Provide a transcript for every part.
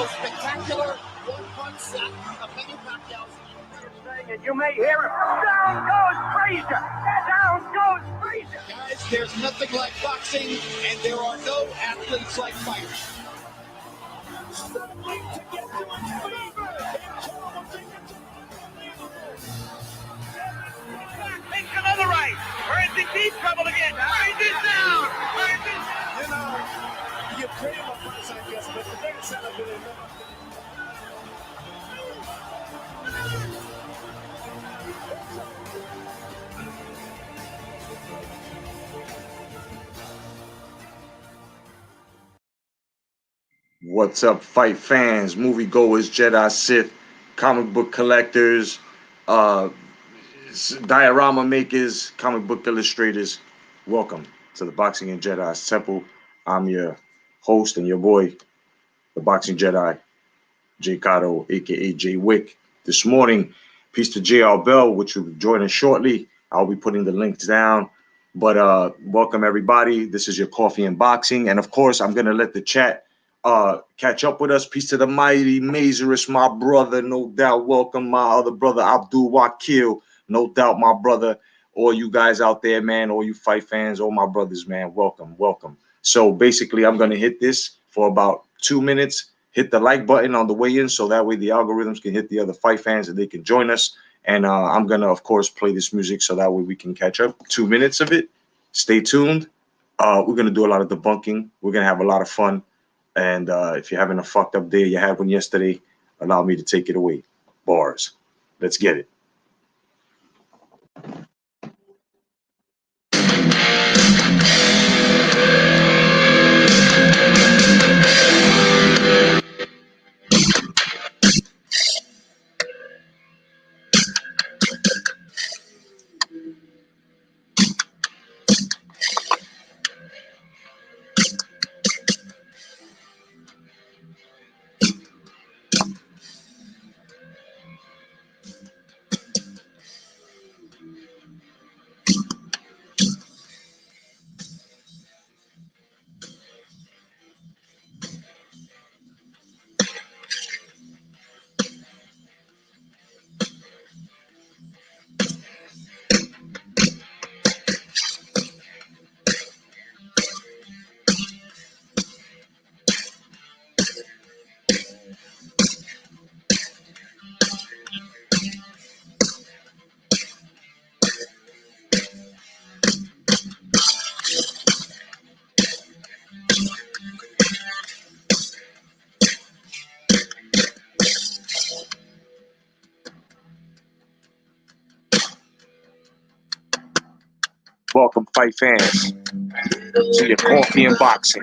most spectacular one-punch set of Manny Pacquiao's. And you may hear it. Down goes Frazier. Down goes Frazier. Guys, there's nothing like boxing, and there are no athletes like fighters. Makes another right. We're in deep trouble again. Frazier's down. You know, you pray him a price, I guess, but the thing is, What's up, fight fans, moviegoers, Jedi Sith, comic book collectors, diorama makers, comic book illustrators? Welcome to the Boxing and Jedi's Temple. I'm your host and your boy, the Boxing Jedi, J. Cotto, aka J. Wick. This morning, peace to JR Bell, which will be joining shortly. I'll be putting the links down. But welcome everybody. This is your Coffee and Boxing, and of course, I'm gonna let the chat catch up with us. Peace to the mighty Mazurus, my brother, no doubt. Welcome my other brother Abdul Wakil, no doubt, my brother. All you guys out there, man, all you fight fans, all my brothers, man, welcome. So basically, I'm gonna hit this for about 2 minutes. Hit the like button on the way in, so that way the algorithms can hit the other fight fans and they can join us. And I'm gonna, of course, play this music so that way we can catch up. 2 minutes of it. Stay tuned. We're gonna do a lot of debunking. We're gonna have a lot of fun. And if you're having a fucked up day, you had one yesterday, allow me to take it away. Bars. Let's get it. Welcome, fight fans, to your Coffee and Boxing.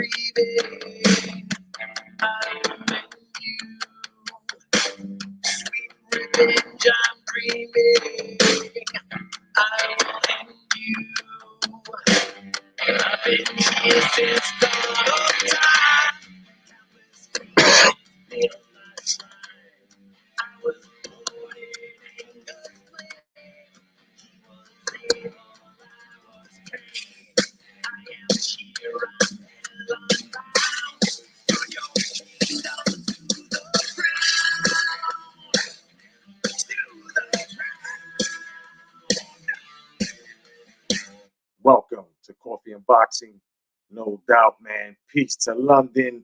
Welcome to Coffee and Boxing. No doubt, man. Peace to London.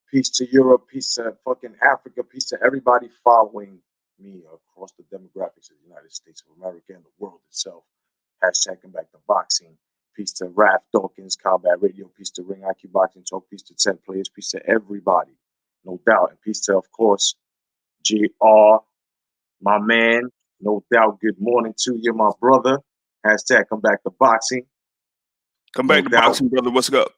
Peace to Europe. Peace to fucking Africa. Peace to everybody following me across the demographics of the United States of America and the world itself. Hashtag come back to boxing. Peace to Raph Dawkins, Combat Radio. Peace to Ring IQ Boxing Talk. Peace to 10 players. Peace to everybody. No doubt. And peace to, of course, JR, my man. No doubt. Good morning to you, my brother. Hashtag come back to boxing. Come back to boxing, brother. What's up?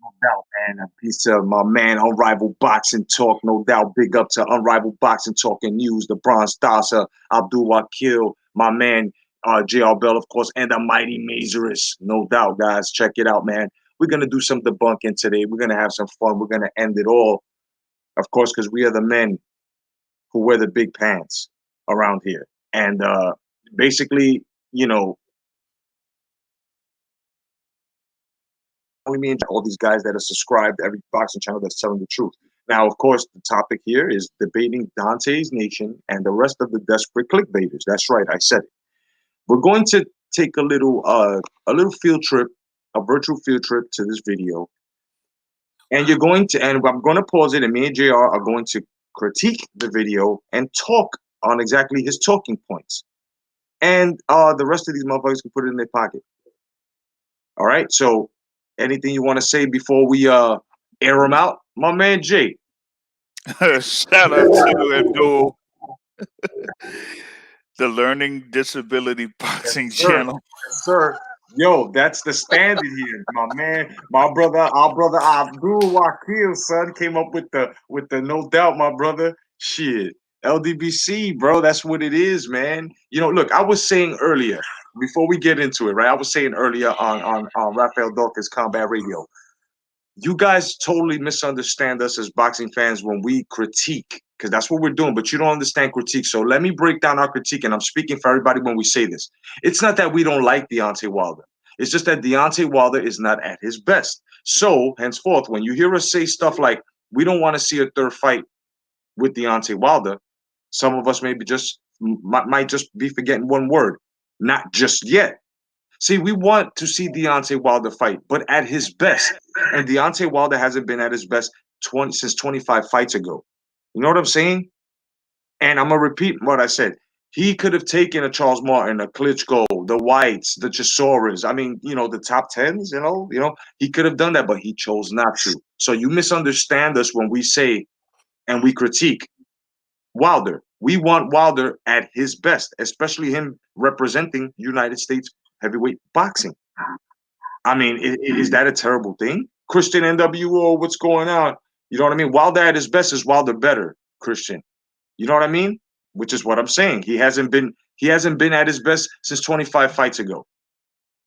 No doubt, man. A piece of my man, Unrivaled Boxing Talk. No doubt. Big up to Unrivaled Boxing Talk and News, the Bronze Stasa, Abdul Wakil, my man, JR Bell, of course, and the mighty Mazurus. No doubt, guys. Check it out, man. We're going to do some debunking today. We're going to have some fun. We're going to end it all, of course, because we are the men who wear the big pants around here. And basically, you know, only me and all these guys that are subscribed to every boxing channel that's telling the truth. Now, of course, the topic here is debating Dante's Nation and the rest of the desperate clickbaiters. That's right, I said it. We're going to take a little field trip, a virtual field trip to this video, and I'm going to pause it, and me and Jr. are going to critique the video and talk on exactly his talking points, and the rest of these motherfuckers can put it in their pocket. All right. So, anything you want to say before we air them out, my man Jay? Shout out to Abdul, the Learning Disability Boxing Sir, Channel. sir. Yo, that's the standard here, my man. Our brother Abdul Wakil, son, came up with the no doubt, my brother. Shit. LDBC, bro, that's what it is, man. You know, look, I was saying earlier, before we get into it, right? I was saying earlier on Rafael Dawkins Combat Radio. You guys totally misunderstand us as boxing fans when we critique, because that's what we're doing, but you don't understand critique. So let me break down our critique, and I'm speaking for everybody when we say this. It's not that we don't like Deontay Wilder. It's just that Deontay Wilder is not at his best. So, henceforth, when you hear us say stuff like, we don't want to see a third fight with Deontay Wilder, some of us maybe might just be forgetting one word, not just yet. See, we want to see Deontay Wilder fight, but at his best. And Deontay Wilder hasn't been at his best since 25 fights ago. You know what I'm saying? And I'm gonna repeat what I said. He could have taken a Charles Martin, a Klitschko, the Whites, the Chisoras. I mean, the top tens. He could have done that, but he chose not to. So you misunderstand us when we say and we critique Wilder. We want Wilder at his best, especially him representing United States heavyweight boxing. I mean, is that a terrible thing? Christian NWO, what's going on? You know what I mean? Wilder at his best is Wilder better, Christian. You know what I mean? Which is what I'm saying. He hasn't been at his best since 25 fights ago.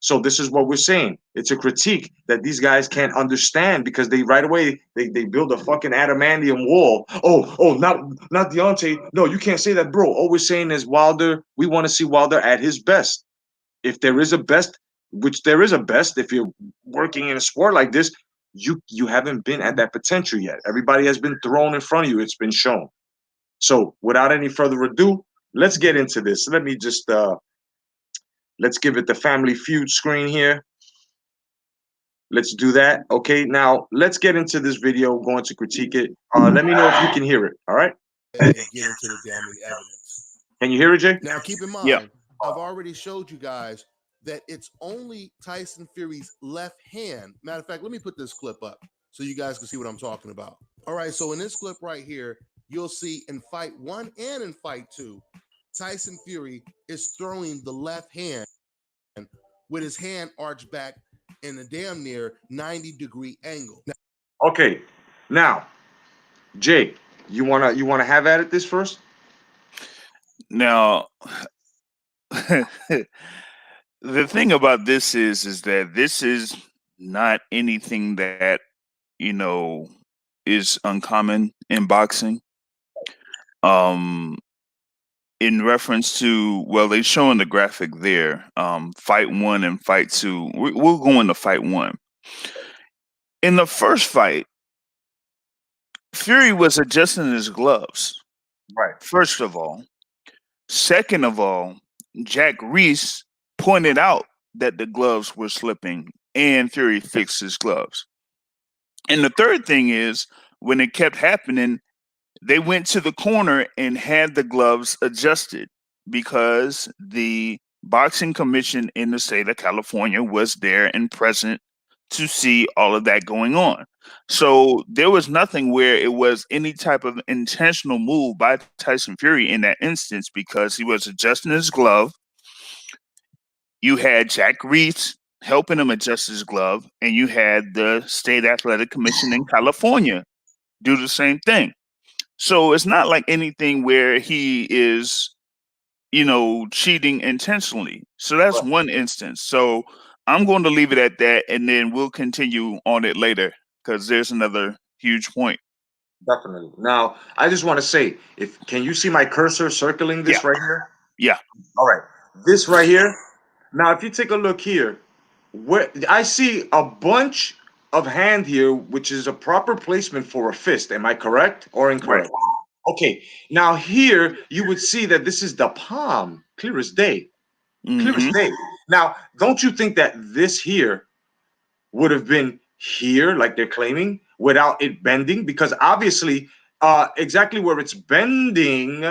So this is what we're saying. It's a critique that these guys can't understand because they right away they build a fucking adamantium wall. Oh, not Deontay. No, you can't say that, bro. All we're saying is Wilder. We want to see Wilder at his best. If there is a best, which there is a best, if you're working in a sport like this, you haven't been at that potential yet. Everybody has been thrown in front of you. It's been shown. So without any further ado, let's get into this. Let me just let's give it the Family Feud screen here. Let's do that. Okay, now let's get into this video. I'm going to critique it. Let me know if you can hear it. All right. And get into the damning evidence. Can you hear it, Jay? Now, keep in mind, Yeah. I've already showed you guys that it's only Tyson Fury's left hand. Matter of fact, let me put this clip up so you guys can see what I'm talking about. All right, so in this clip right here, you'll see in fight 1 and in fight 2, Tyson Fury is throwing the left hand with his hand arched back in a damn near 90-degree angle. Okay, now, Jay, you wanna have at it this first? Now, the thing about this is that this is not anything that is uncommon in boxing. In reference to, well, they're showing the graphic there. Fight 1 and fight 2. We'll go into fight 1. In the first fight, Fury was adjusting his gloves. Right. First of all. Second of all, Jack Reese pointed out that the gloves were slipping and Fury fixed his gloves. And the third thing is, when it kept happening, they went to the corner and had the gloves adjusted because the boxing commission in the state of California was there and present to see all of that going on. So there was nothing where it was any type of intentional move by Tyson Fury in that instance because he was adjusting his glove. You had Jack Reese helping him adjust his glove, and you had the State Athletic Commission in California do the same thing. So it's not like anything where he is, cheating intentionally. So that's one instance. So I'm going to leave it at that, and then we'll continue on it later because there's another huge point. Definitely. Now, I just want to say, can you see my cursor circling this right here? Yeah. All right. This right here. Now, if you take a look here, where I see a bunch of hand here, which is a proper placement for a fist. Am I correct or incorrect? Right. Okay. Now here you would see that this is the palm, clear as day. Clear as Mm-hmm. day. Now, don't you think that this here would have been here, like they're claiming, without it bending? Because obviously, exactly where it's bending,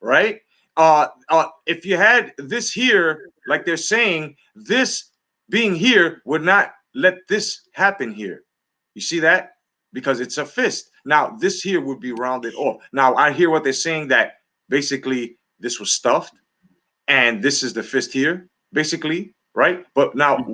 right? If you had this here, like they're saying, this being here would not let this happen here. You see that? Because it's a fist. Now, this here would be rounded off. Now, I hear what they're saying that basically this was stuffed and this is the fist here, basically, right? But now, Mm-hmm.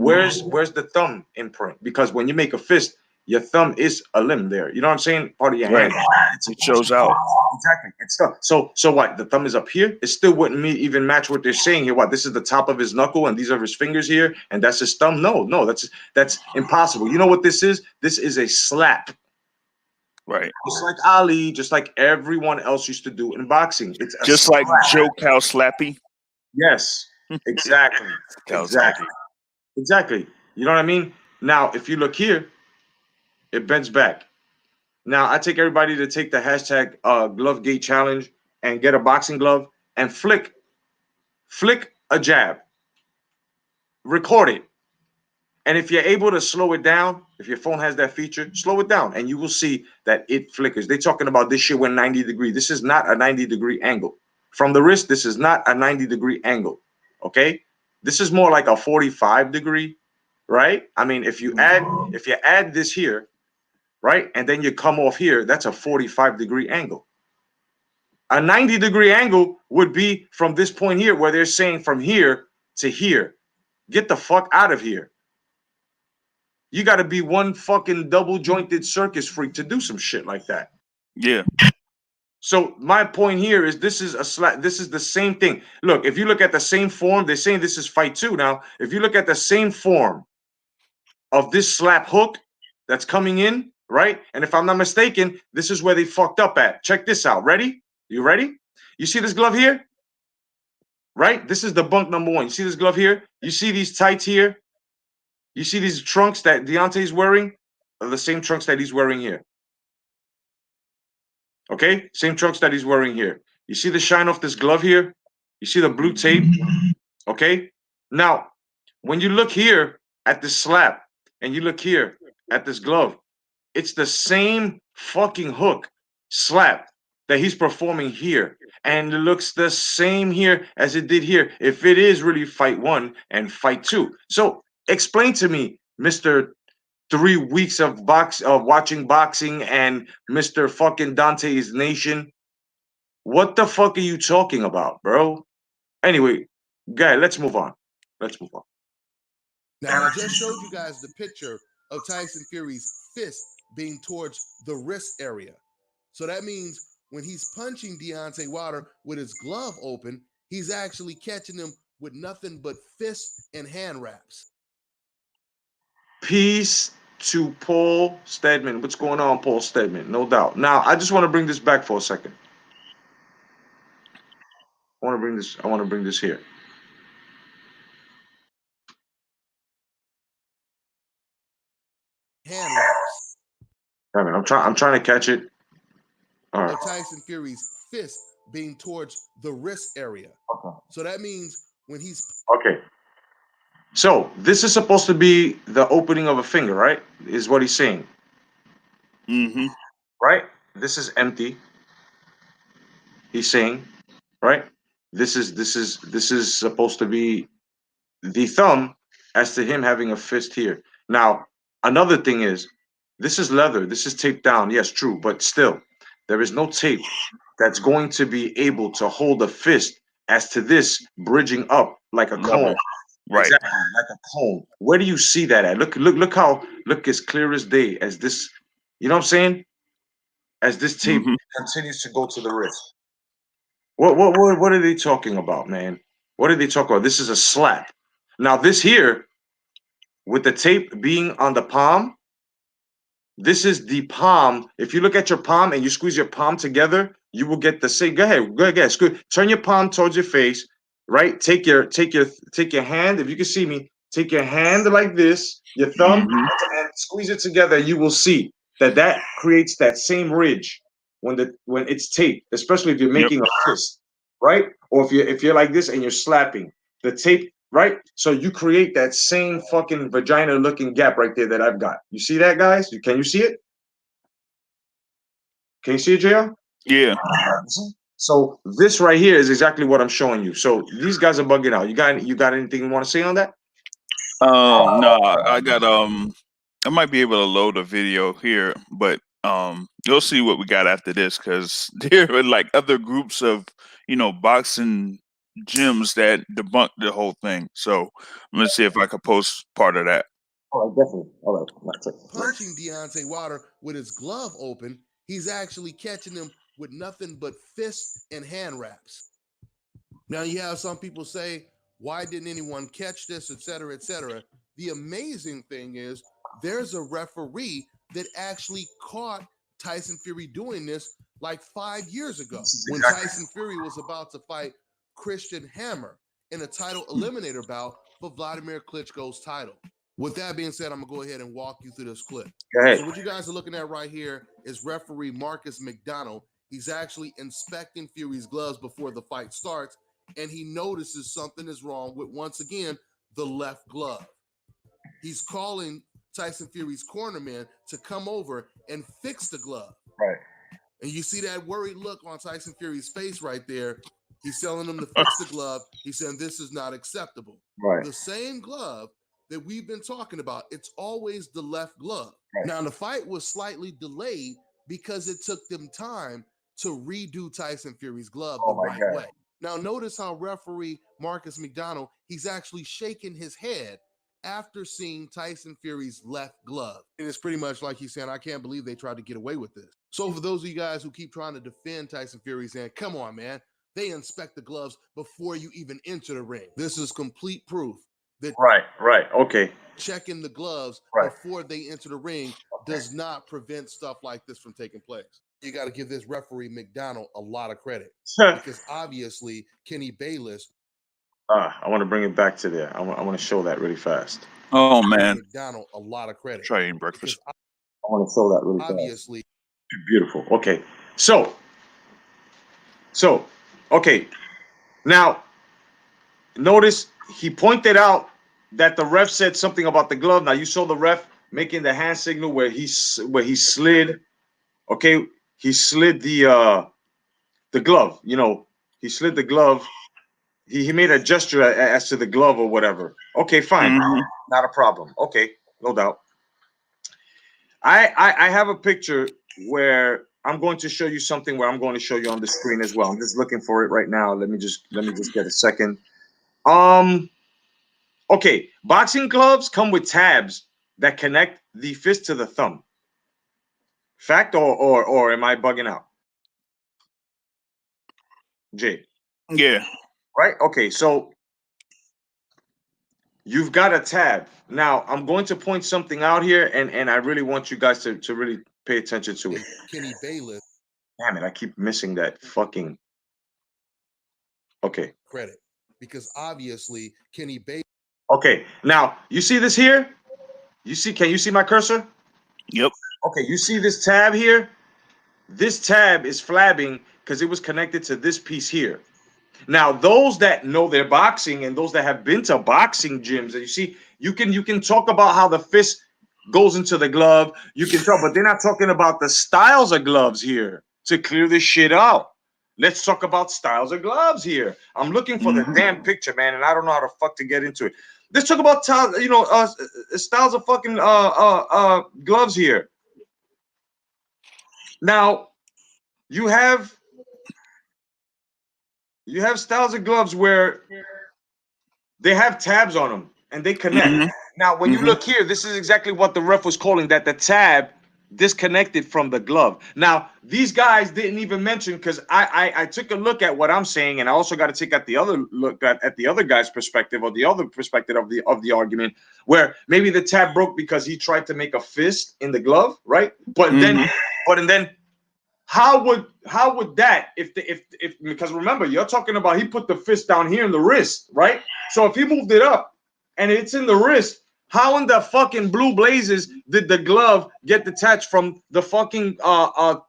where's the thumb imprint? Because when you make a fist, your thumb is a limb there. You know what I'm saying? Part of your Right. hand. It's It supposed shows to out. exactly. It's stuff. So what? The thumb is up here. It still wouldn't even match what they're saying here. What? This is the top of his knuckle, and these are his fingers here, and that's his thumb. No, that's impossible. You know what this is? This is a slap. Right. Just like Ali, just like everyone else used to do in boxing. It's a Just slap. like Joe Cow Slappy. Yes, exactly. Cow Exactly. Slappy. Exactly. You know what I mean? Now, if you look here, it bends back. Now, I take everybody to take the hashtag glove gate challenge and get a boxing glove and flick a jab, record it. And if you're able to slow it down, if your phone has that feature, slow it down and you will see that it flickers. They're talking about this shit went 90 degrees. This is not a 90-degree angle. From the wrist, this is not a 90-degree angle. Okay? This is more like a 45-degree, right? I mean, if you add this here, right, and then you come off here, that's a 45-degree angle. A 90-degree angle would be from this point here where they're saying from here to here. Get the fuck out of here. You got to be one fucking double jointed circus freak to do some shit like that. Yeah. So my point here is this is a slap. This is the same thing. Look, if you look at the same form, they're saying this is fight two. Now, if you look at the same form of this slap hook that's coming in, right? And if I'm not mistaken, this is where they fucked up at. Check this out. Ready? You ready? You see this glove here? Right? This is the bunk number one. You see this glove here? You see these tights here? You see these trunks that Deontay's wearing? Are the same trunks that he's wearing here. Okay? Same trunks that he's wearing here. You see the shine off this glove here? You see the blue tape? Okay? Now, when you look here at this slap and you look here at this glove, it's the same fucking hook slap that he's performing here. And it looks the same here as it did here. If it is really fight one and fight two. So explain to me, Mr. 3 weeks of watching boxing and Mr. fucking Dante's Nation. What the fuck are you talking about, bro? Anyway, guy, let's move on. Let's move on. Now, I just showed you guys the picture of Tyson Fury's fist being towards the wrist area. So that means when he's punching Deontay Wilder with his glove open, he's actually catching him with nothing but fists and hand wraps. Peace to Paul Stedman. What's going on, Paul Stedman? No doubt. Now, I just want to bring this back for a second. I want to bring this here. Hand wraps. I mean, I'm trying to catch it. All right. Of Tyson Fury's fist being towards the wrist area. Okay. So that means when he's Okay. So this is supposed to be the opening of a finger, right? Is what he's saying. Mm-hmm. Right? This is empty. He's saying, right? This is supposed to be the thumb as to him having a fist here. Now, another thing is this is leather. This is taped down. Yes, true, but still, there is no tape that's going to be able to hold a fist as to this bridging up like a cone. Right. Exactly, like a cone. Where do you see that at? Look as clear as day as this, you know what I'm saying? As this tape continues to go to the wrist. What are they talking about, man? What are they talking about? This is a slap. Now, this here, with the tape being on the palm, this is the palm. If you look at your palm and you squeeze your palm together, you will get the same. Go ahead. Turn your palm towards your face, right? Take your hand. If you can see me, take your hand like this, your thumb, and squeeze it together. You will see that creates that same ridge when it's taped, especially if you're Yep. making a fist, right? Or if you're like this and you're slapping the tape, right? So you create that same fucking vagina looking gap right there that I've got. You see that, guys? Can you see it? Can you see it, JR? Yeah. So this right here is exactly what I'm showing you. So these guys are bugging out. You got anything you want to say on that? No, I got I might be able to load a video here, but you'll see what we got after this because there are like other groups of boxing gyms that debunk the whole thing. So I'm gonna see if I could post part of that. All right, definitely. All right, that's it. Punching Deontay Wilder with his glove open, he's actually catching him with nothing but fists and hand wraps. Now you have some people say, why didn't anyone catch this, et cetera, et cetera. The amazing thing is there's a referee that actually caught Tyson Fury doing this like 5 years ago when Tyson Fury was about to fight Christian Hammer in a title eliminator bout for Vladimir Klitschko's title. With that being said, I'm going to go ahead and walk you through this clip. Go ahead. So what you guys are looking at right here is referee Marcus McDonald. He's actually inspecting Fury's gloves before the fight starts, and he notices something is wrong with, once again, the left glove. He's calling Tyson Fury's cornerman to come over and fix the glove. Right. And you see that worried look on Tyson Fury's face right there. He's telling him to fix the glove. He's saying this is not acceptable. Right. The same glove that we've been talking about, it's always the left glove. Right. Now, the fight was slightly delayed because it took them time to redo Tyson Fury's glove the right way. Now, notice how referee Marcus McDonald, he's actually shaking his head after seeing Tyson Fury's left glove. And it's pretty much like he's saying, I can't believe they tried to get away with this. So for those of you guys who keep trying to defend Tyson Fury, saying, come on, man, they inspect the gloves before you even enter the ring. This is complete proof that Right. Okay. checking the gloves before they enter the ring does not prevent stuff like this from taking place. You got to give this referee McDonald a lot of credit because obviously Kenny Bayless. I want to bring it back to there. I want to show that really fast. Oh man, McDonald a lot of credit. Try eating breakfast. I want to show that really obviously fast. Beautiful. Okay. So okay. Now notice he pointed out that the ref said something about the glove. Now you saw the ref making the hand signal where he slid. Okay, he slid the glove. He slid the glove. He made a gesture as to the glove or whatever. Okay, fine, not a problem. Okay, no doubt. I have a picture where I'm going to show you something where I'm going to show you on the screen as well. I'm just looking for it right now. Let me just get a second. Okay, boxing gloves come with tabs that connect the fist to the thumb. Fact or am I bugging out? Jay. Yeah. Right? Okay, so you've got a tab. Now, I'm going to point something out here, and I really want you guys to really pay attention to it. Kenny Bayless. Damn it, I keep missing that fucking... Okay. Credit. Because obviously, Kenny Bayless... Okay, now, you see this here? Can you see my cursor? Yep. Okay, you see this tab here? This tab is flabbing because it was connected to this piece here. Now, those that know their boxing and those that have been to boxing gyms, and you see, you can talk about how the fist goes into the glove. You can talk, but they're not talking about the styles of gloves here to clear this shit out. Let's talk about styles of gloves here. I'm looking for the damn picture, man, and I don't know how the fuck to get into it. Let's talk about styles of fucking gloves here. Now, you have styles of gloves where they have tabs on them and they connect. Now, when you look here, this is exactly what the ref was calling, that the tab disconnected from the glove. Now, these guys didn't even mention, because I took a look at what I'm saying, and I also got to take at the other look at the other guy's perspective, or the other perspective of the argument, where maybe the tab broke because he tried to make a fist in the glove, right? But then how would that if because remember, you're talking about he put the fist down here in the wrist, right? So if he moved it up, and it's in the wrist. How in the fucking blue blazes did the glove get detached from the fucking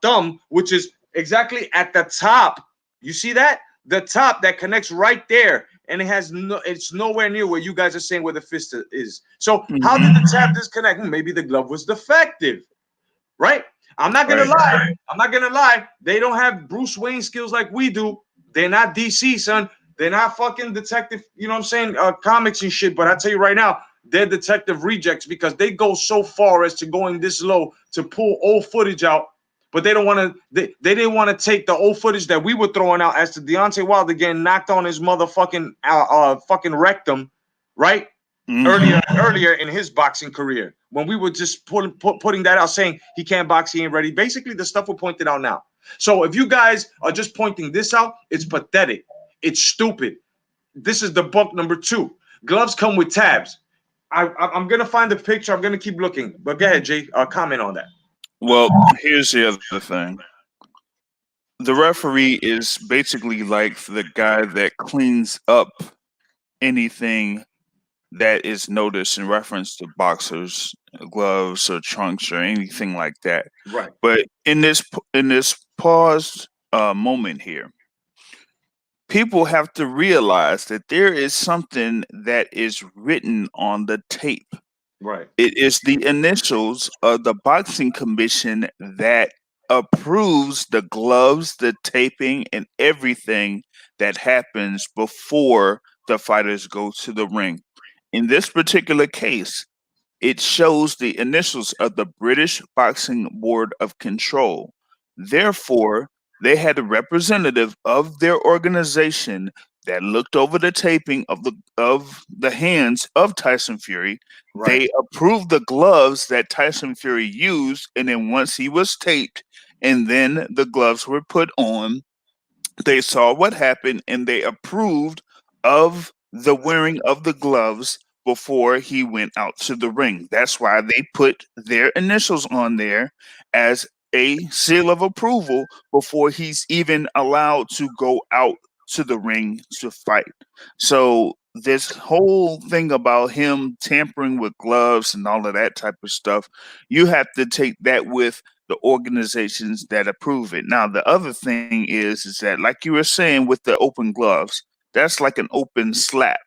thumb, which is exactly at the top? You see that? The top that connects right there, and it's nowhere near where you guys are saying where the fist is. So how did the tap disconnect? Maybe the glove was defective, right? I'm not gonna lie. I'm not gonna lie. They don't have Bruce Wayne skills like we do. They're not DC, son. They're not fucking detective, you know what I'm saying, comics and shit. But I tell you right now, they're detective rejects because they go so far as to going this low to pull old footage out. But they don't want to. They didn't want to take the old footage that we were throwing out as to Deontay Wilder getting knocked on his motherfucking fucking rectum, right? Earlier in his boxing career, when we were just putting that out, saying he can't box, he ain't ready. Basically, the stuff we're pointing out now. So if you guys are just pointing this out, it's pathetic. It's stupid. This is the book number 2. Gloves come with tabs. I'm gonna find the picture. I'm gonna keep looking. But go ahead, Jay. Comment on that. Well, here's the other thing. The referee is basically like the guy that cleans up anything that is noticed in reference to boxers, gloves, or trunks, or anything like that. Right. But in this paused moment here, people have to realize that there is something that is written on the tape. Right. It is the initials of the boxing commission that approves the gloves, the taping, and everything that happens before the fighters go to the ring. In this particular case, it shows the initials of the British Boxing Board of Control. Therefore, they had a representative of their organization that looked over the taping of the hands of Tyson Fury. Right. They approved the gloves that Tyson Fury used, and then once he was taped and then the gloves were put on, they saw what happened and they approved of the wearing of the gloves before he went out to the ring. That's why they put their initials on there as a seal of approval before he's even allowed to go out to the ring to fight. So this whole thing about him tampering with gloves and all of that type of stuff, you have to take that with the organizations that approve it. Now, the other thing is that, like you were saying with the open gloves, that's like an open slap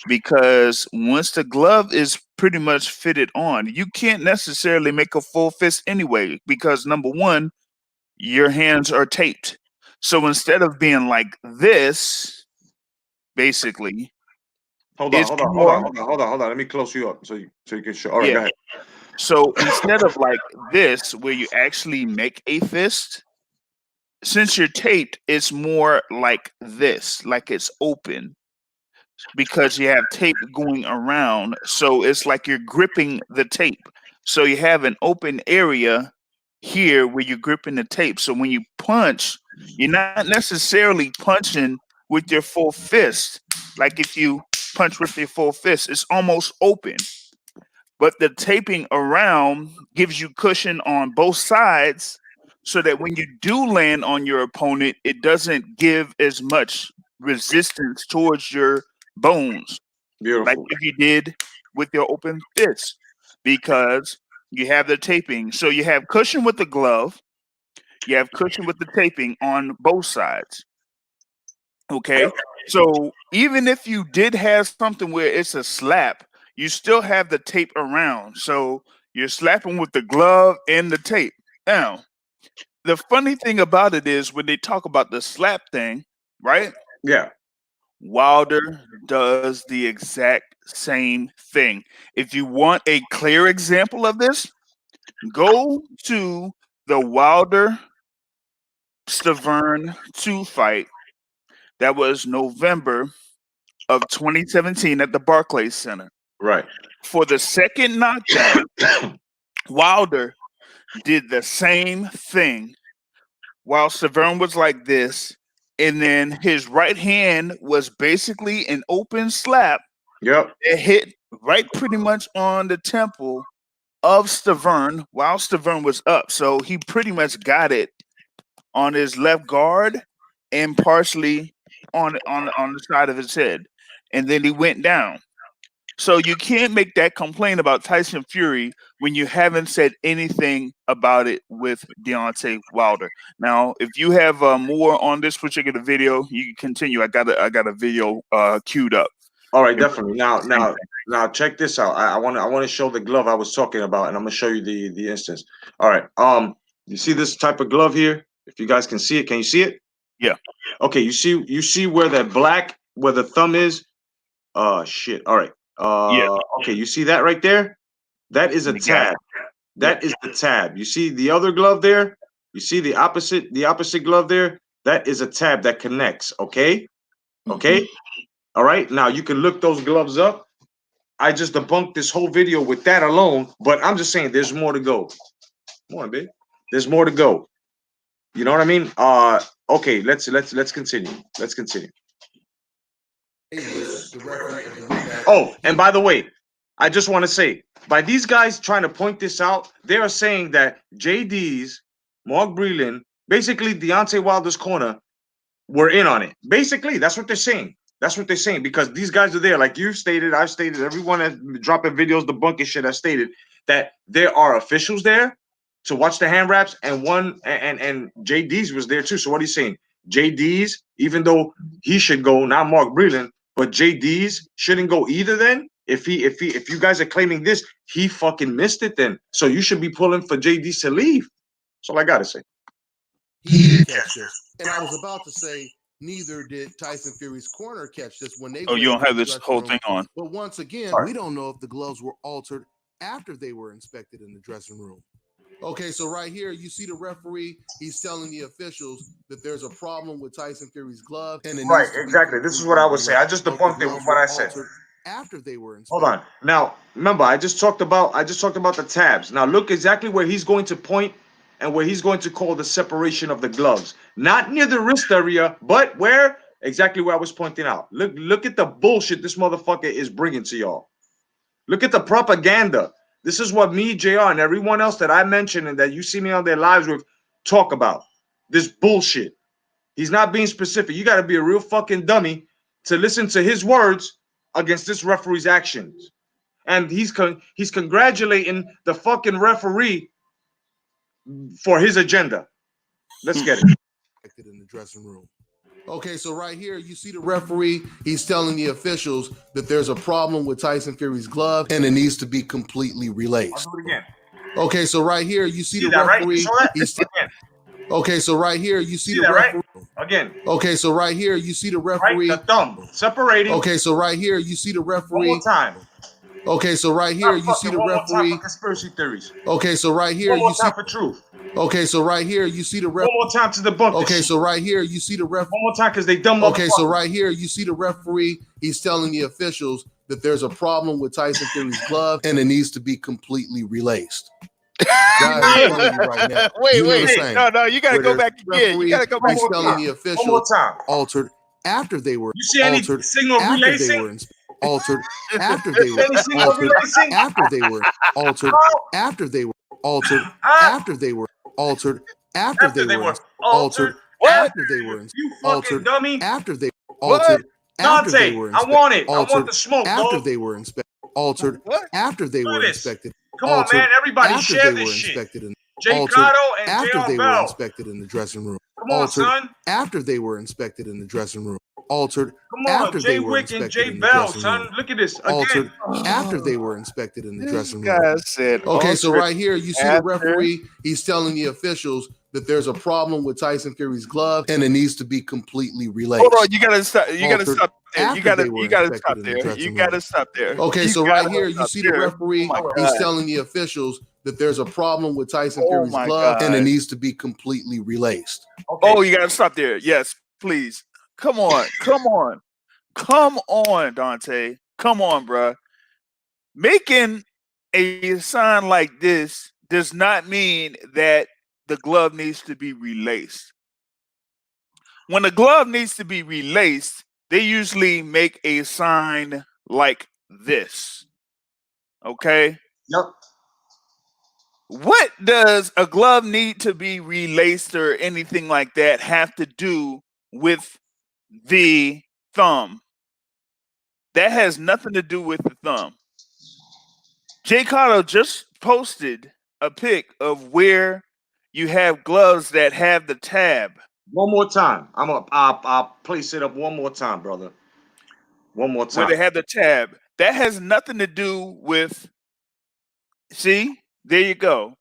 because once the glove is pretty much fitted on, you can't necessarily make a full fist anyway because number one, your hands are taped. So instead of being like this, basically, Hold on. it's Hold on. Hold more, on. Hold on. Hold on. Hold on. Let me close you up so you can show. All right. yeah. Go ahead. So instead of like this, where you actually make a fist, since you're taped, it's more like this, like it's open because you have tape going around. So it's like you're gripping the tape. So you have an open area here where you're gripping the tape. So when you punch, you're not necessarily punching with your full fist. Like if you punch with your full fist, it's almost open. But the taping around gives you cushion on both sides so that when you do land on your opponent, it doesn't give as much resistance towards your bones like Beautiful. if you did with your open fist because you have the taping. So you have cushion with the glove, you have cushion with the taping on both sides. Okay. So even if you did have something where it's a slap, you still have the tape around. So you're slapping with the glove and the tape. Now, the funny thing about it is when they talk about the slap thing, right? Yeah. Wilder does the exact same thing. If you want a clear example of this, go to the Wilder Stavern 2 fight that was November of 2017 at the Barclays Center. Right. For the second knockdown, Wilder did the same thing while Severn was like this, and then his right hand was basically an open slap. Yep. It hit right pretty much on the temple of Stavern while Stavern was up. So he pretty much got it on his left guard and partially on the side of his head. And then he went down. So you can't make that complaint about Tyson Fury when you haven't said anything about it with Deontay Wilder. Now, if you have more on this particular video, you can continue. I got a video queued up. All right, definitely. Now, check this out. I want to show the glove I was talking about, and I'm gonna show you the instance. All right. You see this type of glove here? If you guys can see it, can you see it? Yeah. Okay. You see where that black where the thumb is? Shit. All right. Yeah. Okay. You see that right there? That is a tab. That is the tab. You see the other glove there? You see the opposite glove there? That is a tab that connects. Okay. Okay. All right. Now you can look those gloves up. I just debunked this whole video with that alone, but I'm just saying there's more to go. Come on, babe. There's more to go. You know what I mean? Okay, let's continue. Let's continue. Oh, and by the way, I just want to say, by these guys trying to point this out, they are saying that JD's, Mark Breland, basically Deontay Wilder's corner, were in on it. Basically, that's what they're saying. That's what they're saying, because these guys are there. Like you stated, I've stated, everyone that's dropping videos, debunking shit, has stated that there are officials there to watch the hand wraps, and JD's was there too. So what are you saying? JD's, even though he should go, not Mark Breland, but JD's shouldn't go either then? If you guys are claiming this, he fucking missed it then. So you should be pulling for JD's to leave. That's all I gotta say. He didn't catch this. And I was about to say, neither did Tyson Fury's corner catch this when they. Oh, you don't have this whole thing on. But once again, we don't know if the gloves were altered after they were inspected in the dressing room. Okay, so right here, you see the referee. He's telling the officials that there's a problem with Tyson Fury's glove. And right, exactly. This is what I was saying. I just debunked it with what I said. After they were inspected. Hold on. Now, remember, I just talked about the tabs. Now, look exactly where he's going to point and where he's going to call the separation of the gloves. Not near the wrist area, but where? Exactly where I was pointing out. Look at the bullshit this motherfucker is bringing to y'all. Look at the propaganda. This is what me, JR, and everyone else that I mentioned and that you see me on their lives with talk about. This bullshit. He's not being specific. You got to be a real fucking dummy to listen to his words against this referee's actions. And he's congratulating the fucking referee for his agenda. Let's get it. In the dressing room. Okay, so right here, you see the referee. He's telling the officials that there's a problem with Tyson Fury's glove and it needs to be completely relaced. I'll do it again. Okay, so right here, you see the referee. Okay, so right here, you see the referee. Again. Okay, so right here, you see the referee. Right, the thumb separating. Okay, so right here, you see the referee. One more time. Okay, so right here, you see the referee. One more time for conspiracy theories. Okay, so right here, you see for truth. Okay, so right here, you see the referee. One more time to debunk. Okay, so right here, you see the referee. One more time, because they dumb. Okay, so right here, you see the referee. He's telling the officials that there's a problem with Tyson Fury's glove and it needs to be completely relaced. Guys, I'm telling you right now. Wait, no, you gotta go back again. You gotta go back. He's telling the officials altered after they were. You see any signal relacing? Altered after they were altered after they were altered after they were altered after they were altered after they were altered after they were altered after they altered after they were I want it. I want the smoke. After they were inspected. Altered after they were inspected. Come on, man! Everybody share this shit. Jay Cotto and after they Bell. were inspected in the dressing room. Come on, son. After they were inspected in the dressing room. Altered. Come on, after Jay they were Wick and inspected Jay in the Bell, dressing son. room. Look at this again. Altered after they were inspected in the dressing room. Guys said, okay, so right here you see the referee. He's telling the officials that there's a problem with Tyson Fury's glove and it needs to be completely relaced. Hold on, you gotta stop. You gotta stop there. You gotta stop there. You gotta stop there. Okay, so right here you see the referee. He's telling the officials that there's a problem with Tyson Fury's glove and it needs to be completely relaced. Okay. Oh, you gotta stop there. Yes, please. Come on, Dontae. Come on, bruh. Making a sign like this does not mean that the glove needs to be relaced. When the glove needs to be relaced, they usually make a sign like this. Okay? Yep. What does a glove need to be relaced or anything like that have to do with the thumb? That has nothing to do with the thumb. Jay Cotto just posted a pic of where you have gloves that have the tab. One more time. I'll place it up one more time, brother. One more Where time. they have the tab. That has nothing to do with. See, there you go.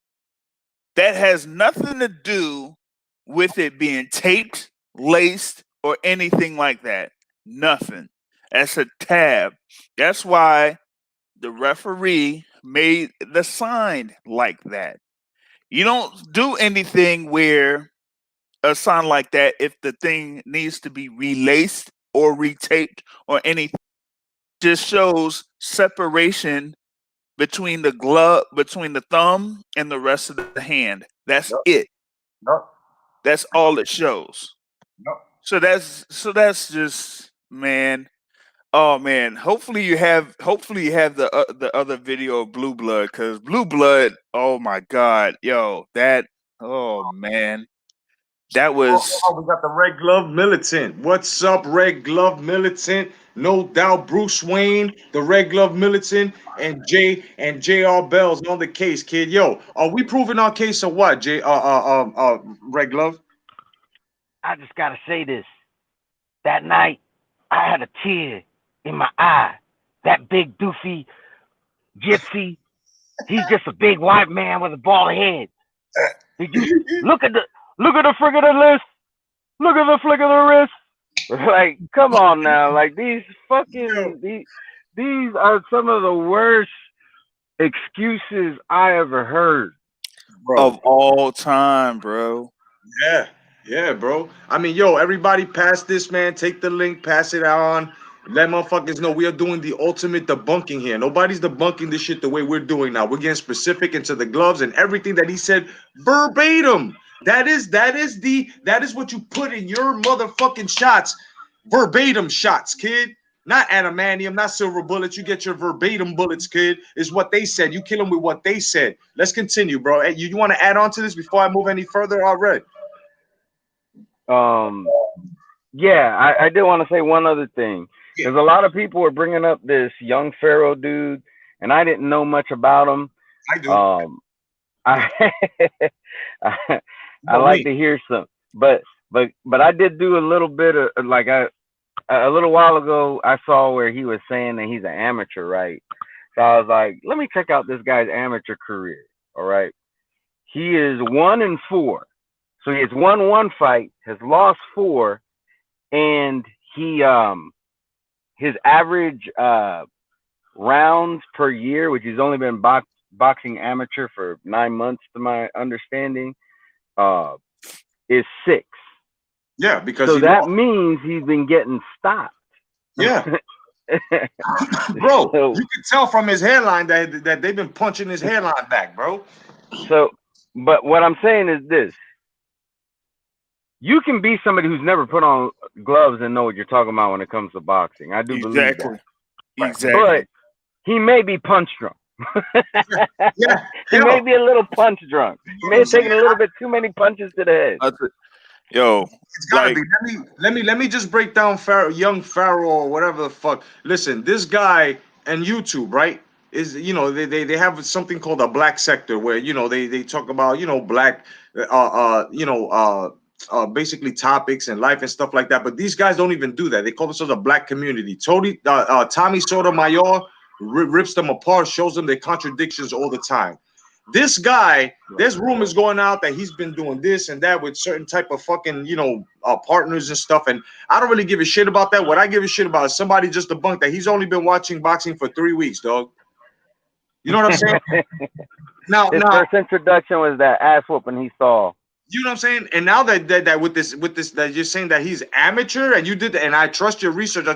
That has nothing to do with it being taped, laced, or anything like that. Nothing. That's a tab. That's why the referee made the sign like that. You don't do anything where a sign like that if the thing needs to be relaced or retaped or anything. Just shows separation between the glove, between the thumb and the rest of the hand. That's Yup. it. Yup. That's all it shows. Yup. So that's just, man. Oh man. Hopefully you have the other video of Blue Blood, because Blue Blood. Oh my God, yo, that. Oh man, that was. We got the Red Glove Militant. What's up, Red Glove Militant? No doubt, Bruce Wayne, the Red Glove Militant, and J.R. Bell's on the case, kid. Yo, are we proving our case or what, Red Glove? I just gotta say this. That night, I had a tear in my eye. That big doofy gypsy, he's just a big white man with a bald head. Did you look at the flick of the list? Look at the flick of the wrist. Like, come on now. Like, these are some of the worst excuses I ever heard. Bro. Of all time, bro. Yeah, bro. I mean, yo, everybody pass this, man. Take the link, pass it on. Let motherfuckers know we are doing the ultimate debunking here. Nobody's debunking this shit the way we're doing now. We're getting specific into the gloves and everything that he said verbatim. That is what you put in your motherfucking shots. Verbatim shots, kid. Not adamantium, not silver bullets. You get your verbatim bullets, kid. Is what they said. You kill them with what they said. Let's continue, bro. Hey, you want to add on to this before I move any further? All right. Yeah, I did want to say one other thing. Because a lot of people were bringing up this young Pharaoh dude, and I didn't know much about him. I do. I like to hear some, but I did do a little bit of a little while ago. I saw where he was saying that he's an amateur, right? So I was like, let me check out this guy's amateur career. All right, he is 1-4, so he has won 1 fight, has lost 4, and he his average rounds per year, which he's only been boxing amateur for 9 months, to my understanding, is 6. Yeah, because so that means he's been getting stopped. Yeah, bro, you can tell from his hairline that they've been punching his hairline back, bro. So, but what I'm saying is this: you can be somebody who's never put on gloves and know what you're talking about when it comes to boxing. I do believe that. Exactly. But he may be punch drunk. He may be a little punch drunk. He may have taken a little bit too many punches to the head. Yo, it's gotta be. Let me just break down young Pharaoh or whatever the fuck. Listen, this guy and YouTube, right? Is they have something called a black sector where they talk about black basically topics and life and stuff like that. But these guys don't even do that. They call themselves a black community. Tommy Sotomayor rips them apart, shows them their contradictions all the time. This guy, there's rumors going out that he's been doing this and that with certain type of fucking, partners and stuff. And I don't really give a shit about that. What I give a shit about is somebody just debunked that he's only been watching boxing for 3 weeks, dog. You know what I'm saying? His first introduction was that ass whooping he saw. You know what I'm saying? And now that with this that you're saying that he's amateur and you did that, and I trust your research.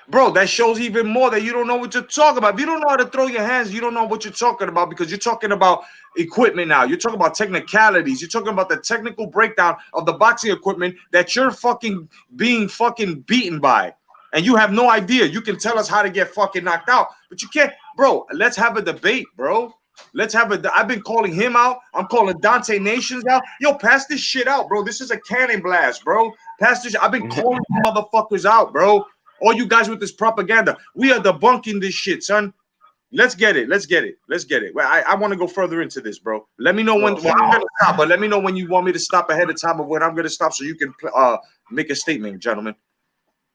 Bro, that shows even more that you don't know what you're talking about. If you don't know how to throw your hands, you don't know what you're talking about, because you're talking about equipment now. You're talking about technicalities. You're talking about the technical breakdown of the boxing equipment that you're being beaten by. And you have no idea. You can tell us how to get fucking knocked out, but you can't. Bro, let's have a debate, bro. I've been calling him out. I'm calling Dontae Nations out. Yo, pass this shit out, bro. This is a cannon blast, bro. Pass this. I've been calling motherfuckers out, bro. All you guys with this propaganda. We are debunking this shit, son. Let's get it. Well, I want to go further into this, bro. Let me know when. Well, I'm gonna stop, but let me know when you want me to stop ahead of time of when I'm gonna stop, so you can make a statement, gentlemen.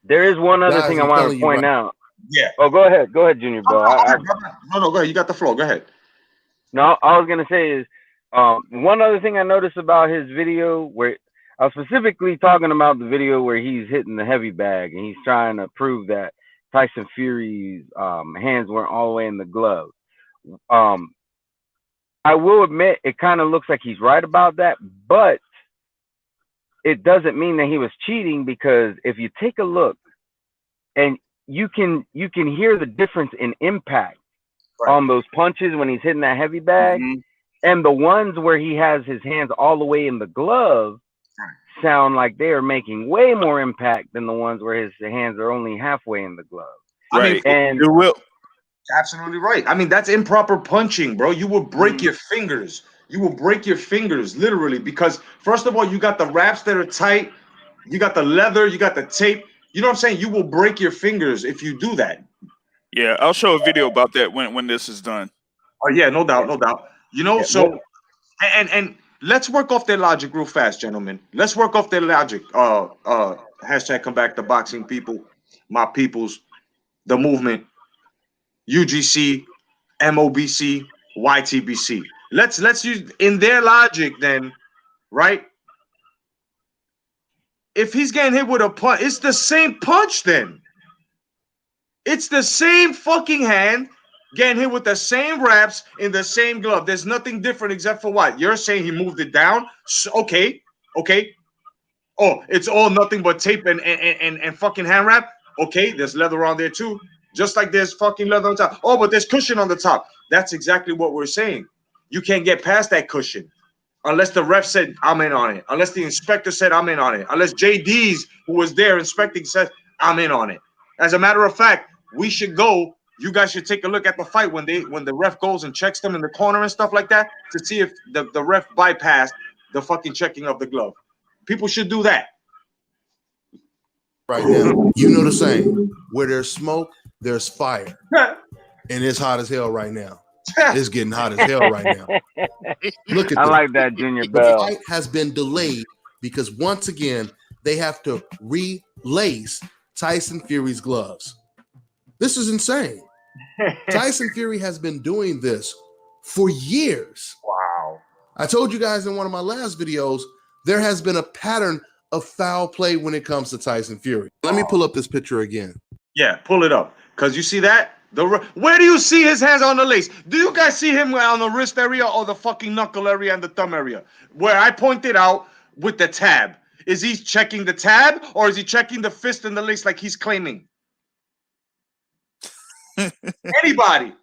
There is one other thing I want to point out. Yeah. Oh, go ahead, Junior, bro. No, go ahead. You got the floor. Go ahead. No, all I was gonna say is one other thing I noticed about his video, where I was specifically talking about the video where he's hitting the heavy bag and he's trying to prove that Tyson Fury's hands weren't all the way in the glove. I will admit it kind of looks like he's right about that, but it doesn't mean that he was cheating, because if you take a look and you can hear the difference in impact on those punches when he's hitting that heavy bag, and the ones where he has his hands all the way in the glove sound like they are making way more impact than the ones where his hands are only halfway in the glove. Right. I mean, and Absolutely right. I mean, that's improper punching, bro. You will break your fingers. You will break your fingers, literally, because first of all, you got the wraps that are tight, you got the leather, you got the tape. You know what I'm saying? You will break your fingers if you do that. Yeah, I'll show a video about that when this is done. Oh yeah, no doubt, no doubt. You know, so and let's work off their logic real fast, gentlemen. Let's work off their logic. Hashtag come back to boxing, people, my peoples, the movement, UGC, MOBC, YTBC. Let's use in their logic then, right? If he's getting hit with a punch, it's the same punch then. It's the same fucking hand getting hit with the same wraps in the same glove. There's nothing different except for what? You're saying he moved it down? So, okay. Oh, it's all nothing but tape and fucking hand wrap? Okay, there's leather on there too. Just like there's fucking leather on top. Oh, but there's cushion on the top. That's exactly what we're saying. You can't get past that cushion unless the ref said, I'm in on it. Unless the inspector said, I'm in on it. Unless JD's, who was there inspecting, said, I'm in on it. As a matter of fact, we should go. You guys should take a look at the fight when the ref goes and checks them in the corner and stuff like that to see if the ref bypassed the fucking checking of the glove. People should do that. Right now, you know the saying, where there's smoke, there's fire. And it's hot as hell right now. It's getting hot as hell right now. Look at I this. like that, Junior The Bell. fight has been delayed because once again, they have to relace Tyson Fury's gloves. This is insane. Tyson Fury has been doing this for years. Wow. I told you guys in one of my last videos, there has been a pattern of foul play when it comes to Tyson Fury. Let me pull up this picture again. Yeah, pull it up. Because you see that? Where do you see his hands on the lace? Do you guys see him on the wrist area or the fucking knuckle area and the thumb area? Where I pointed out with the tab. Is he checking the tab or is he checking the fist and the lace like he's claiming? Anybody?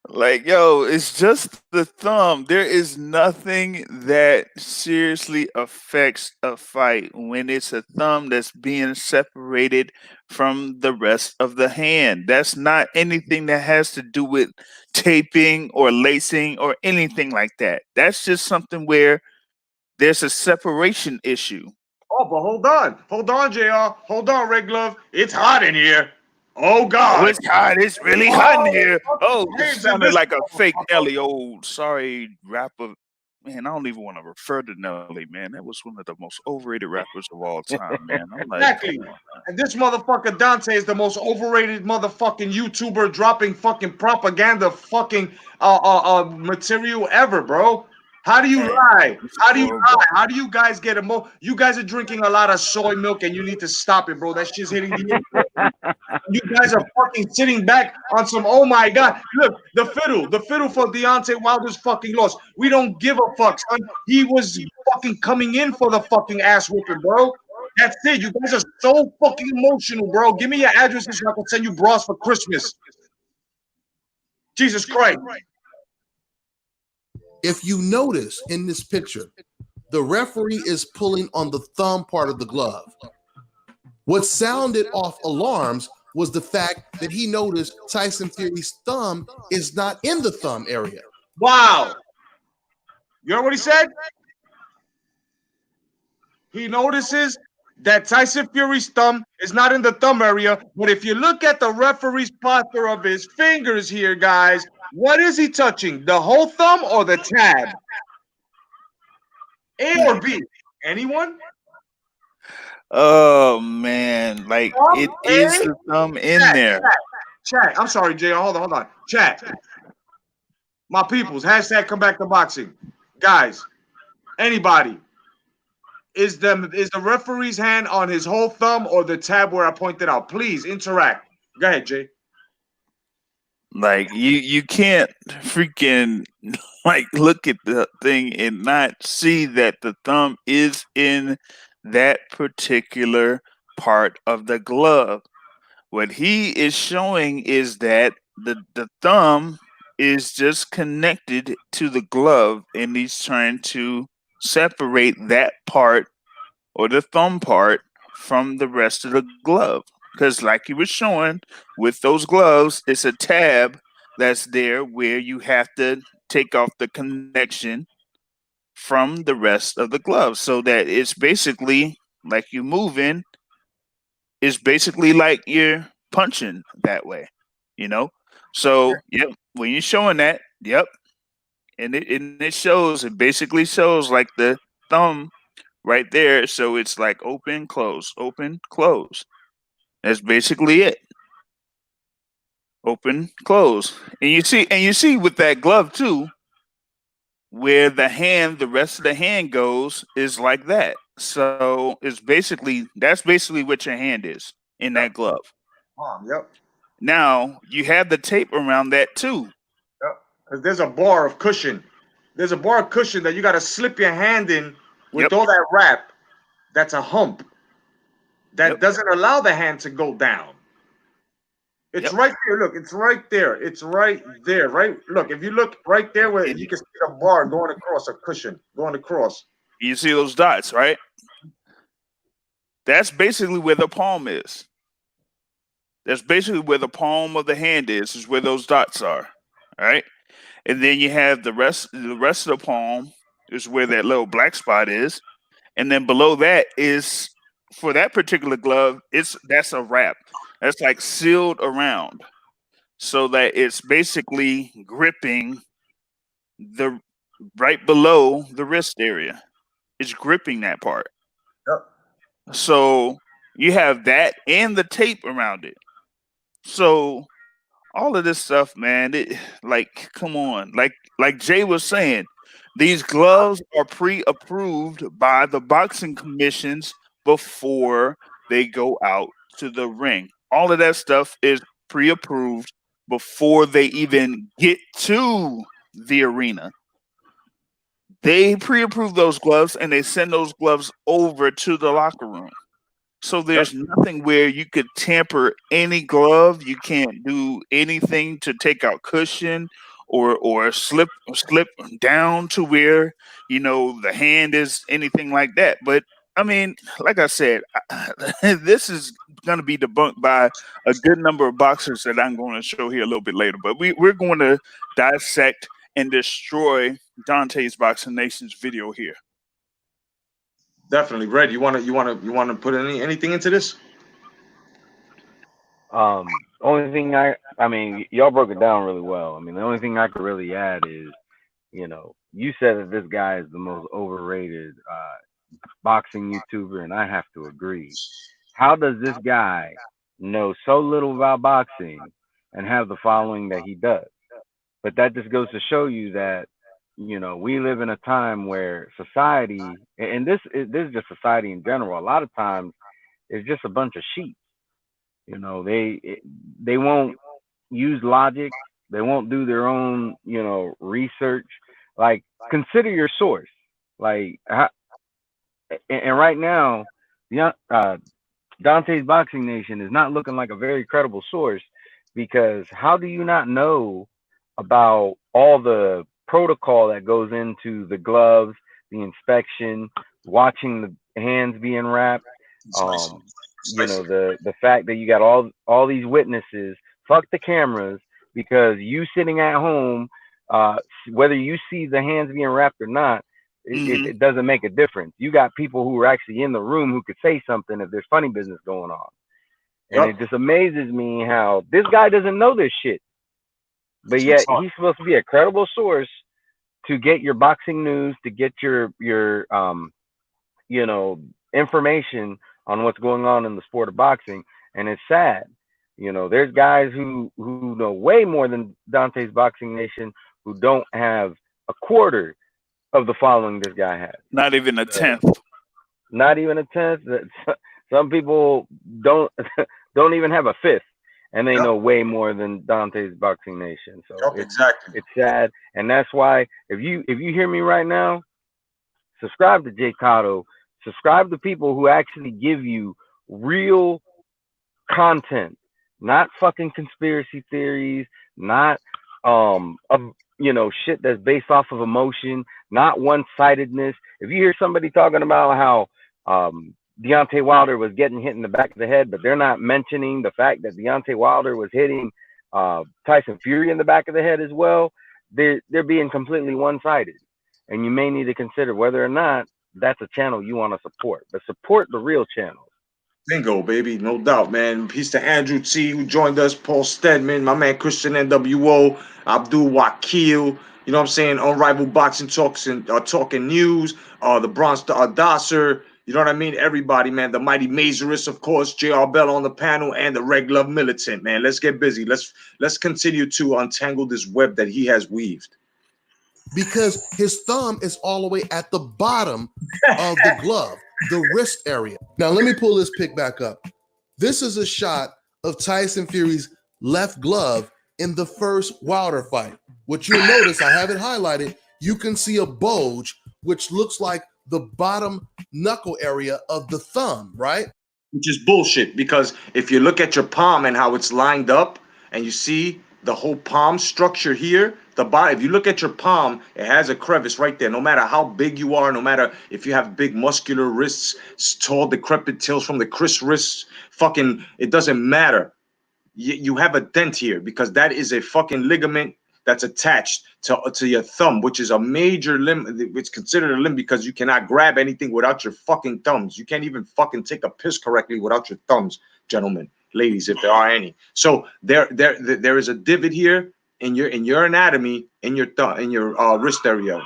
Like, yo, it's just the thumb. There is nothing that seriously affects a fight when it's a thumb that's being separated from the rest of the hand. That's not anything that has to do with taping or lacing or anything like that. That's just something where there's a separation issue. Oh, but hold on, JR. Hold on, Red Glove. It's hot in here. Oh God. Oh, it's hot. It's really hot in here. Oh, it sounded like a fake Nelly. Oh, sorry, rapper. Man, I don't even want to refer to Nelly, man. That was one of the most overrated rappers of all time, man. I'm like, Exactly. And this motherfucker Dontae is the most overrated motherfucking YouTuber dropping fucking propaganda fucking material ever, bro. How do you lie? How do you lie? How do you guys get You guys are drinking a lot of soy milk and you need to stop it, bro. That shit's hitting the You guys are fucking sitting back on some, oh my God. Look, the fiddle for Deontay Wilder's fucking loss. We don't give a fuck, son. He was fucking coming in for the fucking ass whooping, bro. That's it. You guys are so fucking emotional, bro. Give me your addresses so I can send you bras for Christmas. Jesus Christ. If you notice in this picture, the referee is pulling on the thumb part of the glove. What sounded off alarms was the fact that he noticed Tyson Fury's thumb is not in the thumb area. Wow. You know what he said? He notices that Tyson Fury's thumb is not in the thumb area. But if you look at the referee's posture of his fingers here, guys, what is he touching? The whole thumb or the tab? A or B? Anyone? Oh man, like Thumb it is A? the thumb in Chat, there. chat. I'm sorry, Jay. Hold on. Chat. My peoples. Hashtag come back to boxing. Guys, anybody. Is the referee's hand on his whole thumb or the tab where I pointed out? Please interact. Go ahead, Jay. Like you can't freaking like look at the thing and not see that the thumb is in that particular part of the glove. What he is showing is that the thumb is just connected to the glove and he's trying to separate that part or the thumb part from the rest of the glove. Because, like you were showing with those gloves, it's a tab that's there where you have to take off the connection from the rest of the glove so that it's basically like you moving, it's basically like you're punching that way, you know? So, yep, when you're showing that, yep, and it shows, it basically shows like the thumb right there. So it's like open, close. That's basically it. Open, close. And you see with that glove too, where the rest of the hand goes is like that. So that's basically what your hand is in Yep. that glove. Yep. Now you have the tape around that too. Yep. Because there's a bar of cushion. There's a bar of cushion that you got to slip your hand in with Yep. all that wrap. That's a hump that Yep. doesn't allow the hand to go down. It's Yep. right there. Look, it's right there. It's right there. Right. Look, if you look right there, where And you can see a bar going across, a cushion going across. you see those dots, right? That's basically where the palm is. That's basically where the palm of the hand is where those dots are. All right. And then you have the rest of the palm is where that little black spot is. And then below that is for that particular glove, that's a wrap. That's like sealed around so that it's basically gripping the right below the wrist area. It's gripping that part. Yep. So you have that and the tape around it. So all of this stuff, man, like come on. Like Jay was saying, these gloves are pre-approved by the boxing commissions before they go out to the ring. All of that stuff is pre-approved before they even get to the arena. They pre-approve those gloves and they send those gloves over to the locker room. So Yep. there's nothing where you could tamper any glove. You can't do anything to take out cushion or slip down to where the hand is anything like that. But I mean, like I said, this is going to be debunked by a good number of boxers that I'm going to show here a little bit later. But we're going to dissect and destroy Dante's Boxing Nation's video here. Definitely, Red. You wanna put anything into this? Only thing I mean, y'all broke it down really well. I mean, the only thing I could really add is, you said that this guy is the most overrated boxing YouTuber, and I have to agree. How does this guy know so little about boxing and have the following that he does? But that just goes to show you that we live in a time where society, and this is just society in general. A lot of times, it's just a bunch of sheep. They won't use logic. They won't do their own research. Like, consider your source. Like, and right now, Dante's Boxing Nation is not looking like a very credible source, because how do you not know about all the protocol that goes into the gloves, the inspection, watching the hands being wrapped, the fact that you got all these witnesses, fuck the cameras, because you sitting at home, whether you see the hands being wrapped or not, It doesn't make a difference. You got people who are actually in the room who could say something if there's funny business going on. And it just amazes me how this guy doesn't know this shit. But yet he's supposed to be a credible source to get your boxing news, to get your you know, information on what's going on in the sport of boxing. And it's sad. You know, there's guys who know way more than Dontae's Boxing Nation who don't have a quarter of the following this guy has. Not even a tenth. Not even a tenth. Some people don't even have a fifth, and they know way more than Dontae's Boxing Nation. So it's sad, and that's why if you hear me right now, subscribe to Jay Cotto. Subscribe to people who actually give you real content, not fucking conspiracy theories, not you know, shit that's based off of emotion, not one-sidedness. If you hear somebody talking about how Deontay Wilder was getting hit in the back of the head, but they're not mentioning the fact that Deontay Wilder was hitting Tyson Fury in the back of the head as well, they're being completely one-sided. And you may need to consider whether or not that's a channel you want to support. But support the real channels. Bingo, baby. No doubt, man. Peace to Andrew T, who joined us, Paul Stedman, my man Christian NWO, Abdul Wakil, you know what I'm saying? Unrivaled Boxing Talks and Talking News, the Bronx Dasser, you know what I mean? Everybody, man. The Mighty Mazurus, of course, JR Bell on the panel, and the Red Glove Militant, man. Let's get busy. Let's continue to untangle this web that he has weaved. Because his thumb is all the way at the bottom of the glove, the wrist area. Now, let me pull this pic back up. This is a shot of Tyson Fury's left glove in the first Wilder fight. What you'll notice, I have it highlighted, you can see a bulge, which looks like the bottom knuckle area of the thumb, right? Which is bullshit, because if you look at your palm and how it's lined up, and you see the whole palm structure here, the body, if you look at your palm, it has a crevice right there. No matter how big you are, no matter if you have big muscular wrists, tall, decrepit tails from the Chris wrists, fucking, it doesn't matter. You have a dent here because that is a fucking ligament that's attached to your thumb, which is a major limb. It's considered a limb because you cannot grab anything without your fucking thumbs. You can't even fucking take a piss correctly without your thumbs, gentlemen, ladies, if there are any. So there is a divot here in your anatomy, in your thumb, in your wrist area,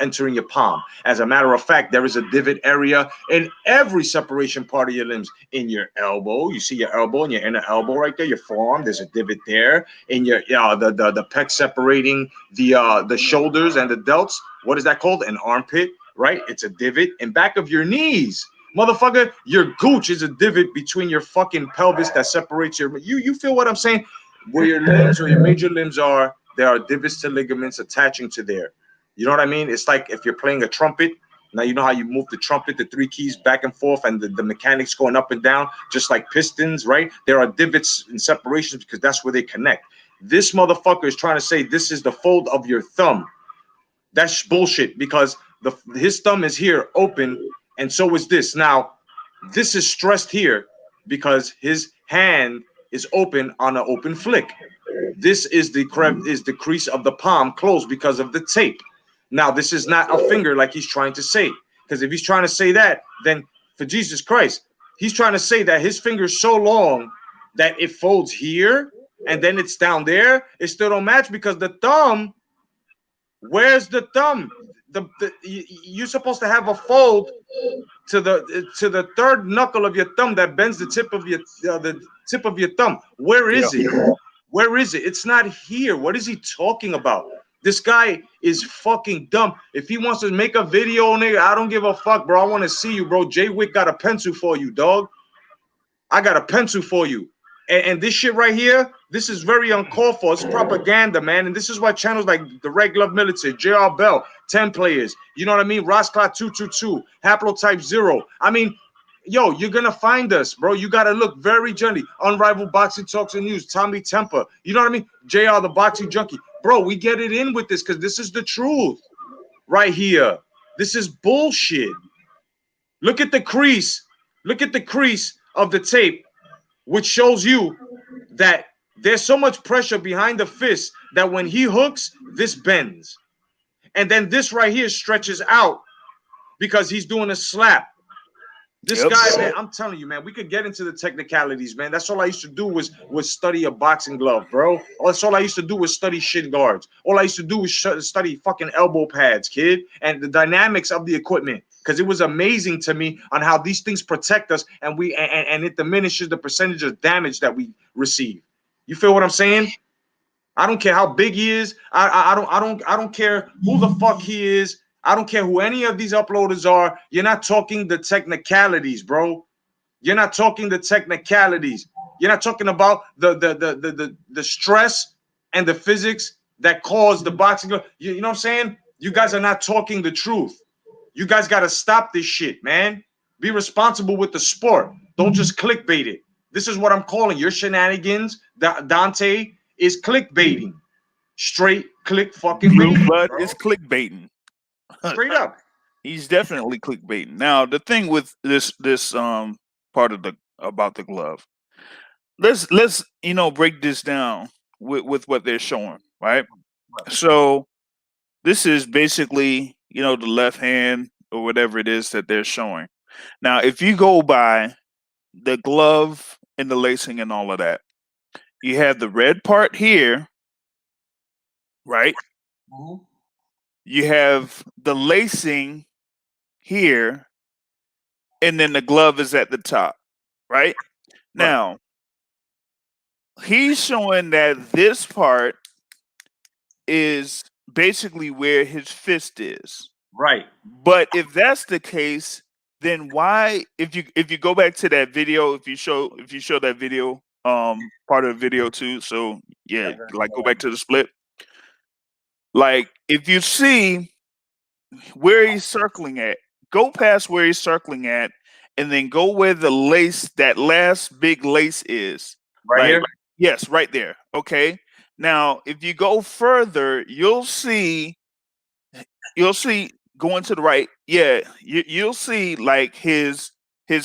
entering your palm. As a matter of fact, there is a divot area in every separation part of your limbs. In your elbow, you see your elbow and your inner elbow right there, your forearm. There's a divot there. In your the pec separating the shoulders and the delts. What is that called? An armpit, right? It's a divot. In back of your knees. Motherfucker, your gooch is a divot between your fucking pelvis that separates your. You feel what I'm saying? Where your limbs or your major limbs are, there are divots to ligaments attaching to there. You know what I mean? It's like if you're playing a trumpet. Now you know how you move the trumpet, the three keys back and forth, and the mechanics going up and down, just like pistons, right? There are divots and separations because that's where they connect. This motherfucker is trying to say this is the fold of your thumb. That's bullshit because his thumb is here open, and so is this. Now, this is stressed here because his hand is open on an open flick. This is the crease of the palm closed because of the tape. Now, this is not a finger like he's trying to say, because if he's trying to say that, then for Jesus Christ, he's trying to say that his finger's so long that it folds here and then it's down there. It still don't match because the thumb, where's the thumb? You're supposed to have a fold to the third knuckle of your thumb that bends the tip of your thumb. Where is it? Where is it? It's not here. What is he talking about? This guy is fucking dumb. If he wants to make a video, nigga, I don't give a fuck, bro. I want to see you, bro. Jay Wick got a pencil for you, dog. I got a pencil for you. And this shit right here, this is very uncalled for. It's propaganda, man. And this is why channels like the Red Glove Militant, JR Bell, 10 players, you know what I mean? Rosclot 222, Haplotype 0. I mean, yo, you're going to find us, bro. You got to look very gently. Unrivaled Boxing Talks and News, Tommy Temper. You know what I mean? JR, the Boxing Junkie. Bro, we get it in with this because this is the truth right here. This is bullshit. Look at the crease. Look at the crease of the tape, which shows you that there's so much pressure behind the fist that when he hooks, this bends. And then this right here stretches out because he's doing a slap. This Yep. guy, man, I'm telling you, man, we could get into the technicalities, man. That's all I used to do was study a boxing glove, bro. That's all I used to do was study shin guards. All I used to do was study fucking elbow pads, kid, and the dynamics of the equipment. Because it was amazing to me on how these things protect us, and it diminishes the percentage of damage that we receive. You feel what I'm saying? I don't care how big he is. I don't care who the fuck he is. I don't care who any of these uploaders are. You're not talking the technicalities, bro. You're not talking the technicalities. You're not talking about the stress and the physics that cause the boxing. You know what I'm saying? You guys are not talking the truth. You guys got to stop this shit, man. Be responsible with the sport. Don't just clickbait it. This is what I'm calling your shenanigans. Dontae is clickbaiting. Straight click fucking Blue baiting, Blood bro. is clickbaiting. Straight up. He's definitely clickbaiting. Now, the thing with this part of about the glove, let's break this down with what they're showing, right? So this is basically the left hand or whatever it is that they're showing. Now, if you go by the glove and the lacing and all of that, you have the red part here, right? Mm-hmm. You have the lacing here, and then the glove is at the top, right? Now, he's showing that this part is basically where his fist is. Right. But if that's the case, then why if you go back to that video, if you show that video, part of the video too, so yeah, like go back to the split. Like if you see where he's circling at, go past where he's circling at, and then go where the lace, that last big lace is. Right Like, here? yes, right there. Okay. Now, if you go further, you'll see going to the right. Yeah, you'll see like his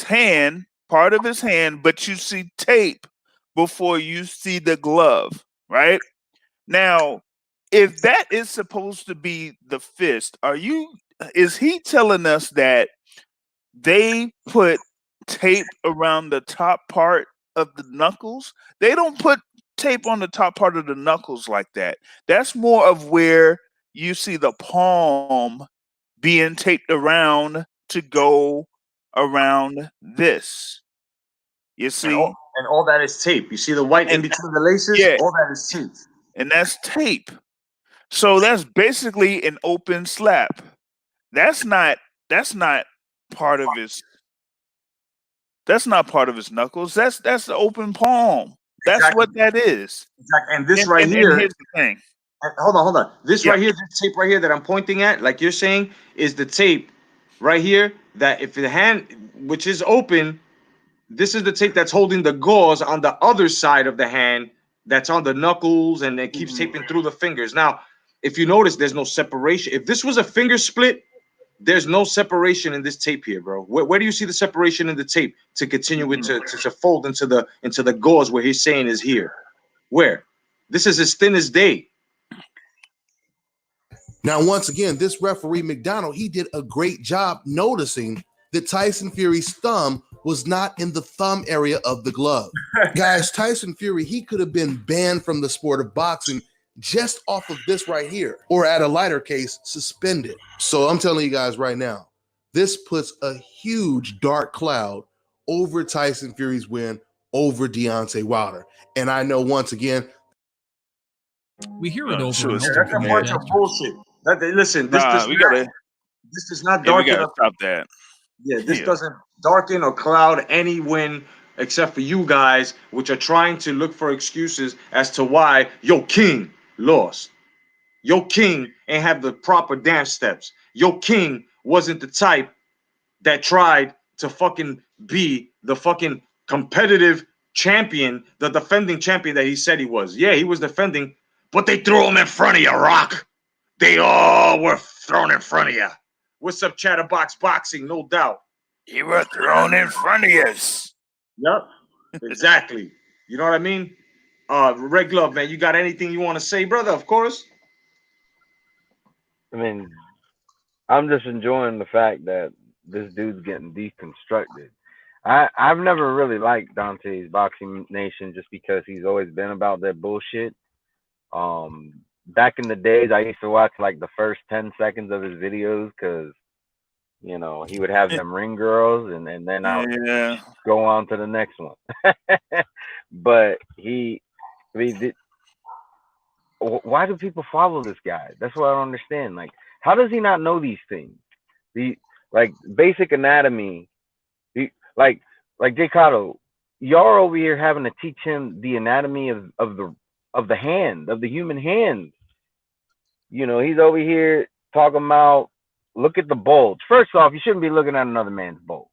hand, part of his hand, but you see tape before you see the glove, right? Now, if that is supposed to be the fist, is he telling us that they put tape around the top part of the knuckles? They don't put tape on the top part of the knuckles like that. That's more of where you see the palm being taped around to go around this. You And see? all that is tape. You see the white in And between the laces? yeah, All that is tape. and that's tape. So that's basically an open slap. That's not part of his that's not part of his knuckles. That's the open palm. That's Exactly. what that is. Exactly. And this And, right and, here, and here's the thing. hold on. This Yeah. right here, this tape right here that I'm pointing at, like you're saying, is the tape right here that if the hand, which is open, this is the tape that's holding the gauze on the other side of the hand that's on the knuckles and it keeps taping through the fingers. Now, if you notice, there's no separation. If this was a finger split, there's no separation in this tape here, bro. Where do you see the separation in the tape to continue it to fold into the gauze where he's saying is here? Where? This is as thin as day. Now, once again, this referee McDonald, he did a great job noticing that Tyson Fury's thumb was not in the thumb area of the glove. Guys, Tyson Fury, he could have been banned from the sport of boxing just off of this right here, or at a lighter case, suspended. So I'm telling you guys right now, this puts a huge dark cloud over Tyson Fury's win over Deontay Wilder. And I know once again, we hear it over sure, and sure. over That's from a the bunch of announcers. bullshit. Listen, this does not we darken gotta up. stop that. Yeah, this doesn't darken or cloud any win except for you guys, which are trying to look for excuses as to why your king lost. Your king ain't have the proper dance steps. Your king wasn't the type that tried to fucking be the fucking competitive champion, the defending champion that he said he was. Yeah, he was defending, but they threw him in front of you, Rock. They all were thrown in front of you. What's up, Chatterbox Boxing? No doubt. You were thrown in front of us. Yep, exactly. You know what I mean? Red Glove, man, you got anything you want to say, brother? Of course. I mean, I'm just enjoying the fact that this dude's getting deconstructed. I've never really liked Dontae's Boxing Nation just because he's always been about that bullshit. Back in the days, I used to watch like the first 10 seconds of his videos because he would have them ring girls, and then I would go on to the next one. But why do people follow this guy? That's what I don't understand. Like, how does he not know these things? Like basic anatomy. Like Jay Cotto, y'all over here having to teach him the anatomy of the hand, of the human hand. He's over here talking about, look at the bulge. First off, you shouldn't be looking at another man's bulge.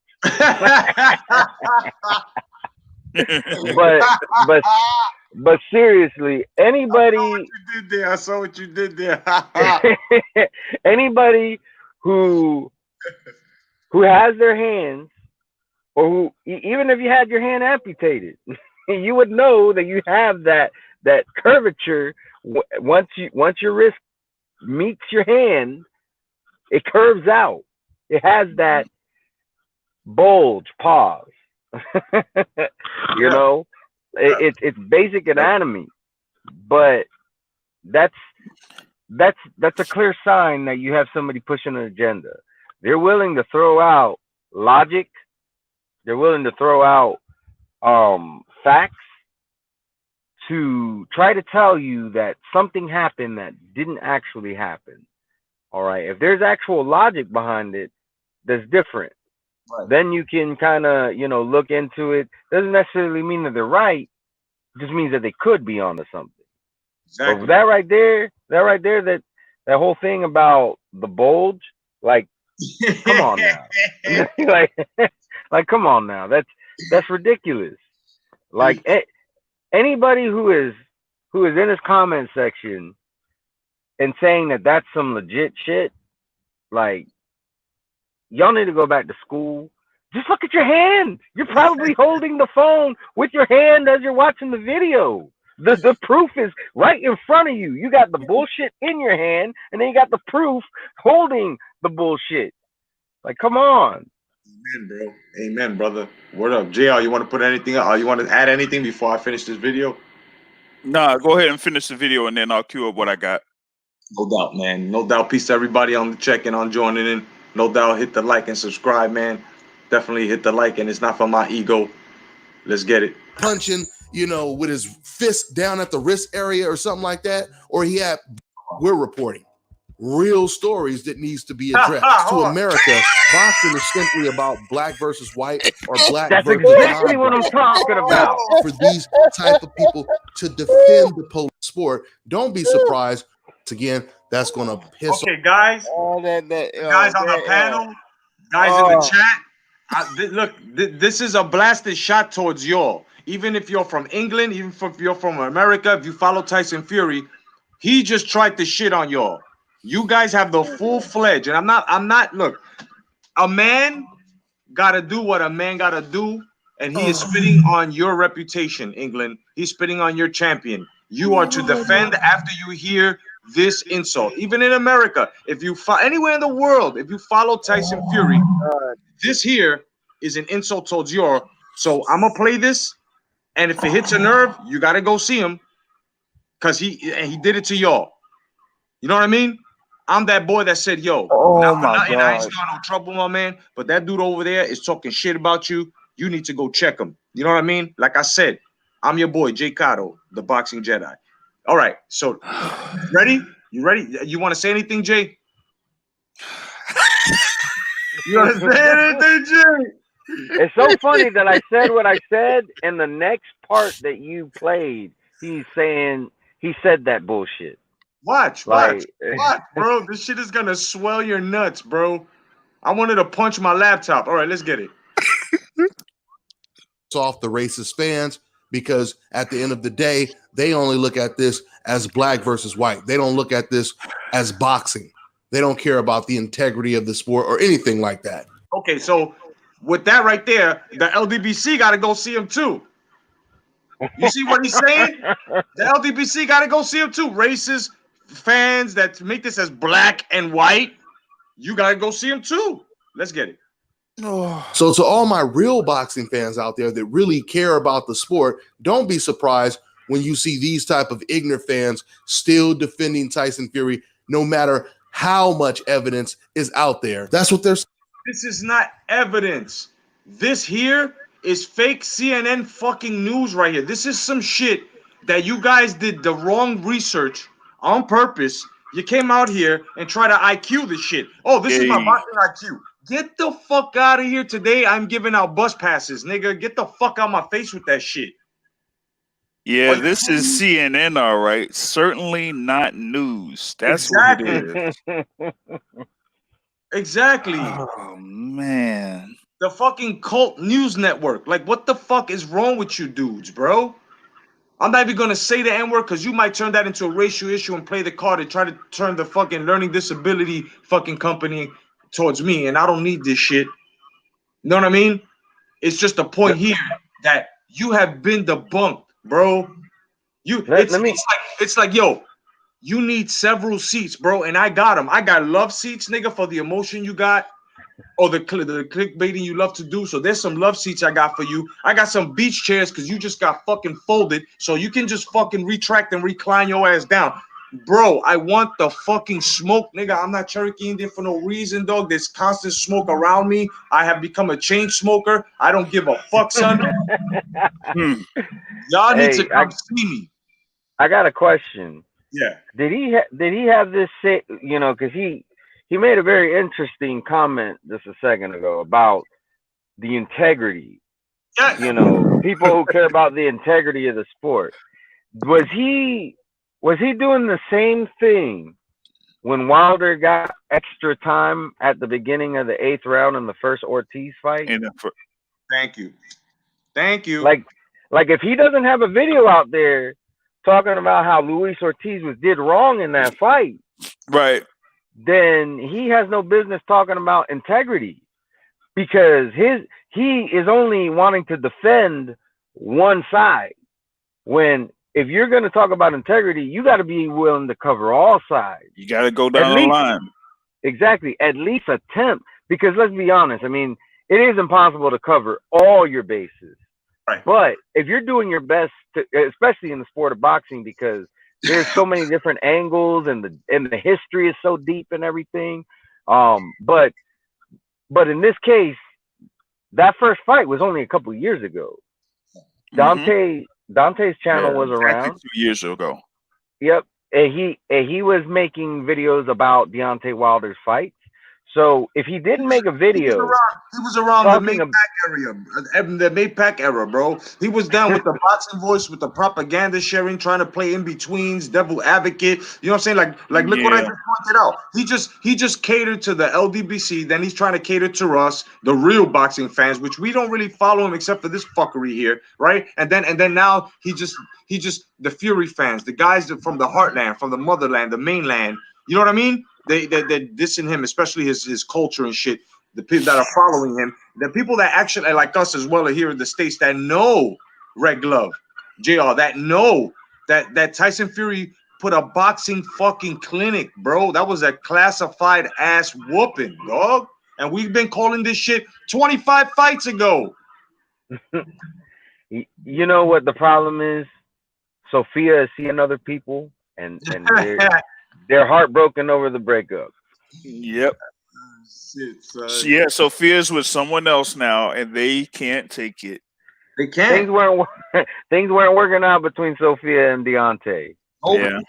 but seriously, anybody I saw what you did there. Anybody who has their hands, or who, even if you had your hand amputated, you would know that you have that curvature. Once your wrist meets your hand, it curves out. It has that bulge. Pause. It's basic anatomy, but that's a clear sign that you have somebody pushing an agenda. They're willing to throw out logic. They're willing to throw out facts to try to tell you that something happened that didn't actually happen. All right. If there's actual logic behind it, that's different. Right. Then you can kind of, look into it. Doesn't necessarily mean that they're right. It just means that they could be onto something. Exactly. But that right there, that whole thing about the bulge, like, come on now. like, come on now. That's ridiculous. Like, anybody who is in his comment section and saying that that's some legit shit, like, y'all need to go back to school. Just look at your hand. You're probably holding the phone with your hand as you're watching the video. The proof is right in front of you. You got the bullshit in your hand, and then you got the proof holding the bullshit. Like, come on. Amen, bro. Amen, brother. Word up. JR, you want to put anything up? You want to add anything before I finish this video? Nah, go ahead and finish the video, and then I'll cue up what I got. No doubt, man. No doubt. Peace to everybody on the check-in, on joining in. No doubt. Hit the like and subscribe, man. Definitely hit the like, and it's not for my ego. Let's get it. Punching, with his fist down at the wrist area or something like that. Or we're reporting real stories that needs to be addressed. To America, boxing is simply about black versus white or black versus exactly what I'm talking about. For these type of people to defend the police sport, don't be surprised. Again, that's going to piss off. Okay, guys. Guys on the panel, guys in the chat. Look, this is a blasted shot towards y'all. Even if you're from England, even if you're from America, if you follow Tyson Fury, he just tried to shit on y'all. You guys have the full-fledged, and I'm not, look, a man got to do what a man got to do, and he is spitting on your reputation, England. He's spitting on your champion. You are to defend after you hear this insult. Even in America, if you anywhere in the world, if you follow Tyson Fury, this here is an insult towards your. So I'm gonna play this, and if it hits a nerve, you gotta go see him, cause he did it to y'all. You know what I mean? I'm that boy that said, "Yo, I ain't got no trouble, my man." But that dude over there is talking shit about you. You need to go check him. You know what I mean? Like I said, I'm your boy, Jay Cotto, the Boxing Jedi. All right, so ready? You ready? You want to say anything, Jay? You want to say anything, Jay? It's so funny that I said what I said, and the next part that you played, he's saying he said that bullshit. Watch, bro. This shit is gonna swell your nuts, bro. I wanted to punch my laptop. All right, let's get it. It's off the racist fans, because at the end of the day, they only look at this as black versus white. They don't look at this as boxing. They don't care about the integrity of the sport or anything like that. Okay, so with that right there, the LDBC got to go see him too. You see what he's saying? The LDBC got to go see him too. Racist fans that make this as black and white. you gotta go see him too. Let's get it. So to all my real boxing fans out there that really care about the sport, don't be surprised when you see these type of ignorant fans still defending Tyson Fury, no matter how much evidence is out there. That's what they're saying. This is not evidence. This here is fake CNN fucking news right here. This is some shit that you guys did the wrong research on purpose. You came out here and try to IQ this shit. Oh, this is my boxing IQ. Get the fuck out of here today. I'm giving out bus passes, nigga. Get the fuck out my face with that shit. Yeah, this is CNN, all right. Certainly not news. That's what it is. Exactly. Oh, man. The fucking cult news network. Like, what the fuck is wrong with you dudes, bro? I'm not even gonna say the N-word because you might turn that into a racial issue and play the card and try to turn the fucking learning disability fucking company towards me, and I don't need this shit. You know what I mean? It's just a point here that you have been debunked, bro. It's like, yo, you need several seats, bro, and I got them. I got love seats, nigga, for the emotion you got. Or the clickbaiting you love to do. So there's some love seats I got for you. I got some beach chairs because you just got fucking folded. So you can just fucking retract and recline your ass down. Bro, I want the fucking smoke, nigga. I'm not Cherokee Indian for no reason, dog. There's constant smoke around me. I have become a chain smoker. I don't give a fuck, son. Y'all need to come see me. I got a question. Yeah. Did he have this say, you know, because he made a very interesting comment just a second ago about the integrity. Yeah. You know, people who care about the integrity of the sport. Was he doing the same thing when Wilder got extra time at the beginning of the 8th round in the first Ortiz fight? Thank you. Thank you. Like if he doesn't have a video out there talking about how Luis Ortiz did wrong in that fight, right, then he has no business talking about integrity, because he is only wanting to defend one side. When if you're going to talk about integrity, you got to be willing to cover all sides. You got to go down the line. Exactly. At least attempt, because let's be honest. I mean, it is impossible to cover all your bases. Right. But if you're doing your best, especially in the sport of boxing, because there's so many different angles and the history is so deep and everything. But in this case, that first fight was only a couple of years ago. Dontae's channel was around 2 years ago. Yep, and he was making videos about Deontay Wilder's fights. So if he didn't make a video, he was around the Maypac area, the Maypac era, bro. He was down with the boxing voice, with the propaganda sharing, trying to play in betweens, devil advocate. You know what I'm saying? Like look what I just pointed out. He just catered to the LDBC. Then he's trying to cater to us, the real boxing fans, which we don't really follow him except for this fuckery here, right? And then now he just the Fury fans, the guys from the heartland, from the motherland, the mainland. You know what I mean? They're dissing him, especially his culture and shit. The people that are following him, the people that actually like us as well are here in the States that know Red Glove, JR, that know that Tyson Fury put a boxing fucking clinic, bro. That was a classified ass whooping, dog. And we've been calling this shit 25 fights ago. You know what the problem is? Sophia is seeing other people, and they're heartbroken over the breakup. Yep. Yeah, Sophia's with someone else now, and they can't take it. They can't. Things weren't working out between Sophia and Dontae. Oh, yeah.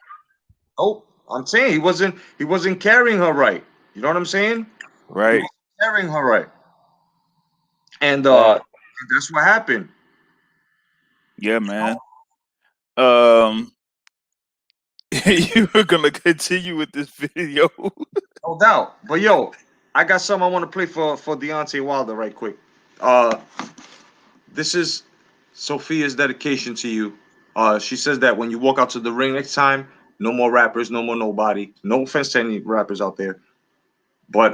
Oh, I'm saying he wasn't carrying her right. You know what I'm saying? Right. He wasn't carrying her right. And that's what happened. Yeah, man. You were gonna continue with this video. No doubt. But yo, I got something I want to play for Deontay Wilder right quick. This is Sophia's dedication to you. She says that when you walk out to the ring next time, no more rappers, no more nobody. No offense to any rappers out there. But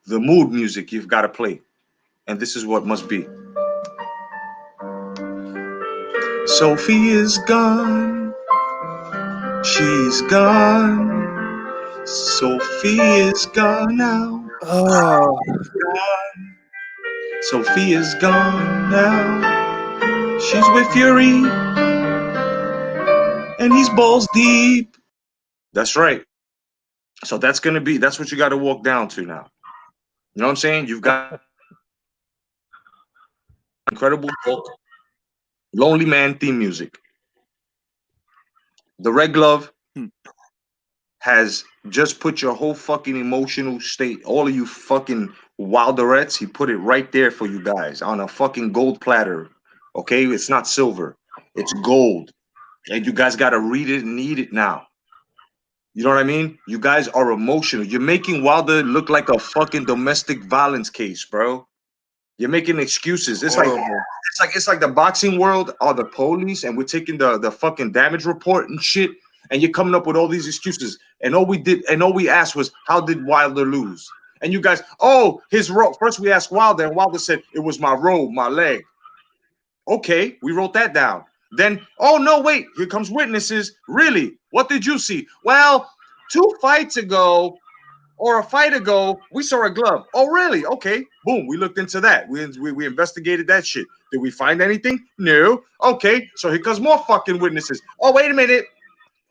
the mood music you've got to play. And this is what must be. Sophia's gone. She's gone. Sophia's gone now. Oh, Gone. Sophia's gone now. She's with Fury. And he's balls deep. That's right. So that's what you got to walk down to now. You know what I'm saying? You've got Incredible Hulk, Lonely Man theme music. The Red Glove has just put your whole fucking emotional state, all of you fucking wilderettes, he put it right there for you guys on a fucking gold platter. Okay? It's not silver. It's gold. And you guys got to read it and eat it now. You know what I mean? You guys are emotional. You're making Wilder look like a fucking domestic violence case, bro. You're making excuses. It's like the boxing world are the police, and we're taking the fucking damage report and shit, and you're coming up with all these excuses. And all we asked was, how did Wilder lose? And you guys, his rope. First we asked Wilder, and Wilder said it was my robe, my leg. Okay, we wrote that down. Then, oh no, wait, here comes witnesses. Really? What did you see? Well, 2 fights ago or a fight ago, we saw a glove. Oh, really? Okay. Boom. We looked into that. We investigated that shit. Did we find anything? No. Okay. So here comes more fucking witnesses. Oh, wait a minute.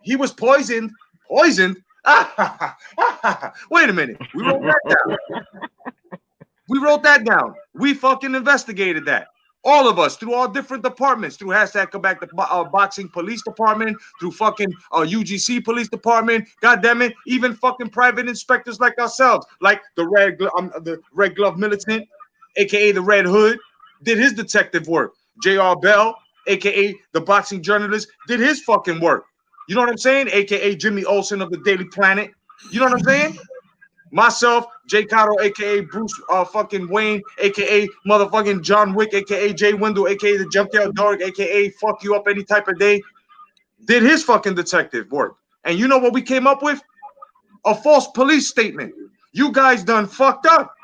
He was poisoned. Poisoned? Wait a minute. We wrote that down. We fucking investigated that. All of us, through all different departments, through hashtag come back to boxing police department, through fucking UGC police department, goddamn it, even fucking private inspectors like ourselves, like the Red Glove militant, aka the Red Hood, did his detective work. J.R. Bell, aka the boxing journalist, did his fucking work. You know what I'm saying? Aka Jimmy Olsen of the Daily Planet. You know what I'm saying? Myself, Jay Cotto, aka Bruce fucking Wayne, aka motherfucking John Wick, aka Jay Wendell, aka the Junkyard Dog, aka fuck you up any type of day, did his fucking detective work. And you know what we came up with? A false police statement. You guys done fucked up.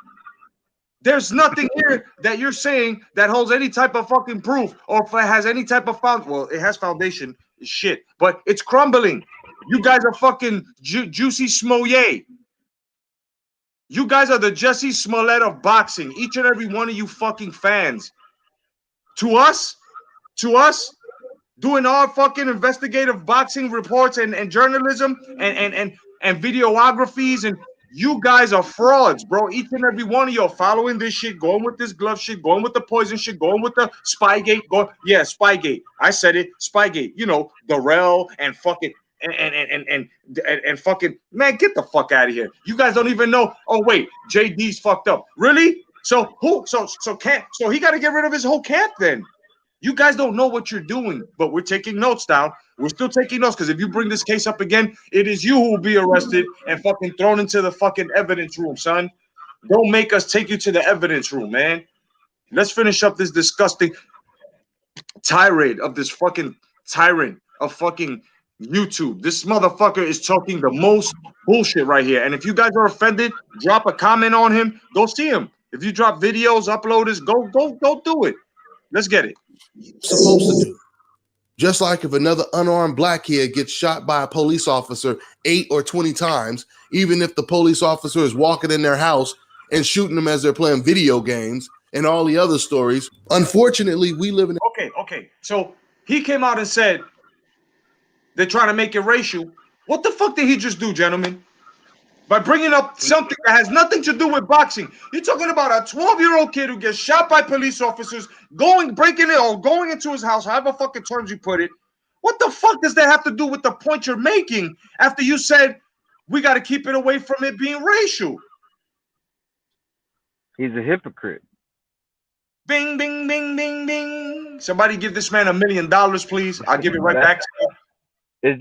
There's nothing here that you're saying that holds any type of fucking proof or if it has any type of it has foundation, shit, but it's crumbling. You guys are fucking Juicy Smollett. You guys are the Jesse Smollett of boxing. Each and every one of you fucking fans. To us, doing our fucking investigative boxing reports and journalism and videographies, and you guys are frauds, bro. Each and every one of you are following this shit, going with this glove shit, going with the poison shit, going with the Spygate. Spygate. I said it, Spygate. You know, Darrell and fucking and fucking man, get the fuck out of here. You guys don't even know. Oh wait, JD's fucked up. Really? So he got to get rid of his whole camp then. You guys don't know what you're doing, but we're taking notes down. We're still taking notes because if you bring this case up again, it is you who will be arrested and fucking thrown into the fucking evidence room, son. Don't make us take you to the evidence room, man. Let's finish up this disgusting tirade of this fucking tyrant of fucking YouTube. This motherfucker is talking the most bullshit right here. And if you guys are offended, drop a comment on him. Go see him. If you drop videos, uploaders, go do it. Let's get it. Supposed to do. Just like if another unarmed black kid gets shot by a police officer 8 or 20 times, even if the police officer is walking in their house and shooting them as they're playing video games and all the other stories. Unfortunately, we live in. Okay. So he came out and said they're trying to make it racial. What the fuck did he just do, gentlemen? By bringing up something that has nothing to do with boxing. You're talking about a 12-year-old kid who gets shot by police officers, breaking it or going into his house, however fucking terms you put it. What the fuck does that have to do with the point you're making after you said we got to keep it away from it being racial? He's a hypocrite. Bing, bing, bing, bing, bing. Somebody give this man $1 million, please. I'll give it right back to you. It's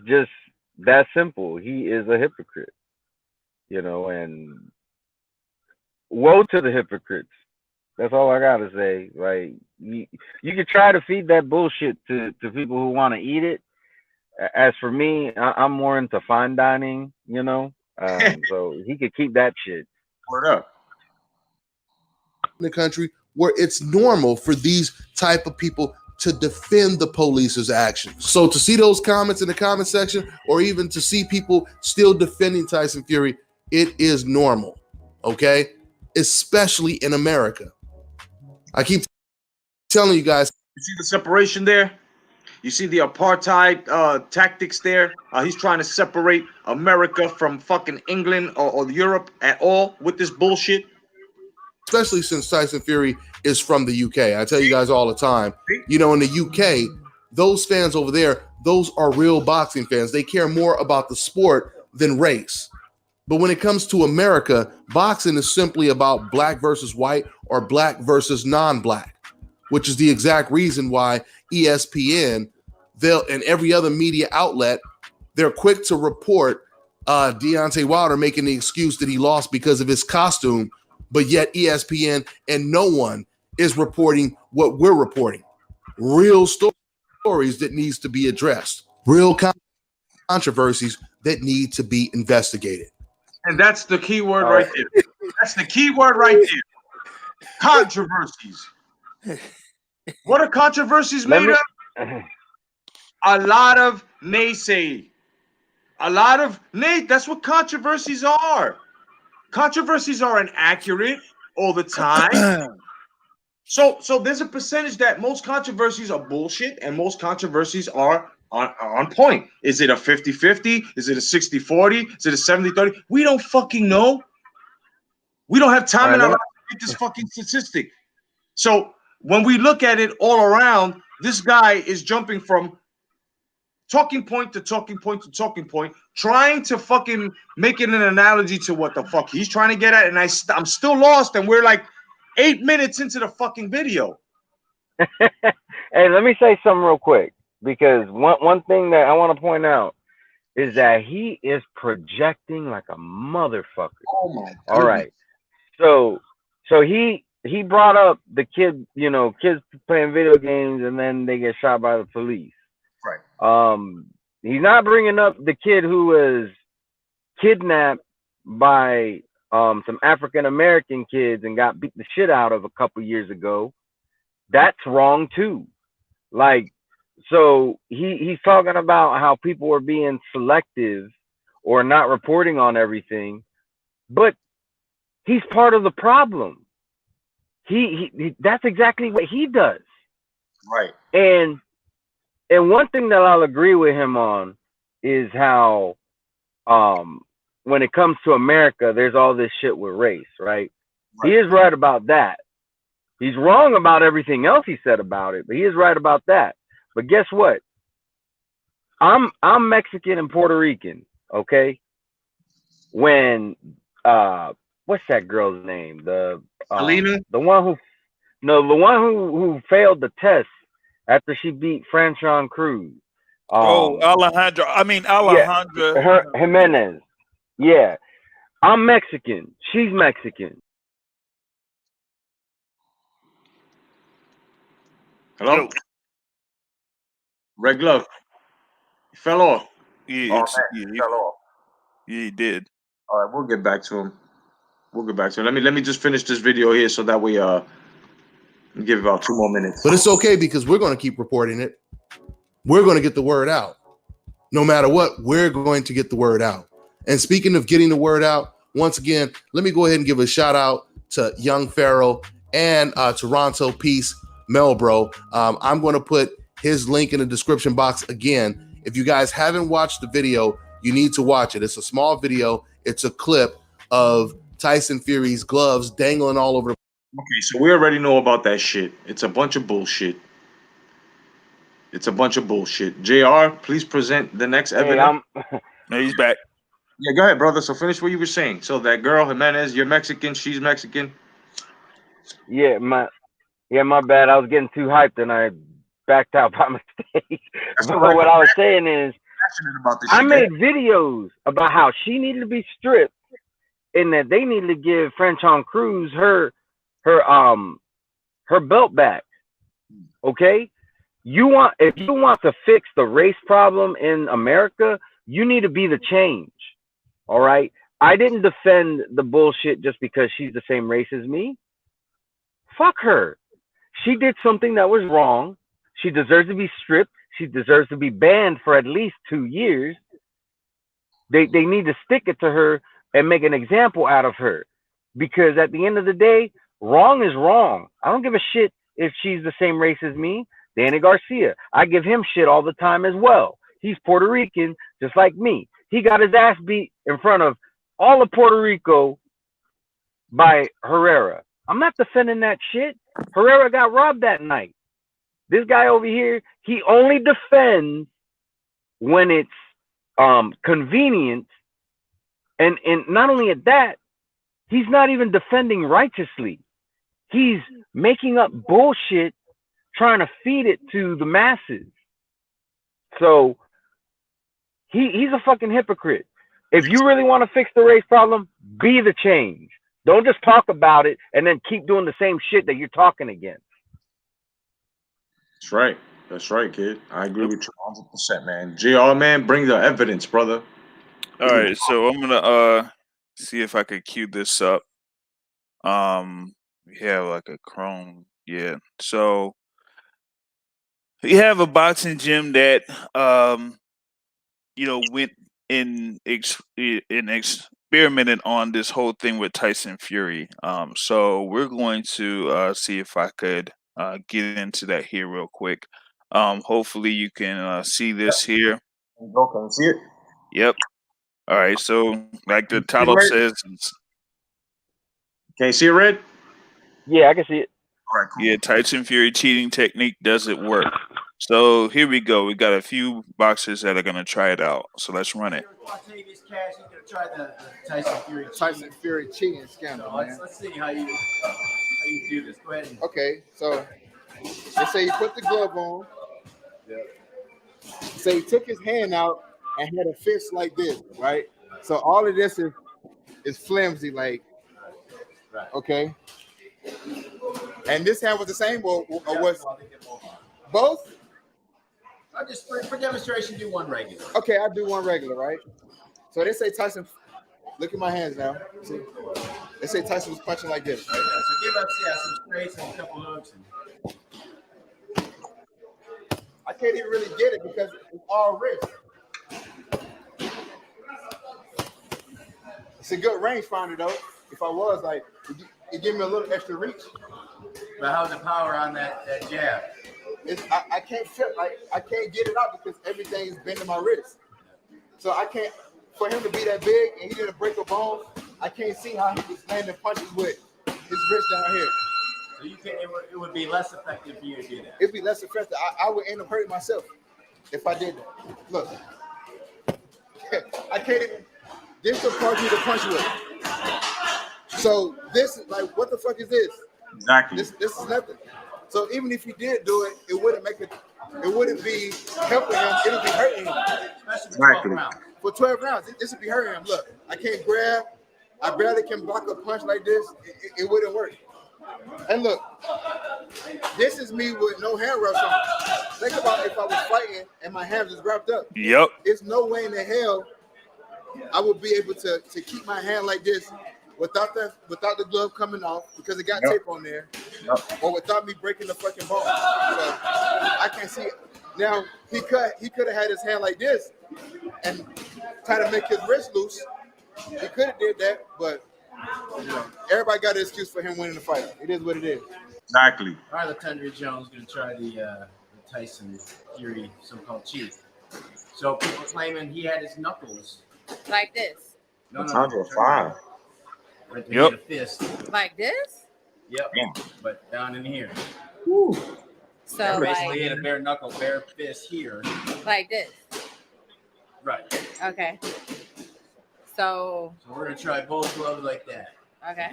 just that simple. He is a hypocrite, and woe to the hypocrites. That's all I gotta say. Like you can try to feed that bullshit to people who want to eat it. As for me, I'm more into fine dining, so he could keep that shit. Word up. In the country where it's normal for these type of people to defend the police's actions. So to see those comments in the comment section, or even to see people still defending Tyson Fury, it is normal, okay? Especially in America. I keep telling you guys. You see the separation there? You see the apartheid tactics there? He's trying to separate America from fucking England or Europe at all with this bullshit. Especially since Tyson Fury is from the UK. I tell you guys all the time, you know, in the UK, those fans over there, those are real boxing fans. They care more about the sport than race. But when it comes to America, boxing is simply about black versus white or black versus non-black, which is the exact reason why ESPN, and every other media outlet, they're quick to report Deontay Wilder making the excuse that he lost because of his costume, but yet ESPN and no one is reporting what we're reporting. Real stories that needs to be addressed. Real controversies that need to be investigated. And that's the key word right there. That's the key word right there. Controversies. What are controversies made of? A lot of naysay. A lot of that's what controversies are. Controversies are inaccurate all the time. So there's a percentage that most controversies are bullshit and most controversies are on point. Is it a 50-50? Is it a 60-40? Is it a 70-30? We don't fucking know. We don't have time in our life to make this fucking statistic. So when we look at it all around, this guy is jumping from talking point to talking point to talking point, trying to fucking make it an analogy to what the fuck he's trying to get at. And I'm still lost, and we're like 8 minutes into the fucking video. Hey, let me say something real quick, because one thing that I want to point out is that he is projecting like a motherfucker. Oh my God. All right. So he brought up the kid, you know, kids playing video games and then they get shot by the police. Right. He's not bringing up the kid who was kidnapped by some African American kids and got beat the shit out of a couple years ago. That's wrong too. Like, so he's talking about how people are being selective or not reporting on everything, but he's part of the problem. He that's exactly what he does. Right. And one thing that I'll agree with him on is how when it comes to America, there's all this shit with race, right? He is right about that. He's wrong about everything else he said about it, but he is right about that. But guess what? I'm Mexican and Puerto Rican, okay? When what's that girl's name? The one who failed the test after she beat Franchon Cruz. Alejandra. Yeah, Jimenez. Yeah. I'm Mexican. She's Mexican. Hello? Red glove. He fell off. Yeah, he fell off. Yeah, he did. All right, we'll get back to him. Let me just finish this video here so that we give about 2 more minutes. But it's okay, because we're going to keep reporting it. We're going to get the word out. No matter what, we're going to get the word out. And speaking of getting the word out, once again, let me go ahead and give a shout out to Young Pharaoh and Toronto Peace Melbro. I'm going to put his link in the description box again. If you guys haven't watched the video, you need to watch it. It's a small video. It's a clip of Tyson Fury's gloves dangling all over. Okay, so we already know about that shit. It's a bunch of bullshit. JR, please present the next evidence. No, he's back. Yeah, go ahead, brother. So finish what you were saying. So that girl, Jimenez, you're Mexican, she's Mexican. Yeah, my bad. I was getting too hyped and I backed out by mistake. But what I was saying is, I made videos about how she needed to be stripped and that they needed to give Franchon Cruz her belt back. Okay? If you want to fix the race problem in America, you need to be the change. All right? I didn't defend the bullshit just because she's the same race as me. Fuck her. She did something that was wrong. She deserves to be stripped. She deserves to be banned for at least 2 years. They need to stick it to her and make an example out of her. Because at the end of the day, wrong is wrong. I don't give a shit if she's the same race as me. Danny Garcia, I give him shit all the time as well. He's Puerto Rican, just like me. He got his ass beat in front of all of Puerto Rico by Herrera. I'm not defending that shit. Herrera got robbed that night. This guy over here, he only defends when it's convenient. And not only at that, he's not even defending righteously. He's making up bullshit, trying to feed it to the masses. So he's a fucking hypocrite. If you really want to fix the race problem, be the change. Don't just talk about it and then keep doing the same shit that you're talking against. That's right. That's right, kid. I agree with you 100%, man. JR, man, bring the evidence, brother. All right, so I'm gonna see if I could cue this up. We have like a Chrome, yeah. So we have a boxing gym that went in experimented on this whole thing with Tyson Fury. So we're going to see if I could get into that here real quick. Hopefully you can see this here. Can you see it? Yep. All right. So like the title says, Can you see it, Red? Yeah, I can see it. All right, cool. yeah, Tyson Fury cheating technique, does it work? So here we go. We got a few boxers that are gonna try it out. So let's run it. Octavius Cash is going to try the Tyson Fury. Tyson Fury cheating scandal, So man. let's see how you do this. Go ahead. And, Okay, so let's say he put the glove on. Yeah. Say he took his hand out and had a fist like this, right? So all of this is flimsy, like, Right. okay. And this hand was the same, or was Well, I think they're both on. both? I'll just for demonstration, do one regular. Okay, I do one regular, right? So they say Tyson. Look at my hands now. See? They say Tyson was punching like this. Right, so give us some straights and a couple hooks. And, I can't even really get it because it's all wrist. It's a good rangefinder though. If I was like, it give me a little extra reach. but how's the power on that jab? I can't feel like I can't get it out because everything is bending my wrist. So I can't. For him to be that big and he didn't break a bone, I can't see how he was landing punches with his wrist down here. So you can it would be less effective for you to do that. It'd be less effective. I would end up hurting myself if I did that. Look, I can't even. This will cause you to punch with. So this is like, what the fuck is this? Exactly. This is nothing. So even if he did do it, it wouldn't make it. It wouldn't be helping him. It would be hurting him. Especially for 12 Exactly. rounds. For 12 rounds, this would be hurting him. Look, I can't grab. I barely can block a punch like this. It wouldn't work. And look, this is me with no hand rush on. Think about if I was fighting and my hands was wrapped up. Yep. There's no way in the hell I would be able to keep my hand like this without the glove coming off because it got tape on there, or without me breaking the fucking bone. So I can't see it. Now he could have had his hand like this and try to make his wrist loose. He could have did that, but everybody got an excuse for him winning the fight. It is what it is. Exactly. All right, Latundra Jones going to try the Tyson Fury so-called cheat. So people claiming he had his knuckles. Like this. No, Fine. Right Yep. The fist. Like this? Yep. Yeah. But down in here. So Basically, he had a like, bare knuckle, bare fist here. like this. Right. Okay. So, So we're going to try both gloves like that. okay.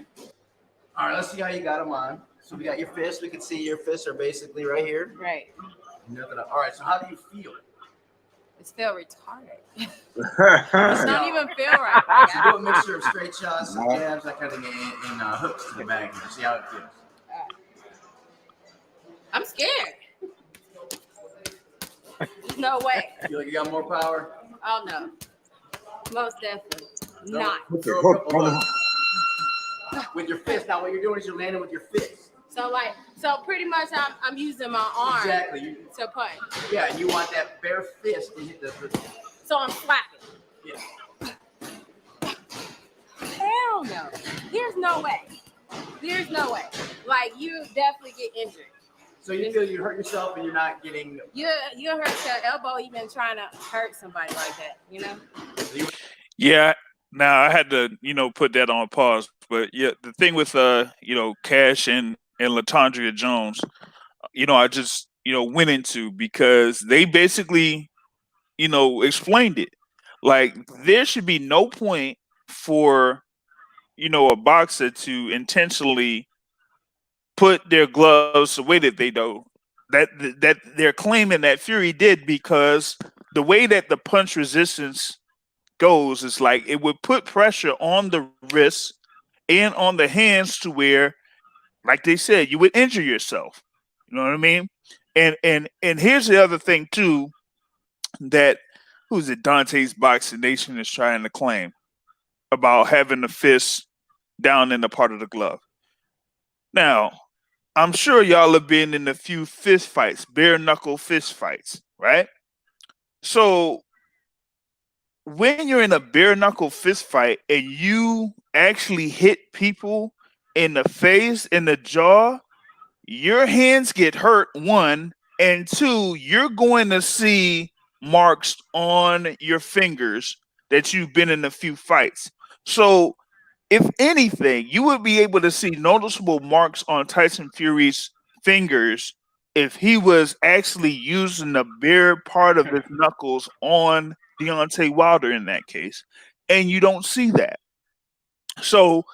All right, let's see how you got them on. So we got your fists. We can see your fists are basically right here. Right. All right, so how do you feel? It's feel retarded. It's not even feel right. So do a mixture of straight shots, some jabs, that kind of thing, and hooks to the bag. And see how it feels. I'm scared. No way. Feel like you got more power? Oh no. Most definitely not. Throw a couple hooks. With your fist. Now what you're doing is you're landing with your fist. So So pretty much I'm using my arm to punch. Yeah, you want that bare fist to hit the. So I'm slapping. Yeah. Hell no. There's no way. There's no way. Like, you definitely get injured. So you feel you hurt yourself and you're not getting. You hurt your elbow even trying to hurt somebody like that, you know? Yeah. Now I had to, put that on pause. But yeah, the thing with Cash and Latondria Jones, I just went into because they basically explained it. Like, there should be no point for a boxer to intentionally put their gloves the way that they do, that they're claiming that Fury did, because the way that the punch resistance goes is like it would put pressure on the wrists and on the hands to where, like they said, you would injure yourself. You know what I mean? And here's the other thing too, that who's it? Dontae's Boxing Nation is trying to claim about having the fist down in the part of the glove. Now, I'm sure y'all have been in a few fist fights, bare knuckle fist fights, right? So when you're in a bare knuckle fist fight and you actually hit people in the face, in the jaw, your hands get hurt, one, and two, you're going to see marks on your fingers that you've been in a few fights. So if anything, you would be able to see noticeable marks on Tyson Fury's fingers if he was actually using the bare part of his knuckles on Deontay Wilder in that case. And you don't see that. So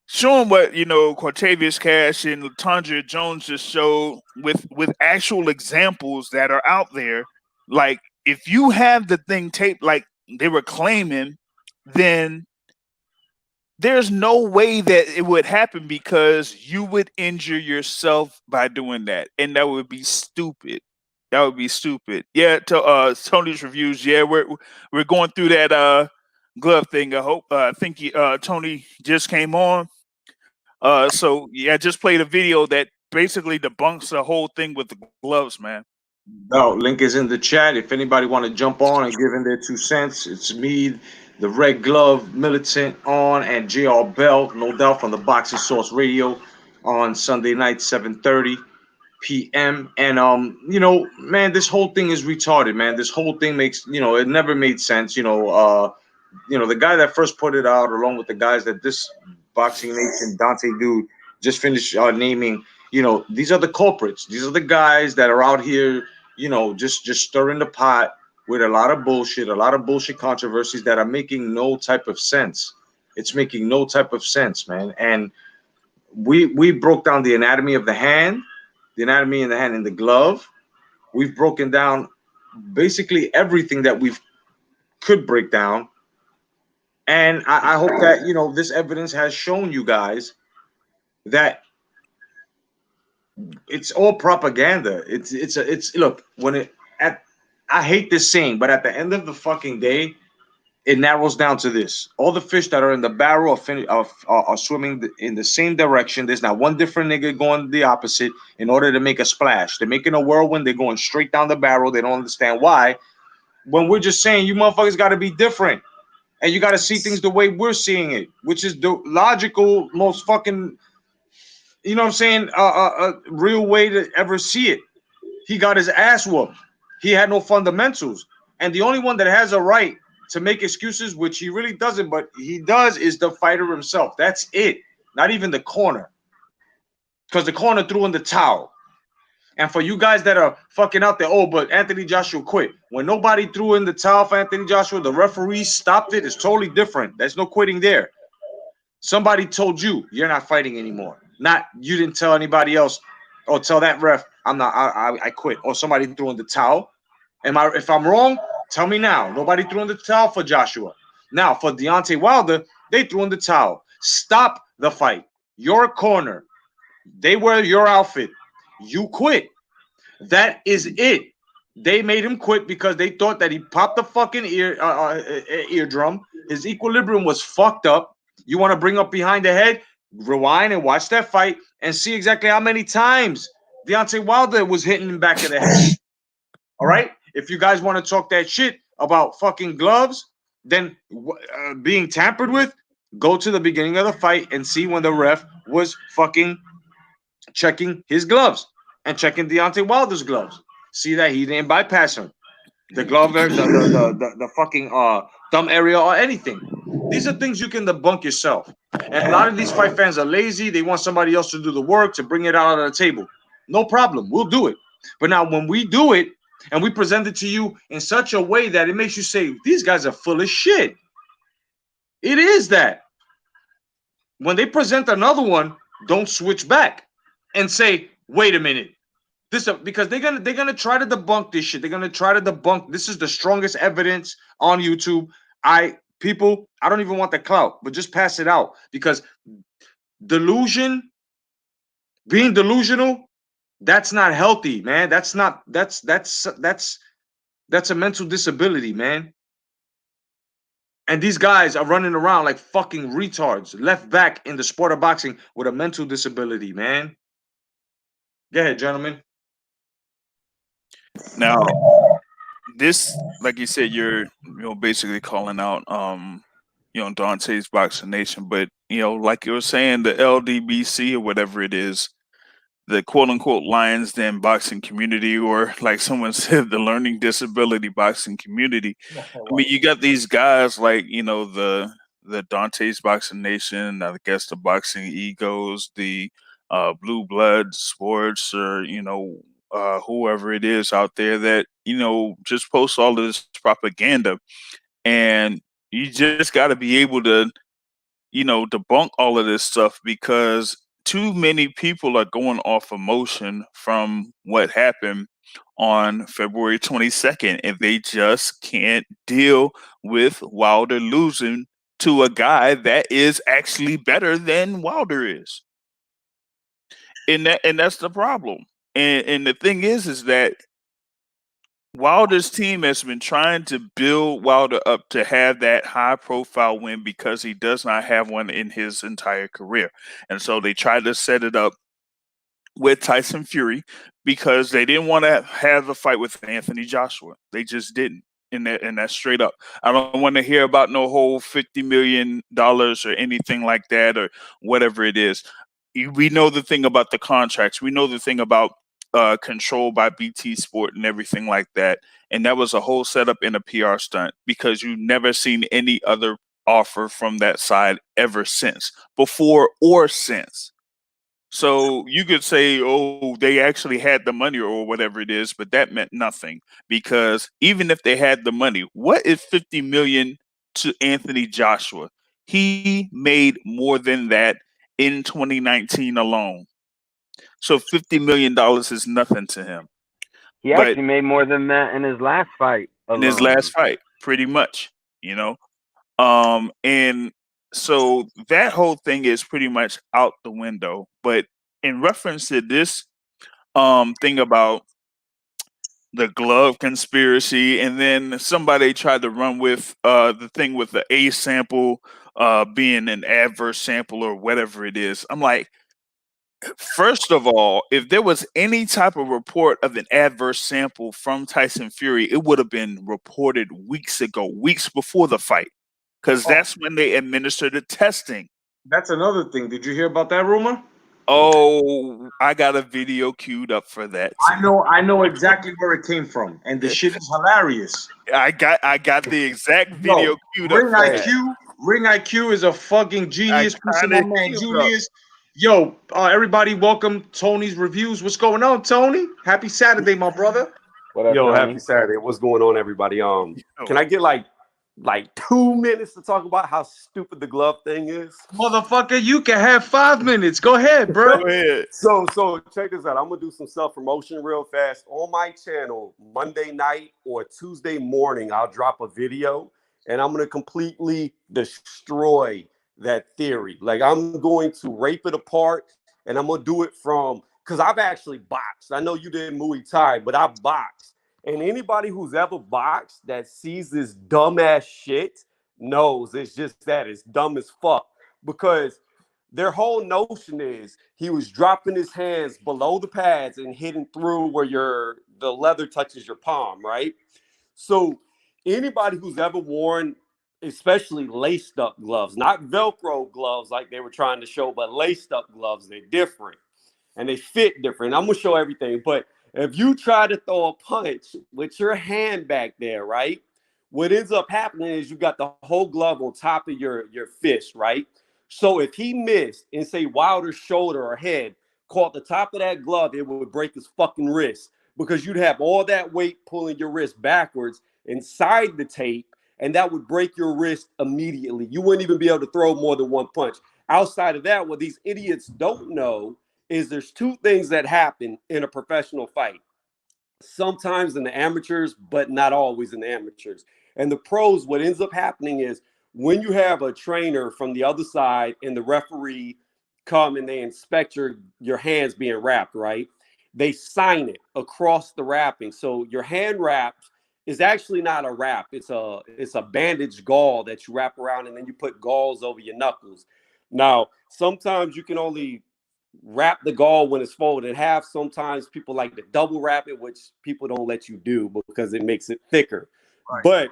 showing what Quatavius Cash and Latondria Jones just showed with actual examples that are out there, like if you have the thing taped like they were claiming, then there's no way that it would happen, because you would injure yourself by doing that, and that would be stupid. That would be stupid. Yeah, to Tony's reviews. Yeah, we're going through that glove thing. I think Tony just came on. So yeah, I just played a video that basically debunks the whole thing with the gloves, man. No, link is in the chat. If anybody want to jump on and give in their 2 cents, it's me, the Red Glove Militant on, and JR Bell, no doubt, from the Boxing Source Radio on Sunday night, 7:30 p.m. And man, this whole thing is retarded, man. This whole thing makes, it never made sense. The guy that first put it out, along with the guys that this Boxing Nation Dontae dude just finished naming, these are the culprits. These are the guys that are out here, just stirring the pot with a lot of bullshit controversies that are making no type of sense. It's making no type of sense, man. And we broke down the anatomy of the hand, the anatomy in the hand, in the glove. We've broken down basically everything that we could break down. And I hope that, this evidence has shown you guys that it's all propaganda. It's look, I hate this saying, but at the end of the fucking day, it narrows down to this: all the fish that are in the barrel are swimming in the same direction. There's not one different nigga going the opposite in order to make a splash. They're making a whirlwind. They're going straight down the barrel. They don't understand why. When we're just saying, you motherfuckers got to be different, and you got to see things the way we're seeing it, which is the logical, most fucking, you know what I'm saying, real way to ever see it. He got his ass whooped. He had no fundamentals. And the only one that has a right to make excuses, which he really doesn't, but he does, is the fighter himself. That's it. Not even the corner. Because the corner threw in the towel. And for you guys that are fucking out there, oh, but Anthony Joshua quit. When nobody threw in the towel for Anthony Joshua, the referee stopped it. It's totally different. There's no quitting there. Somebody told you you're not fighting anymore. Not you didn't tell anybody else or tell that ref I quit. Or somebody threw in the towel. If I'm wrong, tell me now. Nobody threw in the towel for Joshua. Now for Deontay Wilder, they threw in the towel. Stop the fight. Your corner. They wear your outfit. You quit. That is it. They made him quit because they thought that he popped the fucking eardrum. His equilibrium was fucked up. You want to bring up behind the head? rewind and watch that fight and see exactly how many times Deontay Wilder was hitting him back of the head. All right? If you guys want to talk that shit about fucking gloves, then being tampered with, go to the beginning of the fight and see when the ref was fucking checking his gloves and checking Deontay Wilder's gloves. See that he didn't bypass him. The glove, the fucking thumb area or anything. These are things you can debunk yourself. And a lot of these fight fans are lazy. They want somebody else to do the work to bring it out on the table. No problem. We'll do it. But now when we do it and we present it to you in such a way that it makes you say, these guys are full of shit. It is that. When they present another one, don't switch back and say, wait a minute. This because they're gonna try to debunk this shit. They're gonna try to debunk. This is the strongest evidence on YouTube. I don't even want the clout, but just pass it out because being delusional, that's not healthy, man. That's a mental disability, man. And these guys are running around like fucking retards, left back in the sport of boxing with a mental disability, man. Go ahead, gentlemen. Now, this, like you said, you're basically calling out Dontae's Boxing Nation, but like you were saying, the LDBC or whatever it is, the quote unquote Lions Den boxing community, or like someone said, the learning disability boxing community. I mean, you got these guys like the Dontae's Boxing Nation, I guess the Boxing Egos, the Blue Blood Sports, or whoever it is out there that just posts all this propaganda, and you just got to be able to debunk all of this stuff because too many people are going off emotion from what happened on February 22nd, and they just can't deal with Wilder losing to a guy that is actually better than Wilder is. And that's the problem. And the thing is that Wilder's team has been trying to build Wilder up to have that high profile win because he does not have one in his entire career. And so they tried to set it up with Tyson Fury because they didn't want to have a fight with Anthony Joshua. They just didn't. And that's straight up. I don't want to hear about no whole $50 million or anything like that or whatever it is. We know the thing about the contracts. We know the thing about control by BT Sport and everything like that. And that was a whole setup and a PR stunt because you've never seen any other offer from that side ever since, before or since. So you could say, oh, they actually had the money or whatever it is, but that meant nothing because even if they had the money, what is $50 million to Anthony Joshua? He made more than that in 2019 alone. So $50 million is nothing to him. He actually made more than that in his last fight alone. In his last fight, pretty much, and so that whole thing is pretty much out the window. But in reference to this thing about the glove conspiracy, and then somebody tried to run with the thing with the A sample being an adverse sample or whatever it is. I'm like, first of all, if there was any type of report of an adverse sample from Tyson Fury, it would have been reported weeks ago, weeks before the fight. Because that's when they administer the testing. That's another thing. Did you hear about that rumor? Oh, I got a video queued up for that. I know exactly where it came from, and the shit is hilarious. I got the exact video queued up. Ring IQ is a fucking genius. My man Julius. Yo, everybody, welcome Tony's Reviews. What's going on, Tony? Happy Saturday, my brother. What up, Tony? Happy Saturday. What's going on, everybody? Can I get like 2 minutes to talk about how stupid the glove thing is? Motherfucker, you can have 5 minutes. Go ahead, bro. Go ahead. So check this out. I'm gonna do some self-promotion real fast. On my channel, Monday night or Tuesday morning, I'll drop a video and I'm gonna completely destroy that theory. Like, I'm going to rape it apart, and I'm gonna do it because I've actually boxed. I know you did Muay Thai, but I've boxed. And anybody who's ever boxed that sees this dumbass shit knows it's just that. It's dumb as fuck. Because Their whole notion is he was dropping his hands below the pads and hitting through where the leather touches your palm, right? So anybody who's ever worn, especially laced up gloves, not Velcro gloves like they were trying to show, but laced up gloves, they're different and they fit different. I'm gonna show everything, but if you try to throw a punch with your hand back there, right? What ends up happening is you got the whole glove on top of your fist, right? So if he missed and say Wilder's shoulder or head caught the top of that glove, it would break his fucking wrist because you'd have all that weight pulling your wrist backwards inside the tape, and that would break your wrist immediately. You wouldn't even be able to throw more than one punch. Outside of that, what these idiots don't know is there's two things that happen in a professional fight. Sometimes in the amateurs, but not always in the amateurs. And the pros, what ends up happening is when you have a trainer from the other side and the referee come and they inspect your hands being wrapped, right? They sign it across the wrapping. So your hand wrapped is actually not a wrap. It's a bandage gauze that you wrap around and then you put gauze over your knuckles. Now, sometimes you can only wrap the gauze when it's folded in half. Sometimes people like to double wrap it, which people don't let you do because it makes it thicker. Right. But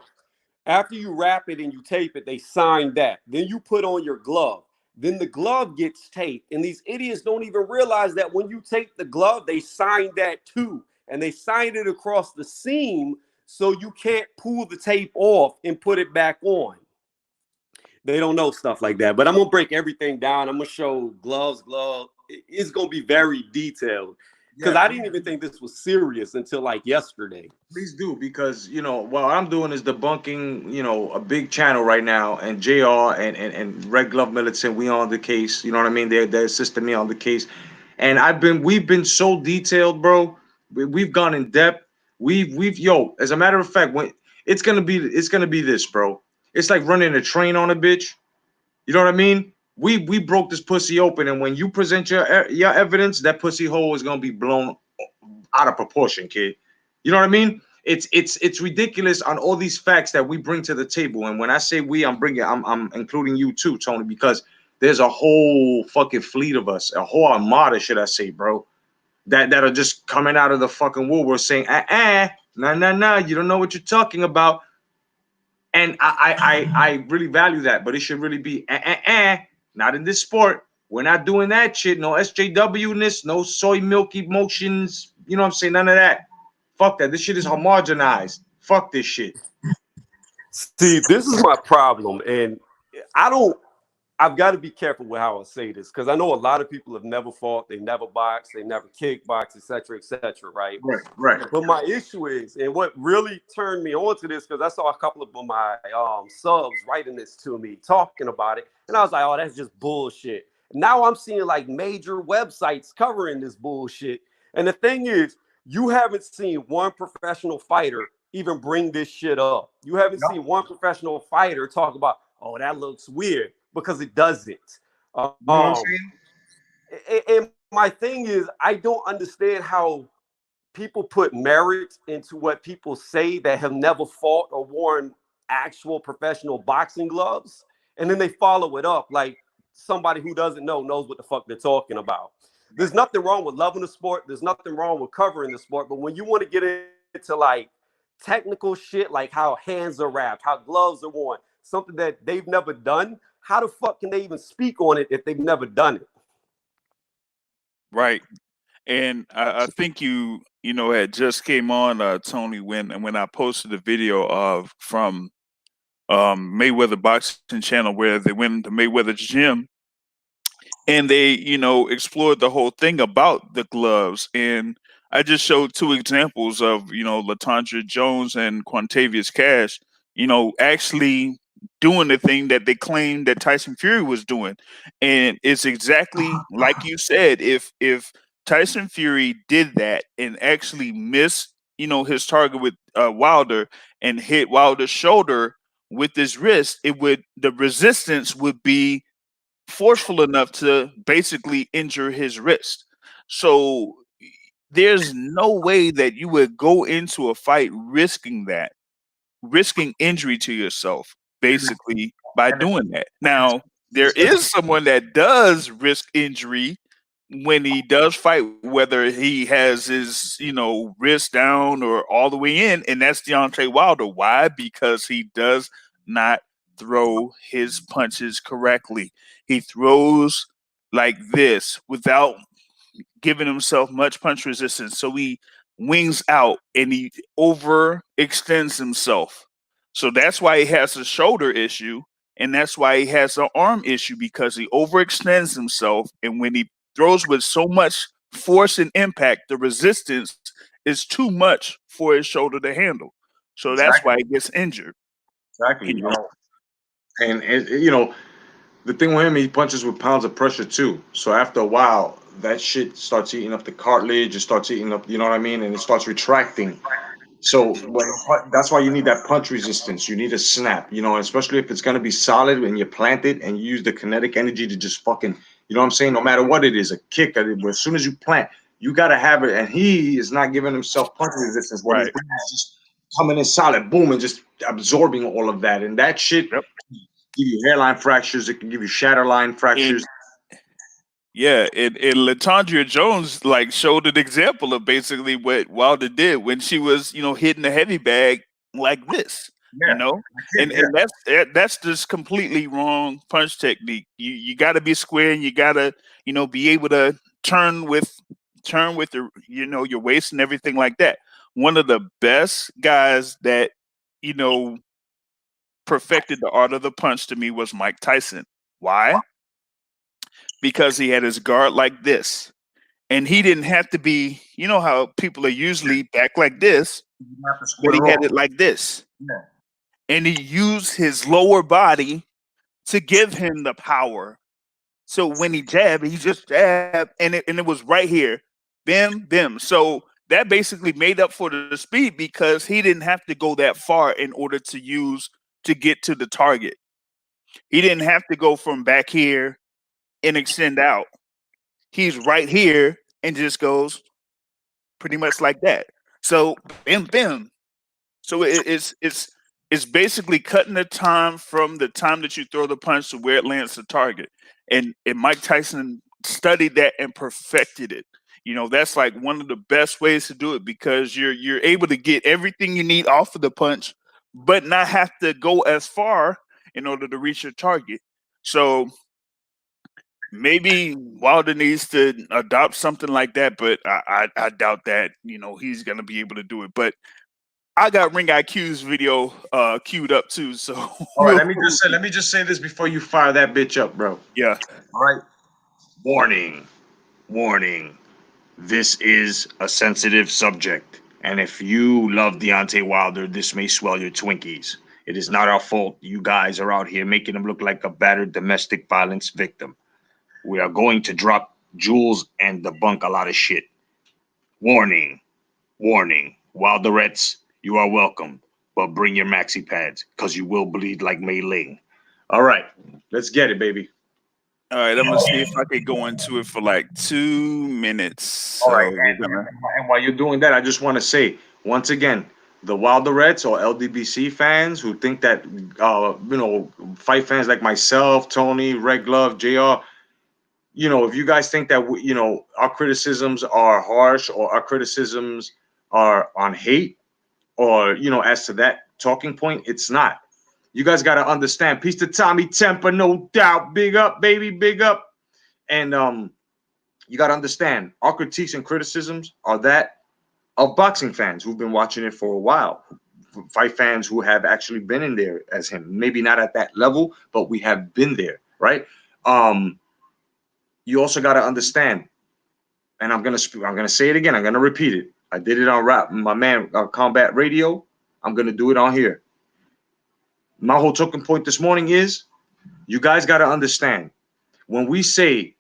after you wrap it and you tape it, they sign that. Then you put on your glove. Then the glove gets taped. And these idiots don't even realize that when you tape the glove, they sign that too. And they sign it across the seam so you can't pull the tape off and put it back on. They don't know stuff like that. But I'm going to break everything down. I'm going to show gloves. It's going to be very detailed. Because I didn't even think this was serious until like yesterday. Please do, because what I'm doing is debunking, a big channel right now, and JR and Red Glove Militant, we on the case. You know what I mean? They're assisting me on the case, and we've been so detailed, bro. We've gone in depth. As a matter of fact, when it's gonna be this, bro. It's like running a train on a bitch. You know what I mean? We broke this pussy open, and when you present your evidence, that pussy hole is gonna be blown out of proportion, kid. You know what I mean? It's ridiculous on all these facts that we bring to the table. And when I say we, I'm including you too, Tony, because there's a whole fucking fleet of us, a whole armada, should I say, bro, that are just coming out of the fucking woodwork saying, nah, you don't know what you're talking about. And I really value that, but it should really be not in this sport. We're not doing that shit. No SJW-ness, no soy milk emotions. You know what I'm saying? None of that. Fuck that. This shit is homogenized. Fuck this shit. See, this is my problem. And I've got to be careful with how I say this, because I know a lot of people have never fought, they never boxed, they never kickboxed, etc., right? Right. But my issue is, and what really turned me on to this, because I saw a couple of my subs writing this to me, talking about it, and I was like, oh, that's just bullshit. Now I'm seeing like major websites covering this bullshit. And the thing is, you haven't seen one professional fighter even bring this shit up. You haven't seen one professional fighter talk about, oh, that looks weird. Because it doesn't. You know what I'm saying? And my thing is, I don't understand how people put merit into what people say that have never fought or worn actual professional boxing gloves, and then they follow it up like somebody who doesn't know knows what the fuck they're talking about. There's nothing wrong with loving the sport. There's nothing wrong with covering the sport. But when you want to get into like technical shit, like how hands are wrapped, how gloves are worn, something that they've never done, how the fuck can they even speak on it if they've never done it? Right. And I think you had just came on, Tony, when I posted a video from Mayweather Boxing Channel, where they went into Mayweather's gym and they explored the whole thing about the gloves. And I just showed two examples of Latondra Jones and Quantavious Cash actually doing the thing that they claimed that Tyson Fury was doing. And it's exactly like you said. If Tyson Fury did that and actually missed his target with Wilder and hit Wilder's shoulder with his wrist, the resistance would be forceful enough to basically injure his wrist. So there's no way that you would go into a fight risking injury to yourself, basically, by doing that. Now, there is someone that does risk injury when he does fight, whether he has his, wrist down or all the way in, and that's Deontay Wilder. Why? Because he does not throw his punches correctly. He throws like this without giving himself much punch resistance. So he wings out and he overextends himself. So that's why he has a shoulder issue. And that's why he has an arm issue, because he overextends himself. And when he throws with so much force and impact, the resistance is too much for his shoulder to handle. So that's why he gets injured. Exactly. And the thing with him, he punches with pounds of pressure too. So after a while, that shit starts eating up the cartilage. It starts eating up, you know what I mean? And it starts retracting. So that's why you need that punch resistance. You need a snap, especially if it's going to be solid and you plant it and you use the kinetic energy to just fucking, you know what I'm saying? No matter what it is, a kick, as soon as you plant, you got to have it. And he is not giving himself punch resistance. When his brain is just coming in solid, boom, and just absorbing all of that. And that shit give you hairline fractures. It can give you shatterline fractures. And LaTondria Jones showed an example of basically what Wilder did when she was, hitting the heavy bag like this, and that's just completely wrong punch technique. You got to be square, and you got to, be able to turn with the, your waist and everything like that. One of the best guys that, perfected the art of the punch to me was Mike Tyson. Why? Because he had his guard like this, and he didn't have to be, how people are usually back like this, but he had it like this. Yeah. And he used his lower body to give him the power. So when he jabbed, he just jabbed, and it was right here, bim, bim. So that basically made up for the speed, because he didn't have to go that far in order to get to the target. He didn't have to go from back here and extend out. He's right here and just goes pretty much like that. So bim, bim. So it's basically cutting the time from the time that you throw the punch to where it lands the target. And Mike Tyson studied that and perfected it. That's one of the best ways to do it, because you're able to get everything you need off of the punch, but not have to go as far in order to reach your target. So maybe Wilder needs to adopt something like that, but I doubt that, he's going to be able to do it. But I got Ring IQ's video queued up too. So all right, let me just say this before you fire that bitch up, bro. Yeah. All right. Warning. This is a sensitive subject. And if you love Deontay Wilder, this may swell your Twinkies. It is not our fault. You guys are out here making him look like a battered domestic violence victim. We are going to drop jewels and debunk a lot of shit. Warning. Wilderettes, you are welcome, but bring your maxi pads, because you will bleed like Mei Ling. All right, let's get it, baby. All right, I'm going to see if I could go into it for 2 minutes. All right, and while you're doing that, I just want to say, once again, the Wilderettes or LDBC fans who think that, fight fans like myself, Tony, Red Glove, JR, if you guys think that, our criticisms are harsh, or our criticisms are on hate, or, as to that talking point, it's not. You guys got to understand. Peace to Tommy Temper, no doubt. Big up, baby, big up. And you got to understand, our critiques and criticisms are that of boxing fans who've been watching it for a while. Fight fans who have actually been in there as him. Maybe not at that level, but we have been there, right? You also got to understand, and I'm gonna say it again. I'm gonna repeat it. I did it on my man Combat Radio. I'm gonna do it on here. My whole talking point this morning is, you guys got to understand, when we say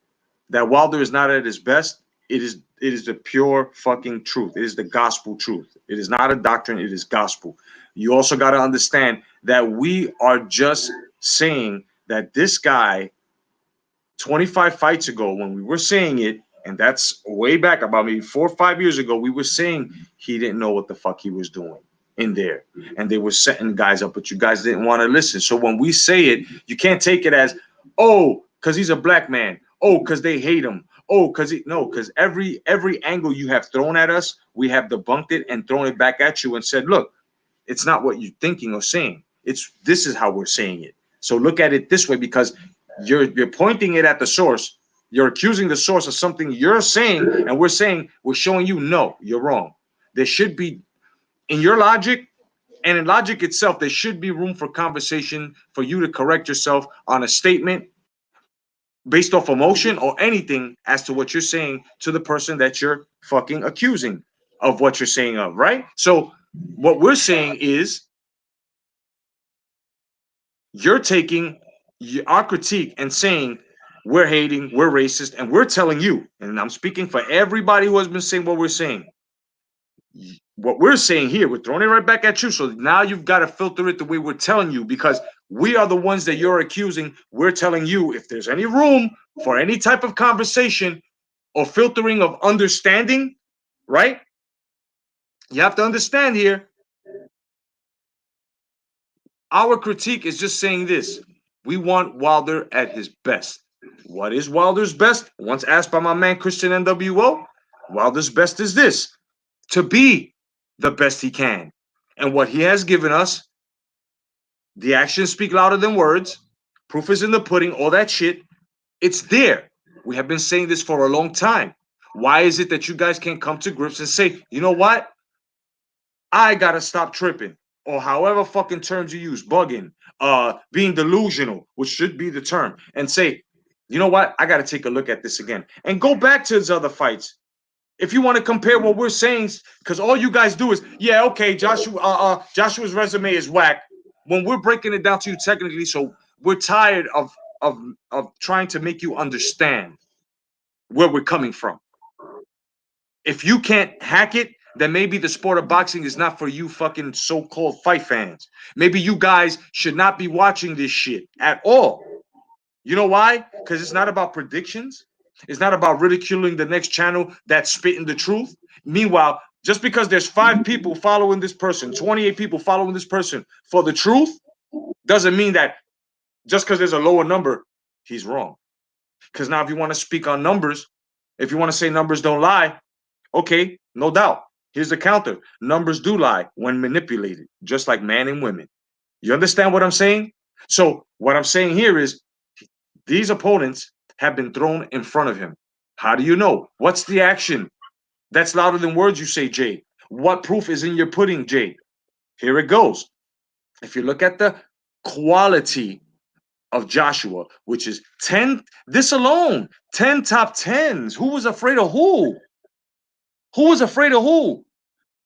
that Wilder is not at his best, it is the pure fucking truth. It is the gospel truth. It is not a doctrine. It is gospel. You also got to understand that we are just saying that this guy, 25 fights ago, when we were saying it, and that's way back about maybe 4 or 5 years ago, we were saying he didn't know what the fuck he was doing in there, and they were setting guys up, but you guys didn't want to listen. So when we say it, you can't take it as, Oh, because he's a black man. Oh, because they hate him. Oh, because every angle you have thrown at us, we have debunked it and thrown it back at you and said, look, it's not what you're thinking or saying. This is how we're saying it. So look at it this way, because you're pointing it at the source. You're accusing the source of something you're saying, and we're showing you no, you're wrong. There should be, in your logic and in logic itself, there should be room for conversation for you to correct yourself on a statement based off emotion or anything as to what you're saying to the person that you're fucking accusing of what you're saying of, right? So what we're saying is you're taking our critique and saying we're hating, we're racist, and we're telling you, and I'm speaking for everybody who has been saying what we're saying. What we're saying here, we're throwing it right back at you. So now you've got to filter it the way we're telling you, because we are the ones that you're accusing. We're telling you if there's any room for any type of conversation or filtering of understanding, right? You have to understand here. Our critique is just saying this. We want Wilder at his best. What is Wilder's best? Once asked by my man Christian NWO, Wilder's best is this: to be the best he can. And what he has given us, the actions speak louder than words. Proof is in the pudding, all that shit. It's there. We have been saying this for a long time. Why is it that you guys can't come to grips and say, you know what? I gotta stop tripping, or however fucking terms you use, bugging, being delusional, which should be the term, and say, you know what? I gotta take a look at this again and go back to his other fights. If you want to compare what we're saying, because all you guys do is, yeah, okay, Joshua's resume is whack. When we're breaking it down to you technically, so we're tired of trying to make you understand where we're coming from. If you can't hack it, then maybe the sport of boxing is not for you fucking so-called fight fans. Maybe you guys should not be watching this shit at all. You know why? Because it's not about predictions. It's not about ridiculing the next channel that's spitting the truth. Meanwhile, just because there's 5 people following this person, 28 people following this person for the truth, doesn't mean that just because there's a lower number, he's wrong. Because now if you want to speak on numbers, if you want to say numbers don't lie, okay, no doubt. Here's the counter. Numbers do lie when manipulated, just like men and women. You understand what I'm saying? So what I'm saying here is these opponents have been thrown in front of him. How do you know? What's the action? That's louder than words, you say, Jay. What proof is in your pudding, Jay? Here it goes. If you look at the quality of Joshua, which is 10, this alone, 10 top 10s. Who was afraid of who? Who was afraid of who?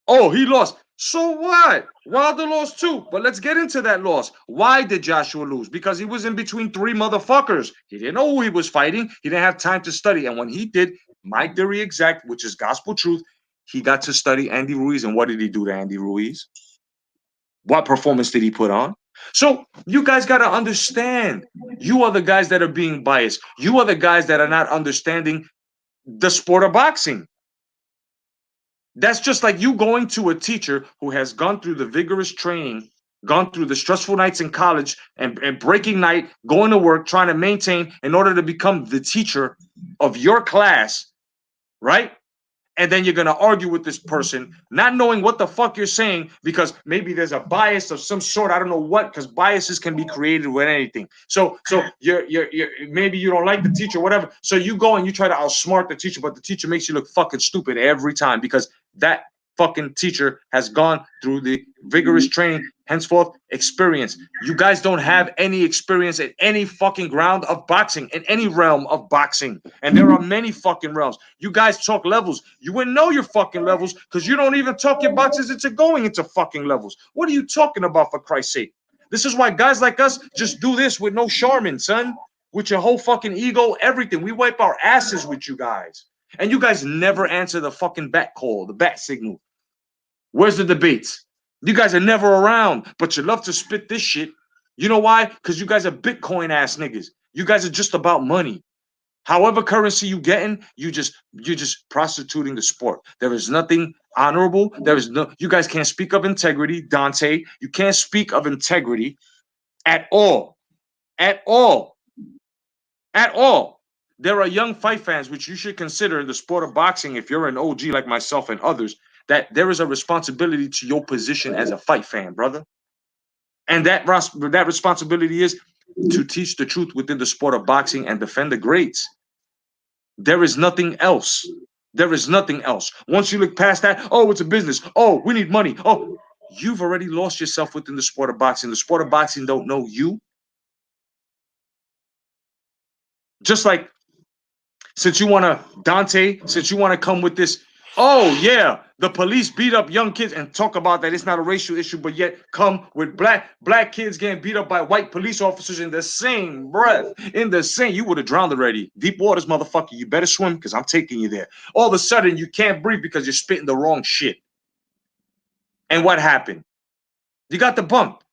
Oh, he lost. So what? Wilder lost too. But let's get into that loss. Why did Joshua lose? Because he was in between 3 motherfuckers. He didn't know who he was fighting. He didn't have time to study. And when he did, my theory exact, which is gospel truth, he got to study Andy Ruiz. And what did he do to Andy Ruiz? What performance did he put on? So you guys got to understand. You are the guys that are being biased. You are the guys that are not understanding the sport of boxing. That's just like you going to a teacher who has gone through the vigorous training, gone through the stressful nights in college and breaking night, going to work, trying to maintain in order to become the teacher of your class, right? And then you're going to argue with this person, not knowing what the fuck you're saying, because maybe there's a bias of some sort. I don't know what, because biases can be created with anything. So you're maybe you don't like the teacher, whatever. So you go and you try to outsmart the teacher, but the teacher makes you look fucking stupid every time because that fucking teacher has gone through the vigorous training, henceforth experience. You guys don't have any experience at any fucking ground of boxing, in any realm of boxing. And there are many fucking realms. You guys talk levels. You wouldn't know your fucking levels because you don't even talk your boxers into going into fucking levels. What are you talking about, for Christ's sake? This is why guys like us just do this with no Charmin, son. With your whole fucking ego, everything. We wipe our asses with you guys. And you guys never answer the fucking bat call, the bat signal. Where's the debates? You guys are never around, but you love to spit this shit. You know why? Because you guys are Bitcoin ass niggas. You guys are just about money. However currency you getting, you're just prostituting the sport. There is nothing honorable. You guys can't speak of integrity, Dontae. You can't speak of integrity at all. At all. at all. There are young fight fans, which you should consider in the sport of boxing, if you're an OG like myself and others, that there is a responsibility to your position as a fight fan, brother. And that responsibility is to teach the truth within the sport of boxing and defend the greats. There is nothing else. There is nothing else. Once you look past that, oh, it's a business. Oh, we need money. Oh, you've already lost yourself within the sport of boxing. The sport of boxing don't know you. Just like since you want to, Dontae, since you want to come with this, oh yeah, the police beat up young kids and talk about that it's not a racial issue, but yet come with black kids getting beat up by white police officers in the same breath. In the same, you would have drowned already. Deep waters, motherfucker. You better swim because I'm taking you there. All of a sudden, you can't breathe because you're spitting the wrong shit. And what happened? You got the bump.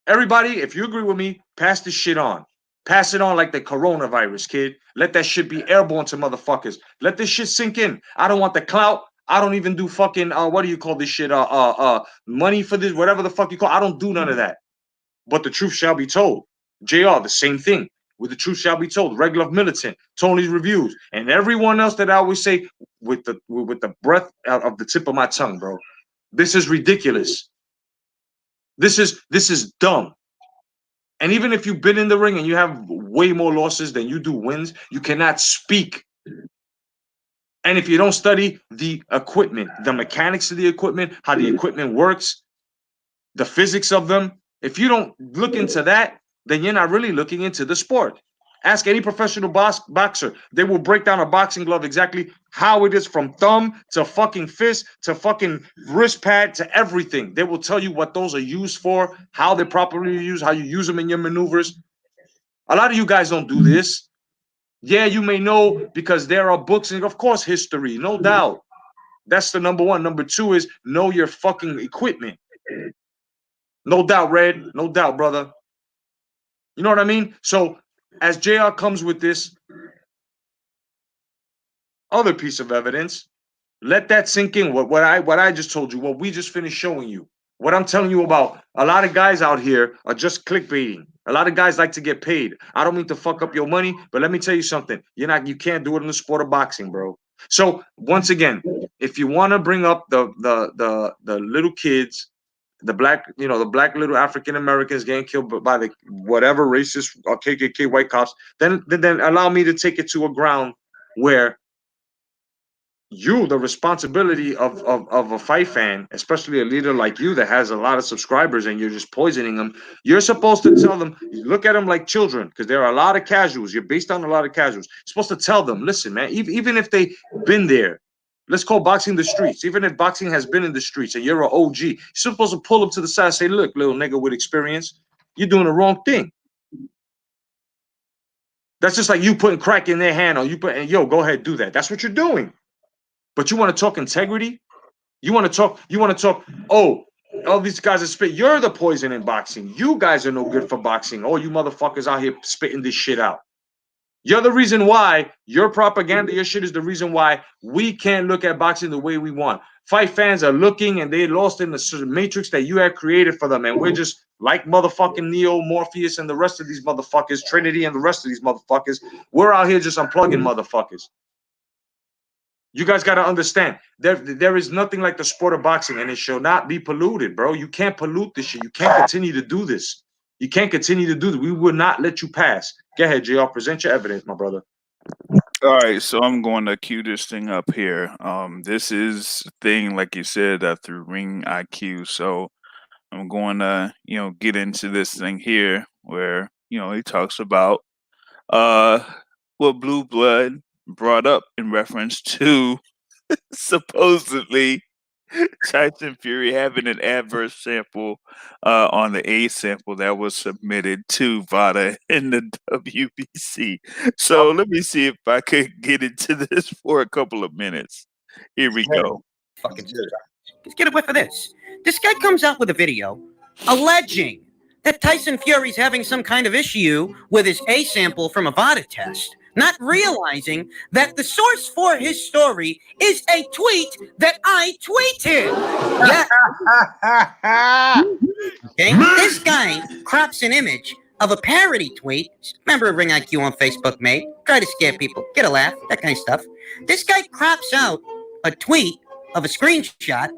Everybody, if you agree with me, pass this shit on. Pass it on like the coronavirus, kid. Let that shit be airborne to motherfuckers. Let this shit sink in. I don't want the clout. I don't even do fucking what do you call this shit? Money for this, whatever the fuck you call. I don't do none of that. But the truth shall be told. JR, the same thing. With the truth shall be told. Regular Militant, Tony's reviews, and everyone else that I always say with the breath of the tip of my tongue, bro. This is ridiculous. This is dumb. And even if you've been in the ring and you have way more losses than you do wins, you cannot speak. And if you don't study the equipment, the mechanics of the equipment, how the equipment works, the physics of them, if you don't look into that, then you're not really looking into the sport. Ask any professional boxer. They will break down a boxing glove exactly how it is from thumb to fucking fist to fucking wrist pad to everything. They will tell you what those are used for, how they're properly used, how you use them in your maneuvers. A lot of you guys don't do this. Yeah, you may know because there are books and, of course, history, no doubt. That's the number one. Number two is know your fucking equipment. No doubt, Red. No doubt, brother. You know what I mean? So as JR comes with this other piece of evidence, let that sink in. What I just told you, what we just finished showing you, what I'm telling you about. A lot of guys out here are just clickbaiting. A lot of guys like to get paid. I don't mean to fuck up your money, but let me tell you something. You can't do it in the sport of boxing, bro. So once again, if you want to bring up the little kids, the black little African Americans getting killed by the whatever racist or KKK white cops, then allow me to take it to a ground where the responsibility of a fight fan, especially a leader like you that has a lot of subscribers and you're just poisoning them, you're supposed to tell them, look at them like children, because there are a lot of casuals. You're based on a lot of casuals. You're supposed to tell them, listen, man, even if they've been there, let's call boxing the streets. Even if boxing has been in the streets and you're an OG, you're supposed to pull them to the side and say, look, little nigga with experience, you're doing the wrong thing. That's just like you putting crack in their hand or yo, go ahead, do that. That's what you're doing. But you want to talk integrity? You want to talk, oh, all these guys are spit. You're the poison in boxing. You guys are no good for boxing. Oh, you motherfuckers out here spitting this shit out. You're the reason why your propaganda, your shit is the reason why we can't look at boxing the way we want. Fight fans are looking and they lost in the matrix that you had created for them. And we're just like motherfucking Neo, Morpheus, and the rest of these motherfuckers, Trinity and the rest of these motherfuckers. We're out here just unplugging motherfuckers. You guys got to understand, there is nothing like the sport of boxing, and it shall not be polluted, bro. You can't pollute this shit. You can't continue to do this. You can't continue to do this. We will not let you pass. Go ahead, JR. Present your evidence, my brother. All right, so I'm going to cue this thing up here. This is thing, like you said, through Ring IQ. So I'm going to, get into this thing here where, he talks about what Blue Blood brought up in reference to supposedly Tyson Fury having an adverse sample on the A sample that was submitted to VADA in the WBC. So let me see if I could get into this for a couple of minutes. Here we go. Fucking let's get a whiff of this. This guy comes out with a video alleging that Tyson Fury's having some kind of issue with his A sample from a VADA test, not realizing that the source for his story is a tweet that I tweeted. Yeah. Okay. This guy crops an image of a parody tweet. Remember a Ring IQ on Facebook made? Try to scare people, get a laugh, that kind of stuff. This guy crops out a tweet of a screenshot,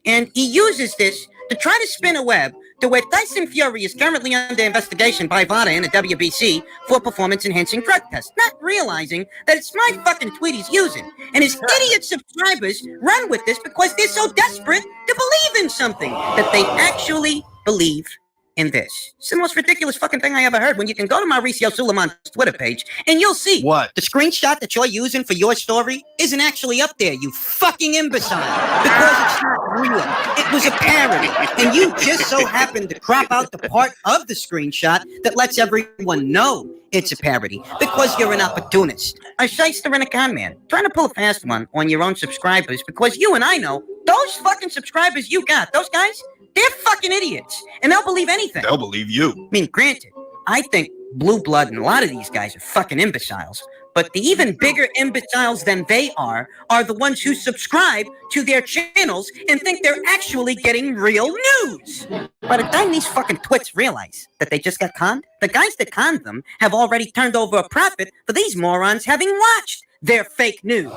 and he uses this to try to spin a web to where Tyson Fury is currently under investigation by VADA and the WBC for performance-enhancing drug tests, not realizing that it's my fucking tweet he's using. And his idiot subscribers run with this because they're so desperate to believe in something that they actually believe in this. It's the most ridiculous fucking thing I ever heard. When you can go to Mauricio Suleiman's Twitter page and you'll see What? the screenshot that you're using for your story isn't actually up there, you fucking imbecile. Because it's not real. It was a parody. And you just so happened to crop out the part of the screenshot that lets everyone know it's a parody because you're an opportunist, a shyster and a con man, trying to pull a fast one on your own subscribers because you and I know those fucking subscribers you got, those guys, they're fucking idiots, and they'll believe anything. They'll believe you. I mean, granted, I think Blue Blood and a lot of these guys are fucking imbeciles, but the even bigger imbeciles than they are the ones who subscribe to their channels and think they're actually getting real news. By the time these fucking twits realize that they just got conned, the guys that conned them have already turned over a profit for these morons having watched their fake news.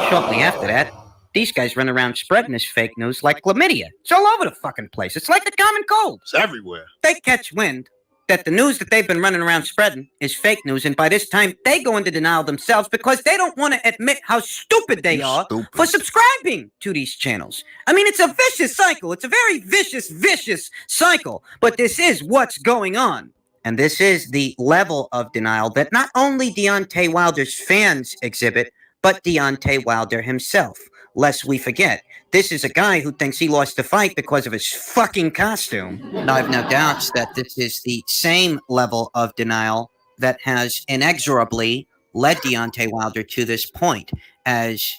Shortly after that, these guys run around spreading this fake news like chlamydia. It's all over the fucking place. It's like the common cold. It's everywhere. They catch wind that the news that they've been running around spreading is fake news, and by this time, they go into denial themselves because they don't want to admit how stupid they are for subscribing to these channels. I mean, it's a vicious cycle. It's a very vicious cycle, but this is what's going on. And this is the level of denial that not only Dontae Wilder's fans exhibit, but Dontae Wilder himself. Lest we forget, this is a guy who thinks he lost the fight because of his fucking costume. Now, I have no doubts that this is the same level of denial that has inexorably led Dontae Wilder to this point, as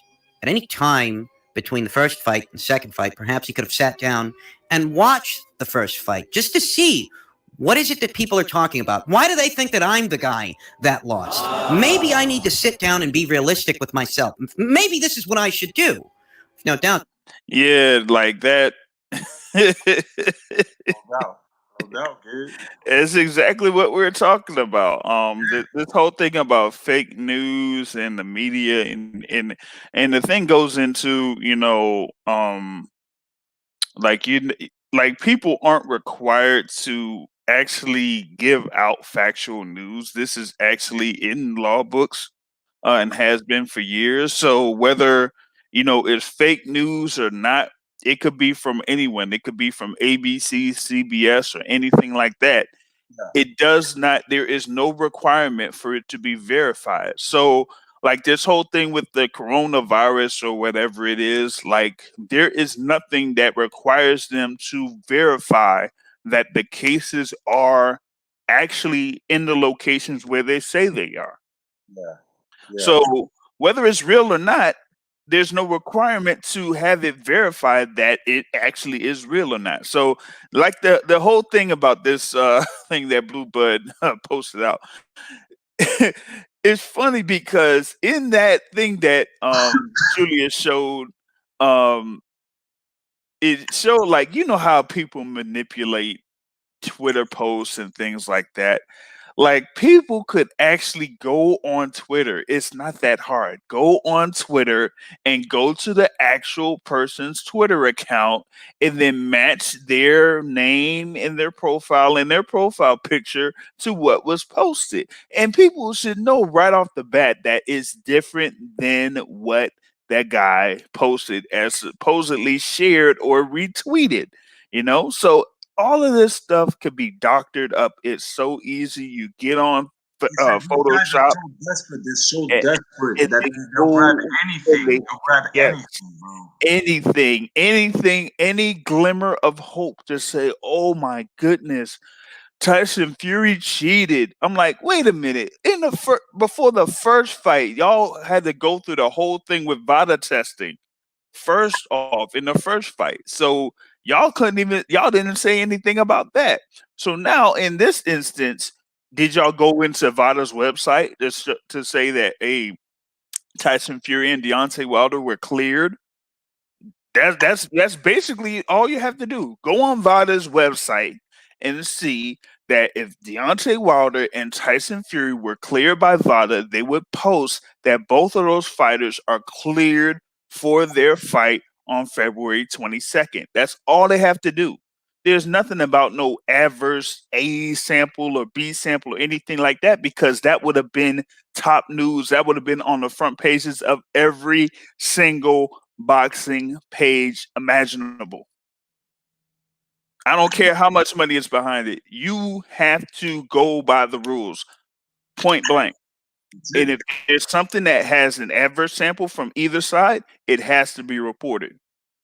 at any time between the first fight and the second fight, perhaps he could have sat down and watched the first fight just to see what is it that people are talking about? Why do they think that I'm the guy that lost? Maybe I need to sit down and be realistic with myself. Maybe this is what I should do. No doubt. Yeah, like that. No doubt, dude. It's exactly what we're talking about. This whole thing about fake news and the media and the thing goes into, like people aren't required to actually give out factual news. This is actually in law books and has been for years. So whether it's fake news or not, it could be from anyone. It could be from ABC, CBS, or anything like that. Yeah. It does not. There is no requirement for it to be verified. So, like this whole thing with the coronavirus or whatever it is, like there is nothing that requires them to verify that the cases are actually in the locations where they say they are. Yeah. So whether it's real or not, there's no requirement to have it verified that it actually is real or not. So like the whole thing about this thing that Blue Bud posted out, it's funny because in that thing that Julia showed, it showed like, how people manipulate Twitter posts and things like that. Like people could actually go on Twitter. It's not that hard. Go on Twitter and go to the actual person's Twitter account and then match their name and their profile picture to what was posted. And people should know right off the bat that it's different than what that guy posted as supposedly shared or retweeted, So all of this stuff could be doctored up. It's so easy. You get on Photoshop. They're so desperate that they'll grab anything. They'll grab anything, bro. Anything, any glimmer of hope to say, oh my goodness, Tyson Fury cheated. I'm like, wait a minute. Before the first fight, y'all had to go through the whole thing with VADA testing. First off, in the first fight. So y'all didn't say anything about that. So now in this instance, did y'all go into VADA's website to say that, hey, Tyson Fury and Dontae Wilder were cleared? That's basically all you have to do. Go on VADA's website and see that if Deontay Wilder and Tyson Fury were cleared by VADA, they would post that both of those fighters are cleared for their fight on February 22nd. That's all they have to do. There's nothing about no adverse A sample or B sample or anything like that, because that would have been top news. That would have been on the front pages of every single boxing page imaginable. I don't care how much money is behind it. You have to go by the rules, point blank. And if there's something that has an adverse sample from either side, it has to be reported.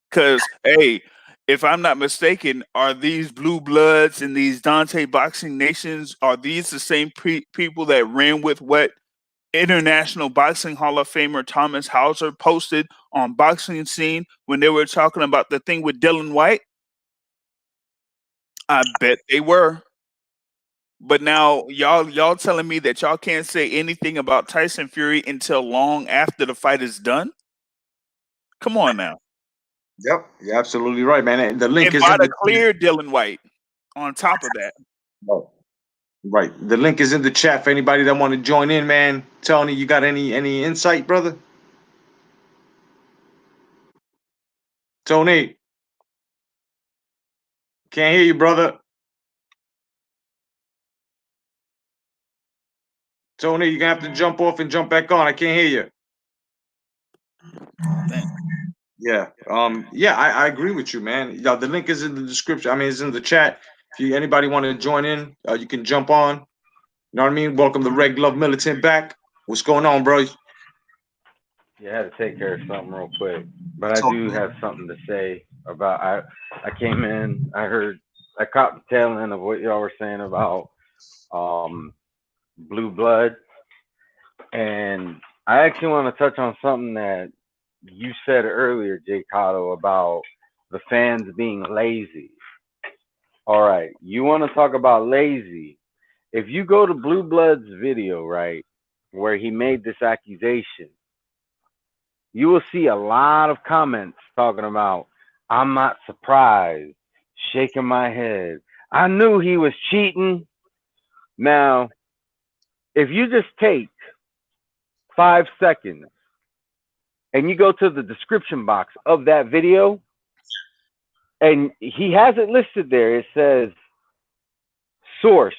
Because, hey, if I'm not mistaken, are these Blue Bloods and these Dontae Boxing Nations, are these the same people that ran with what International Boxing Hall of Famer Thomas Hauser posted on Boxing Scene when they were talking about the thing with Dylan White? I bet they were. But now y'all telling me that y'all can't say anything about Tyson Fury until long after the fight is done? Come on now. Yep, you're absolutely right, man. And the link And is in VADA the cleared Dylan White on top of that. right. The link is in the chat for anybody that want to join in, man. Tony, you got any insight, brother? Tony, can't hear you, brother. Tony, you're gonna have to jump off and jump back on. I can't hear you. Yeah. I agree with you, man. The link is in the description. I mean, it's in the chat. If anybody want to join in, you can jump on. You know what I mean? Welcome the Red Glove Militant back. What's going on, bro? Yeah, I had to take care of something real quick, but I do have something to say about. I came in. I caught the tail end of what y'all were saying about Blue Blood, and I actually want to touch on something that you said earlier, Jay Cotto, about the fans being lazy. All right, you want to talk about lazy? If you go to Blue Blood's video, right, where he made this accusation, you will see a lot of comments talking about, I'm not surprised, shaking my head. I knew he was cheating. Now, if you just take 5 seconds and you go to the description box of that video, and he has it listed there, it says source.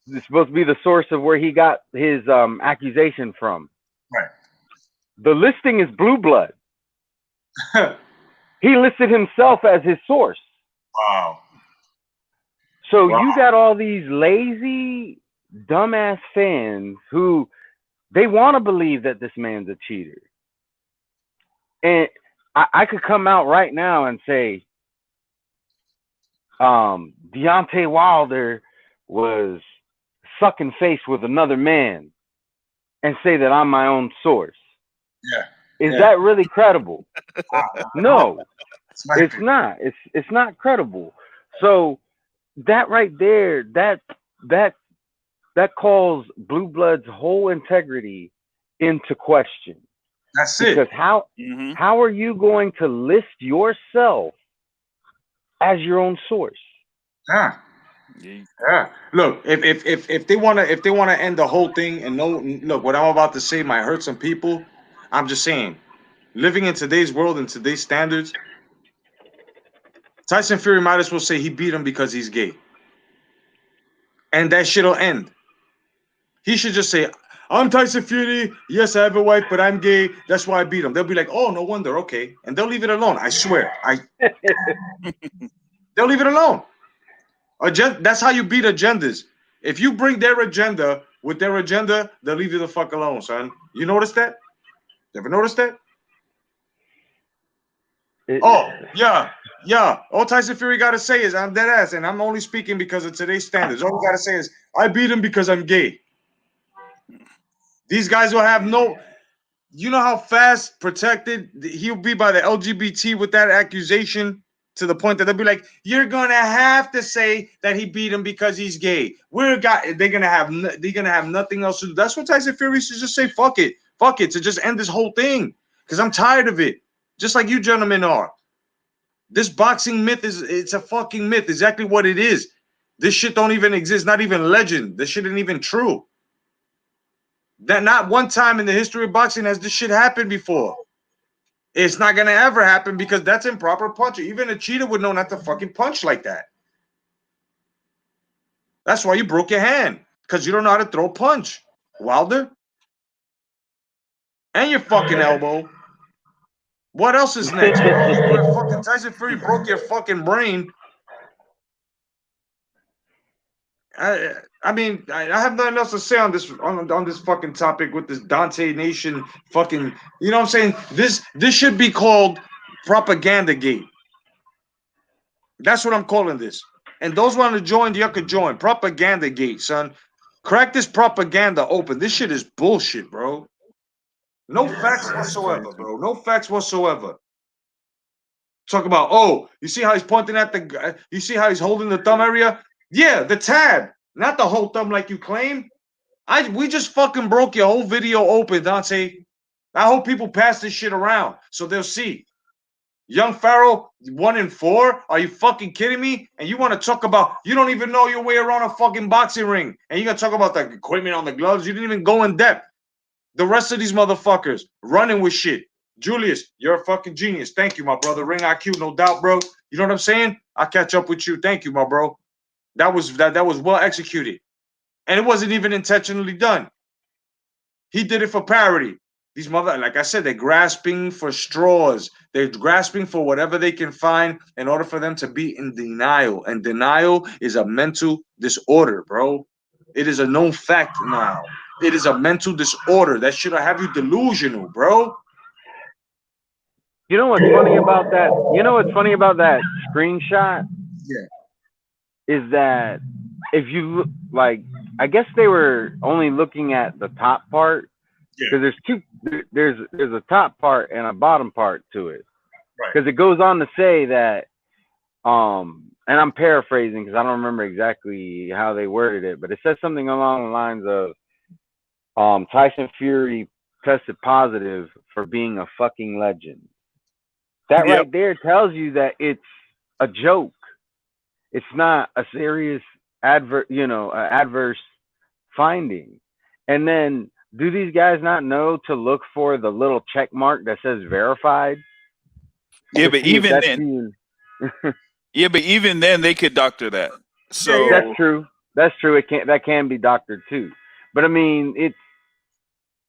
It's supposed to be the source of where he got his accusation from. Right. The listing is Blue Blood. He listed himself as his source. Wow. So you got all these lazy, dumbass fans who they want to believe that this man's a cheater. And I could come out right now and say, Deontay Wilder was sucking face with another man and say that I'm my own source. Yeah. Is that really credible? No, it's not. It's not credible. So that right there, that calls Blue Blood's whole integrity into question. That's it. Because how are you going to list yourself as your own source? Yeah. Look, if they wanna end the whole thing, and look, what I'm about to say might hurt some people. I'm just saying, living in today's world and today's standards, Tyson Fury might as well say he beat him because he's gay. And that shit'll end. He should just say, I'm Tyson Fury. Yes, I have a wife, but I'm gay. That's why I beat him. They'll be like, oh, no wonder. Okay. And they'll leave it alone. I swear. They'll leave it alone. That's how you beat agendas. If you bring their agenda with their agenda, they'll leave you the fuck alone, son. You notice that? You ever notice that? Yeah. All Tyson Fury got to say is, I'm dead ass, and I'm only speaking because of today's standards. All he got to say is, I beat him because I'm gay. These guys will have no... You know how fast protected he'll be by the LGBT with that accusation, to the point that they'll be like, you're going to have to say that he beat him because he's gay. They're going to have nothing else to do. That's what Tyson Fury should just say, fuck it, to just end this whole thing, because I'm tired of it, just like you gentlemen are. This boxing myth it's a fucking myth, exactly what it is. This shit don't even exist. Not even legend. This shit ain't even true. That not one time in the history of boxing has this shit happened before. It's not gonna ever happen because that's improper punching. Even a cheater would know not to fucking punch like that. That's why you broke your hand, because you don't know how to throw a punch, Wilder. And your fucking elbow. What else is next, bro? Fucking Tyson Fury broke your fucking brain. I mean, I have nothing else to say on this on this fucking topic with this Dontae Nation fucking. You know what I'm saying? This should be called propaganda gate. That's what I'm calling this. And those want to join, you could join. Propaganda gate, son. Crack this propaganda open. This shit is bullshit, bro. No facts whatsoever, bro. No facts whatsoever. Talk about, oh, you see how he's pointing at the guy? You see how he's holding the thumb area? Yeah, the tab, not the whole thumb like you claim. We just fucking broke your whole video open, Dontae. I hope people pass this shit around so they'll see. Young Pharaoh, 1-4? Are you fucking kidding me? And you want to talk about, you don't even know your way around a fucking boxing ring. And you got to talk about the equipment on the gloves. You didn't even go in depth. The rest of these motherfuckers running with shit. Julius, you're a fucking genius. Thank you, my brother. Ring IQ, no doubt, bro. You know what I'm saying? I'll catch up with you. Thank you, my bro. That was well executed. And it wasn't even intentionally done. He did it for parody. These like I said, they're grasping for straws. They're grasping for whatever they can find in order for them to be in denial. And denial is a mental disorder, bro. It is a known fact now. It is a mental disorder that should have you delusional, bro. You know what's funny about that? You know what's funny about that screenshot? Yeah. Is that if you look, like, I guess they were only looking at the top part, because there's a top part and a bottom part to it. Because it goes on to say that, and I'm paraphrasing because I don't remember exactly how they worded it, but it says something along the lines of Tyson Fury tested positive for being a fucking legend. That right there tells you that it's a joke. It's not a serious adverse finding. And then, do these guys not know to look for the little check mark that says verified? Yeah, but even then, but even then, they could doctor that. So that's true. That's true. That can be doctored too. But I mean,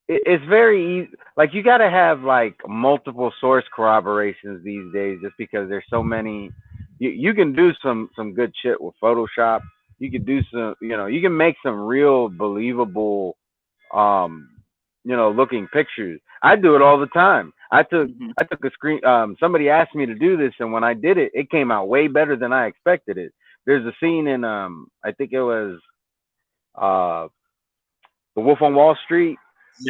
it's very easy. Like, you got to have like multiple source corroborations these days, just because there's so many. You can do some good shit with Photoshop. You can do some, you can make some real believable, looking pictures. I do it all the time. I took a screen. Somebody asked me to do this, and when I did it, it came out way better than I expected it. There's a scene in I think it was The Wolf on Wall Street,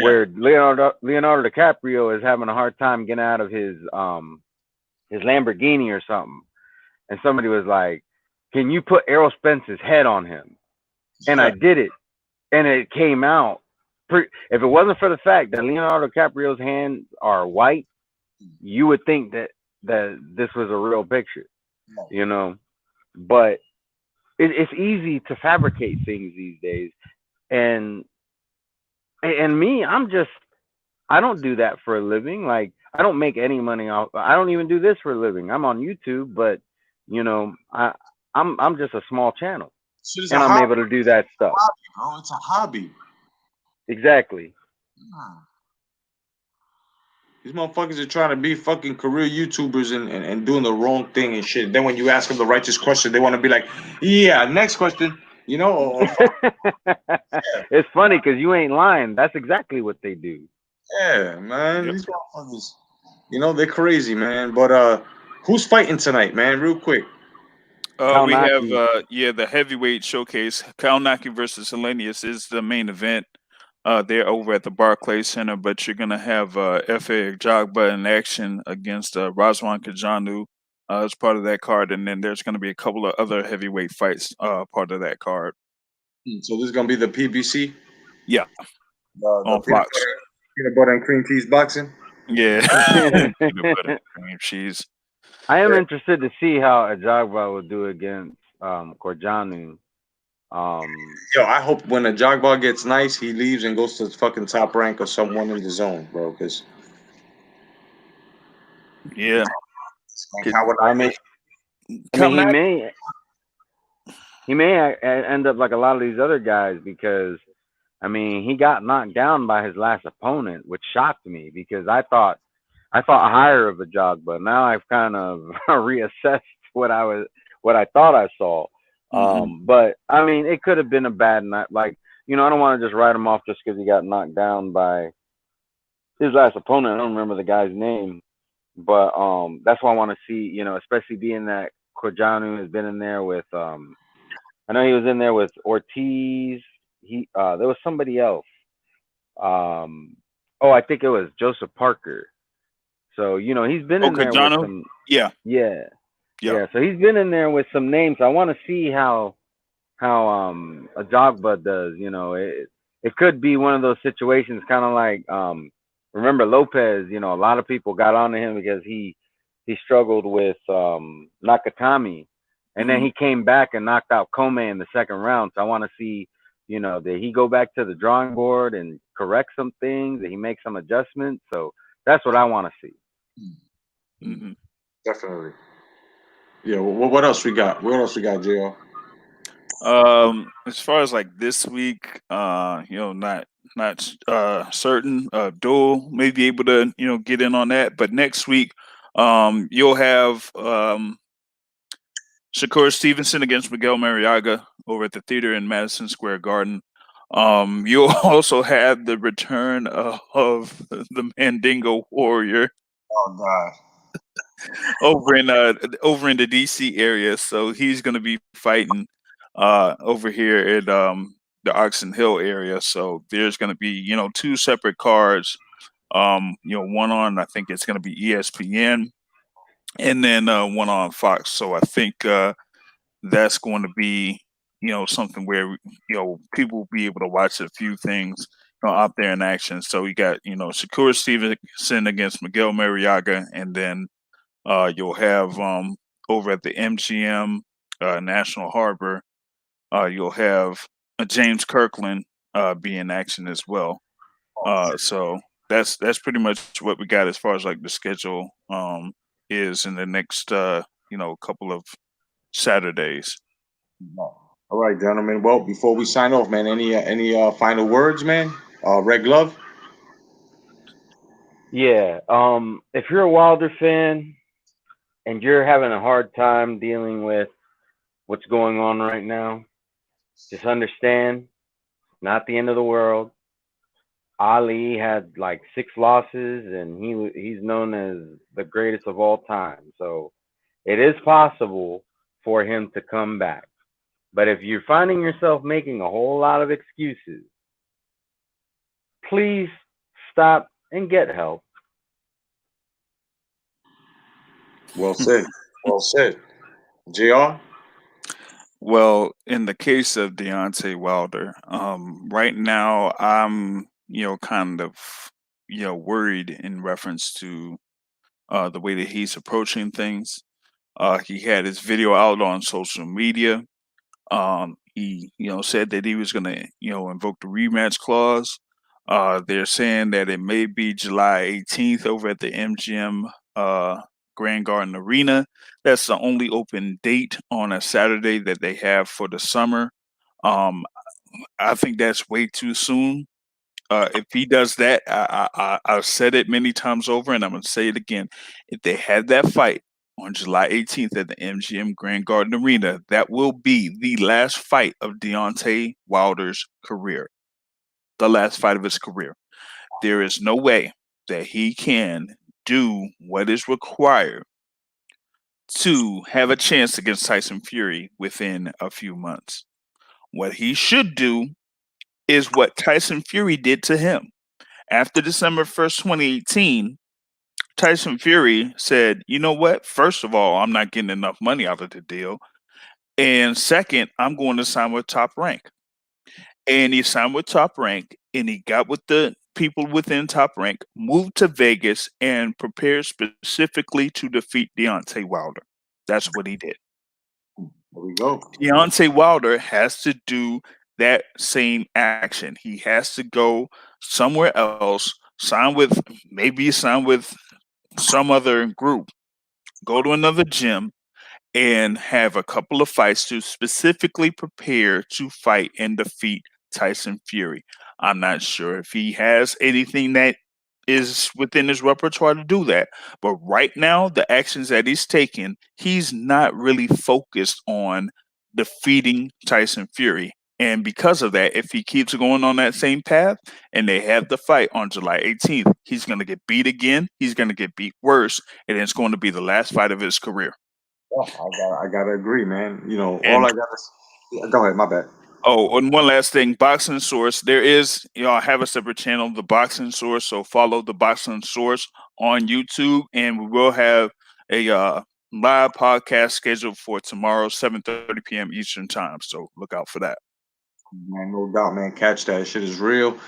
where Leonardo DiCaprio is having a hard time getting out of his Lamborghini or something, and somebody was like, "Can you put Errol Spence's head on him?" And I did it, and it came out. If it wasn't for the fact that Leonardo DiCaprio's hands are white, you would think that this was a real picture, But it's easy to fabricate things these days, and me, I don't do that for a living. Like, I don't make any money off. I don't even do this for a living. I'm on YouTube, but I'm just a small channel, and I'm able to do that stuff. It's a hobby. Exactly. These motherfuckers are trying to be fucking career YouTubers and doing the wrong thing and shit. Then when you ask them the righteous question, they want to be like, "Yeah, next question." It's funny because you ain't lying. That's exactly what they do. Yeah, man. These motherfuckers, they're crazy, man. But who's fighting tonight, man? Real quick. We have the heavyweight showcase. Kalnaki versus Hellenius is the main event. They're over at the Barclays Center, but you're gonna have F.A. Jogba in action against Razwan Kajanu as part of that card, and then there's gonna be a couple of other heavyweight fights part of that card. So this is gonna be the PBC. Yeah, on Fox. Peanut butter and cream cheese boxing. Yeah, peanut butter and cream cheese. I am interested to see how Ajagba will do against Korjanu. Yo, I hope when the jog ball gets nice, he leaves and goes to the fucking Top Rank or someone in the zone, bro. Because Yeah. how would I I mean, Come that he may end up like a lot of these other guys because I mean he got knocked down by his last opponent, which shocked me because I thought higher of a jog, but now I've kind of reassessed what I thought I saw. But I mean, it could have been a bad night. Like, I don't want to just write him off just because he got knocked down by his last opponent. I don't remember the guy's name, but that's why I want to see. Especially being that Quijano has been in there with. I know he was in there with Ortiz. There was somebody else. Oh, I think it was Joseph Parker. So, he's been in there with Okajano? some, Yeah. yeah, Yeah. So he's been in there with some names. I want to see how a Jogba does. It could be one of those situations, kind of like remember Lopez. A lot of people got onto him because he struggled with Nakatami, and then he came back and knocked out Kome in the second round. So I want to see, did he go back to the drawing board and correct some things? Did he make some adjustments? So that's what I want to see. Definitely. Yeah. What else we got? What else we got, JR? As far as like this week, not certain. Abdul may be able to get in on that, but next week, you'll have Shakur Stevenson against Miguel Mariaga over at the theater in Madison Square Garden. You'll also have the return of the Mandingo Warrior. Oh God. over in the DC area. So he's going to be fighting over here in the Oxon Hill area. So there's going to be two separate cards. One on I think it's going to be ESPN, and then one on Fox. So I think that's going to be something where people will be able to watch a few things out there in action. So you got Shakur Stevenson against Miguel Mariaga, and then you'll have over at the MGM National Harbor, you'll have James Kirkland be in action as well. So that's pretty much what we got as far as like the schedule is in the next couple of Saturdays. All right, gentlemen. Well, before we sign off, man, any final words, man? Red Glove. Yeah. If you're a Wilder fan and you're having a hard time dealing with what's going on right now, just understand, not the end of the world. Ali had like 6 losses, and he's known as the greatest of all time. So it is possible for him to come back. But if you're finding yourself making a whole lot of excuses, please stop and get help. Well said. Well said. JR. Well, in the case of Deontay Wilder, right now I'm kind of worried in reference to the way that he's approaching things. He had his video out on social media. He said that he was going to invoke the rematch clause. They're saying that it may be July 18th over at the MGM Grand Garden Arena. That's the only open date on a Saturday that they have for the summer. I think that's way too soon. If he does that, I've said it many times over, and I'm going to say it again. If they had that fight on July 18th at the MGM Grand Garden Arena, that will be the last fight of Deontay Wilder's career. The last fight of his career. There is no way that he can do what is required to have a chance against Tyson Fury within a few months. What he should do is what Tyson Fury did to him. After December 1st, 2018, Tyson Fury said, you know what? First of all, I'm not getting enough money out of the deal. And second, I'm going to sign with Top Rank. And he signed with Top Rank, and he got with the people within Top Rank, moved to Vegas, and prepared specifically to defeat Deontay Wilder. That's what he did. There we go. Deontay Wilder has to do that same action. He has to go somewhere else, sign with some other group, go to another gym, and have a couple of fights to specifically prepare to fight and defeat Tyson Fury. I'm not sure if he has anything that is within his repertoire to do that. But right now, the actions that he's taking, he's not really focused on defeating Tyson Fury. And because of that, if he keeps going on that same path and they have the fight on July 18th, he's going to get beat again. He's going to get beat worse. And it's going to be the last fight of his career. Oh, I gotta agree, man. You know, And all I gotta go ahead, my bad. oh, and one last thing, Boxing Source. There is, I have a separate channel, the Boxing Source. So follow the Boxing Source on YouTube, and we will have a live podcast scheduled for tomorrow, 7:30 p.m. Eastern time. So look out for that. Man, no doubt, man. Catch that. Shit is real.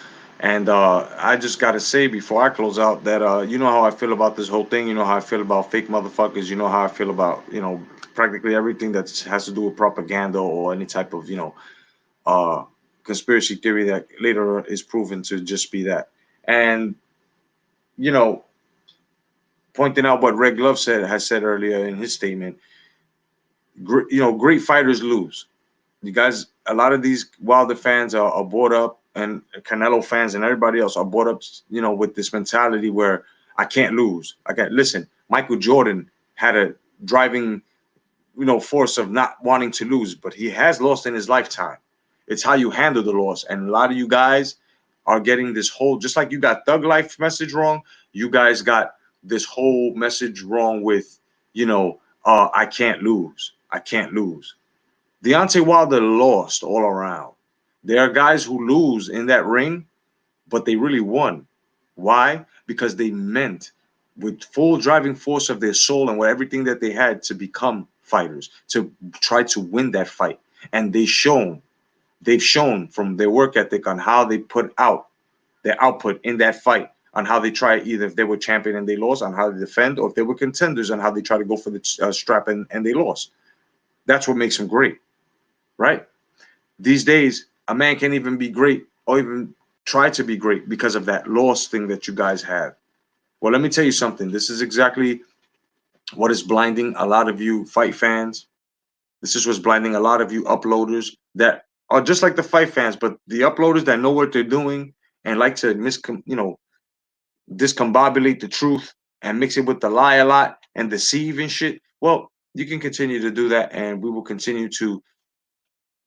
And I just gotta say before I close out that you know how I feel about this whole thing. You know how I feel about fake motherfuckers. You know how I feel about practically everything that has to do with propaganda or any type of conspiracy theory that later is proven to just be that. And you know, pointing out what Red Glove has said earlier in his statement. Great fighters lose. You guys, a lot of these Wilder fans are brought up, and Canelo fans and everybody else are brought up, with this mentality where I can't lose. I can't listen. Michael Jordan had a driving, force of not wanting to lose, but he has lost in his lifetime. It's how you handle the loss. And a lot of you guys are getting this whole, just like you got Thug Life message wrong, you guys got this whole message wrong with, I can't lose. I can't lose. Deontay Wilder lost all around. There are guys who lose in that ring, but they really won. Why? Because they meant with full driving force of their soul and with everything that they had to become fighters, to try to win that fight. And they've shown from their work ethic on how they put out their output in that fight, on how they try, either if they were champion and they lost, on how they defend, or if they were contenders, on how they try to go for the strap and they lost. That's what makes them great. Right? These days, a man can't even be great or even try to be great because of that loss thing that you guys have. Well, let me tell you something. This is exactly what is blinding a lot of you fight fans. This is what's blinding a lot of you uploaders that are just like the fight fans, but the uploaders that know what they're doing and like to discombobulate the truth and mix it with the lie a lot and deceive and shit. Well, you can continue to do that, and we will continue to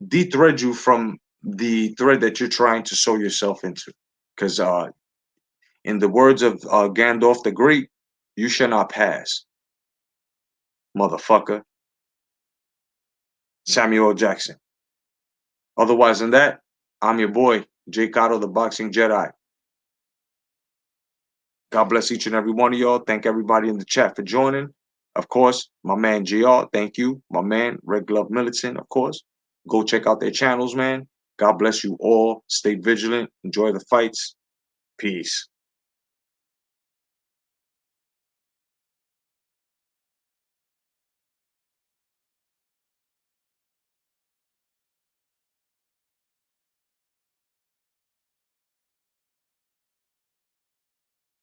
de-thread you from the thread that you're trying to sew yourself into. Because in the words of Gandalf the Great, you shall not pass, motherfucker. Samuel L. Jackson. Otherwise than that, I'm your boy, Jay Cotto, the Boxing Jedi. God bless each and every one of y'all. Thank everybody in the chat for joining. Of course, my man JR, thank you. My man, Red Glove Militant, of course. Go check out their channels, man. God bless you all. Stay vigilant. Enjoy the fights. Peace.